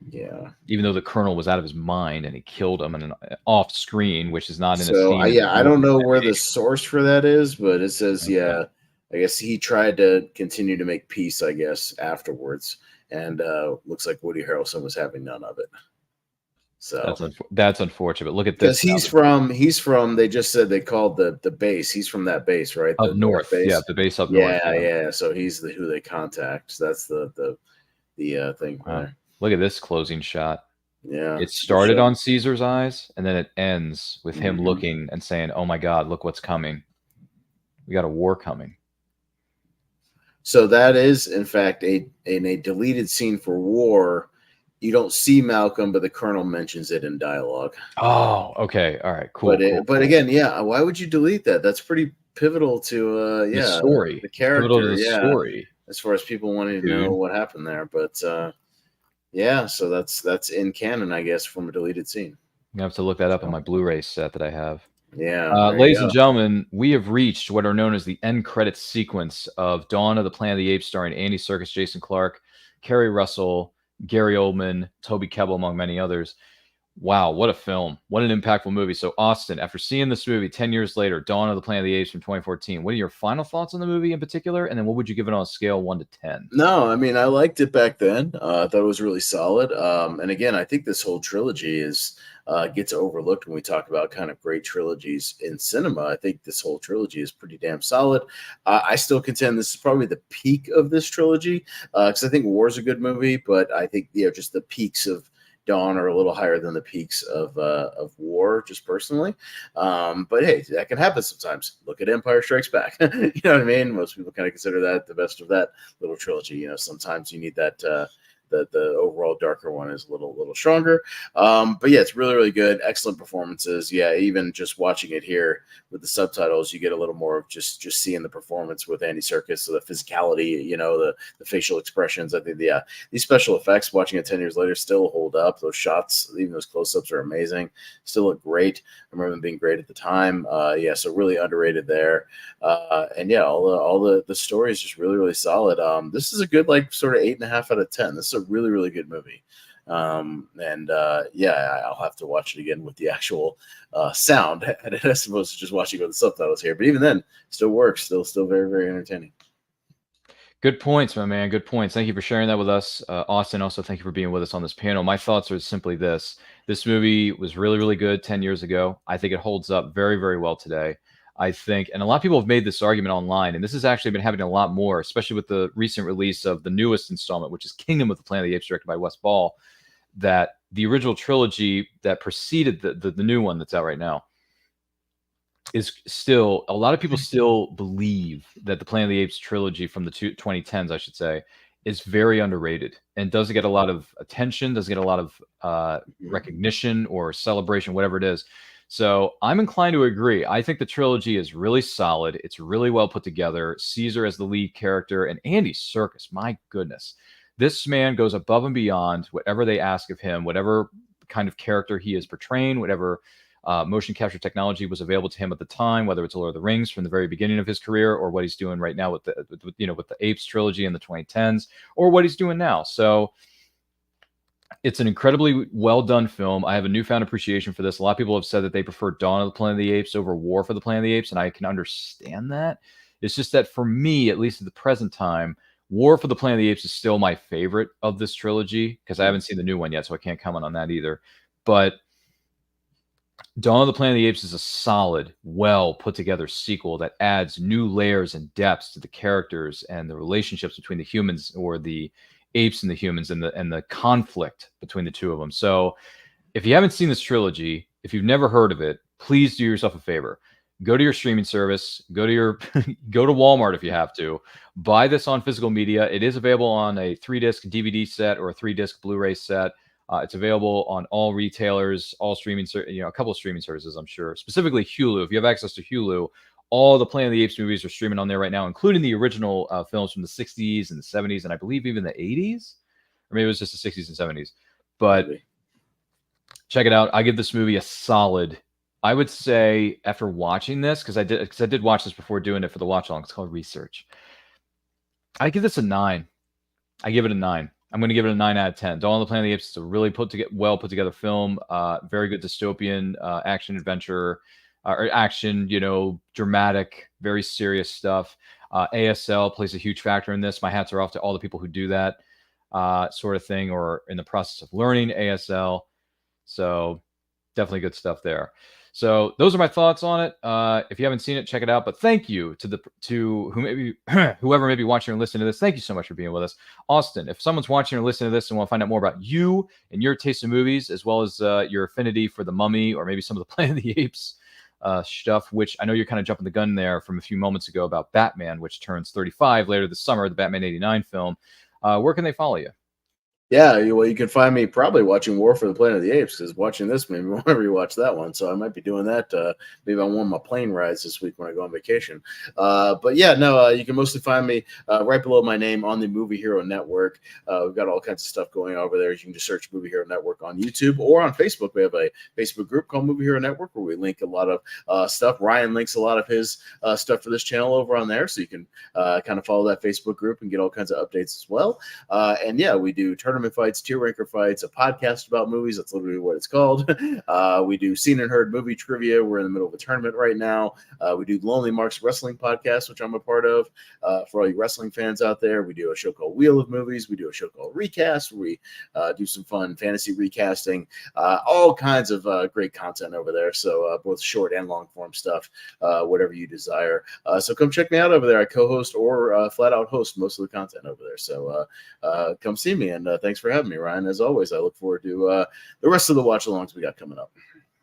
Yeah. Even though the colonel was out of his mind and he killed him in an off screen, which is not in a So scene. I don't know where the source for that is, but it says I guess he tried to continue to make peace, I guess, afterwards, and looks like Woody Harrelson was having none of it. So that's unfortunate. But look at because this. he's from. They just said they called the base. He's from that base, right? Up the north, base. yeah, the base up north. Yeah. So he's who they contact. So that's the thing. Wow. There. Look at this closing shot. Yeah. It started on Caesar's eyes, and then it ends with him looking and saying, "Oh my God, look what's coming. We got a war coming." So that is, in fact, in a deleted scene for War. You don't see Malcolm, but the colonel mentions it in dialogue. Oh, okay. All right, cool. But again, yeah, why would you delete that? That's pretty pivotal to the story, the character, pivotal to the story, as far as people wanting to know what happened there. But so that's in canon, I guess, from a deleted scene. You have to look that up on my Blu-ray set that I have. Yeah, ladies and gentlemen, we have reached what are known as the end credits sequence of Dawn of the Planet of the Apes, starring Andy Serkis, Jason Clarke, Kerri Russell, Gary Oldman, Toby Kebbell, among many others. Wow, what a film. What an impactful movie. So, Austin, after seeing this movie 10 years later, Dawn of the Planet of the Apes from 2014, what are your final thoughts on the movie in particular? And then what would you give it on a scale 1 to 10? No, I mean, I liked it back then. I thought it was really solid. And again, I think this whole trilogy gets overlooked when we talk about kind of great trilogies in cinema. I think this whole trilogy is pretty damn solid. I still contend this is probably the peak of this trilogy because I think War is a good movie, but I think just the peaks of Dawn are a little higher than the peaks of War, just personally. But hey, that can happen sometimes. Look at Empire Strikes Back. You know what I mean? Most people kind of consider that the best of that little trilogy. Sometimes you need that. The overall darker one is a little stronger. But yeah, it's really, really good. Excellent performances. Yeah, even just watching it here with the subtitles, you get a little more of just seeing the performance with Andy Serkis, so the physicality, the facial expressions. I think these special effects, watching it 10 years later, still hold up. Those shots, even those close-ups, are amazing. Still look great. I remember them being great at the time. So really underrated there. And yeah, all the story is just really, really solid. This is a good sort of 8.5 out of 10. This is a really, really good movie. I'll have to watch it again with the actual sound as opposed to just watching with the subtitles here. But even then, still works. Still very, very entertaining. Good points, my man. Good points. Thank you for sharing that with us. Austin, also thank you for being with us on this panel. My thoughts are simply this. This movie was really, really good 10 years ago. I think it holds up very, very well today. I think, and a lot of people have made this argument online, and this has actually been happening a lot more, especially with the recent release of the newest installment, which is Kingdom of the Planet of the Apes, directed by Wes Ball, that the original trilogy that preceded the new one that's out right now is still, a lot of people still believe that the Planet of the Apes trilogy from the 2010s, I should say, is very underrated and doesn't get a lot of attention, doesn't get a lot of recognition or celebration, whatever it is. So I'm inclined to agree. I think the trilogy is really solid. It's really well put together. Caesar as the lead character and Andy Serkis, my goodness. This man goes above and beyond whatever they ask of him, whatever kind of character he is portraying, whatever motion capture technology was available to him at the time, whether it's Lord of the Rings from the very beginning of his career, or what he's doing right now with the Apes trilogy in the 2010s, or what he's doing now. So it's an incredibly well done film. I have a newfound appreciation for this. A lot of people have said that they prefer Dawn of the Planet of the Apes over War for the Planet of the Apes, and I can understand that. It's just that for me, at least at the present time, War for the Planet of the Apes is still my favorite of this trilogy because I haven't seen the new one yet, so I can't comment on that either. But Dawn of the Planet of the Apes is a solid, well put together sequel that adds new layers and depths to the characters and the relationships between the humans, or the apes and the humans, and the conflict between the two of them. So if you haven't seen this trilogy, if you've never heard of it, please do yourself a favor. Go to your streaming service, go to Walmart if you have to, buy this on physical media. It is available on a 3-disc DVD set or a 3-disc Blu-ray set. It's available on all retailers, all streaming, a couple of streaming services, I'm sure. Specifically Hulu. If you have access to Hulu, all the Planet of the Apes movies are streaming on there right now, including the original films from the 60s and the 70s, and I believe even the 80s, or maybe it was just the 60s and 70s. But check it out. I give this movie a solid, I would say, after watching this, because I did watch this before doing it for the watch along. It's called research. I give this a 9. I give it a 9. I'm going to give it a 9 out of 10. Dawn of the Planet of the Apes is a really well put together film. Very good dystopian action adventure, or action, dramatic, very serious stuff. ASL plays a huge factor in this. My hats are off to all the people who do that sort of thing, or in the process of learning ASL. So definitely good stuff there. So those are my thoughts on it. If you haven't seen it, check it out. But thank you to whoever may be watching or listening to this. Thank you so much for being with us. Austin, if someone's watching or listening to this and want to find out more about you and your taste in movies, as well as your affinity for The Mummy or maybe some of the Planet of the Apes stuff, which I know you're kind of jumping the gun there from a few moments ago about Batman, which turns 35 later this summer, the Batman 89 film, where can they follow you? Yeah, well, you can find me probably watching War for the Planet of the Apes, because watching this maybe won't rewatch that one. So I might be doing that maybe on one of my plane rides this week when I go on vacation. But yeah, no, you can mostly find me right below my name on the Movie Hero Network. We've got all kinds of stuff going over there. You can just search Movie Hero Network on YouTube or on Facebook. We have a Facebook group called Movie Hero Network where we link a lot of stuff. Ryan links a lot of his stuff for this channel over on there, so you can kind of follow that Facebook group and get all kinds of updates as well. And yeah, we do tournament fights, tier ranker fights, a podcast about movies. That's literally what it's called. We do Seen and Heard movie trivia. We're in the middle of a tournament right now. We do Lonely Mark's Wrestling Podcast, which I'm a part of. For all you wrestling fans out there, we do a show called Wheel of Movies. We do a show called Recast, where we do some fun fantasy recasting. All kinds of great content over there. So both short and long form stuff, whatever you desire. So come check me out over there. I co-host or flat out host most of the content over there. So come see me, and thanks for having me, Ryan. As always, I look forward to the rest of the watch-alongs we got coming up.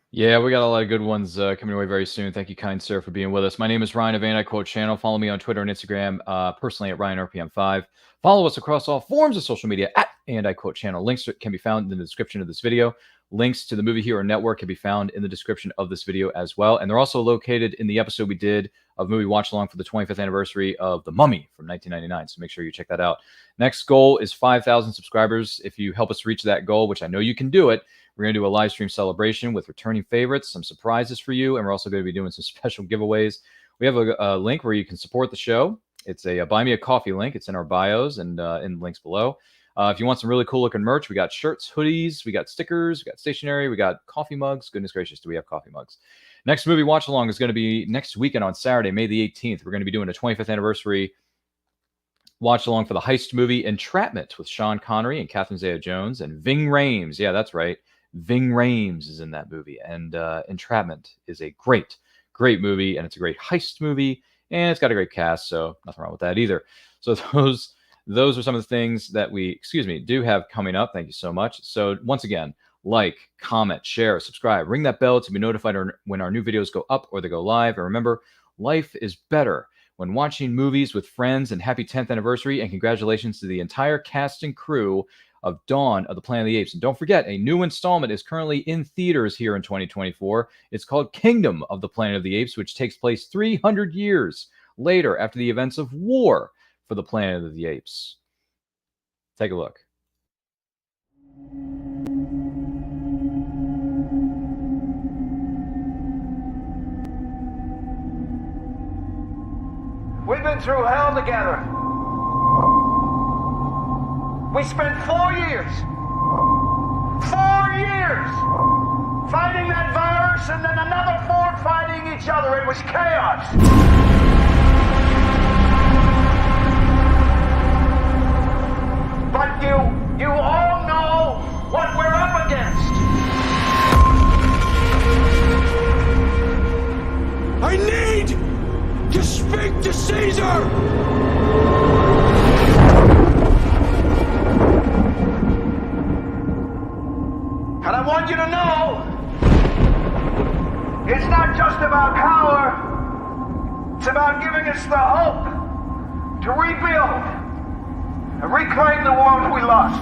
Yeah, we got a lot of good ones coming away very soon. Thank you, kind sir, for being with us. My name is Ryan of And I Quote Channel. Follow me on Twitter and Instagram, personally at RyanRPM5. Follow us across all forms of social media at And I Quote Channel. Links can be found in the description of this video. Links to the Movie Hero Network can be found in the description of this video as well. And they're also located in the episode we did of Movie Watch Along for the 25th anniversary of The Mummy from 1999. So make sure you check that out. Next goal is 5,000 subscribers. If you help us reach that goal, which I know you can do it, we're going to do a live stream celebration with returning favorites, some surprises for you, and we're also going to be doing some special giveaways. We have a link where you can support the show. It's a Buy Me a Coffee link. It's in our bios and in links below. If you want some really cool looking merch, we got shirts, hoodies, we got stickers, we got stationery, we got coffee mugs. Goodness gracious, do we have coffee mugs? Next movie watch along is going to be next weekend on Saturday, May the 18th. We're going to be doing a 25th anniversary Watch along for the heist movie Entrapment with Sean Connery and Catherine Zeta-Jones and Ving Rhames. Yeah, that's right. Ving Rhames is in that movie. And Entrapment is a great movie, and it's a great heist movie, and it's got a great cast, so nothing wrong with that either. So those are some of the things that we, do have coming up. Thank you so much. So once again, like, comment, share, subscribe, ring that bell to be notified when our new videos go up or they go live. And remember, life is better when watching movies with friends, and happy 10th anniversary, and congratulations to the entire cast and crew of Dawn of the Planet of the Apes. And don't forget, a new installment is currently in theaters here in 2024. It's called Kingdom of the Planet of the Apes, which takes place 300 years later after the events of War for the Planet of the Apes. Take a look. We've been through hell together. We spent 4 years fighting that virus, and then another 4 fighting each other. It was chaos. But you all know what we're up against. I need to speak to Caesar! And I want you to know, it's not just about power, it's about giving us the hope to rebuild and reclaim the world we lost.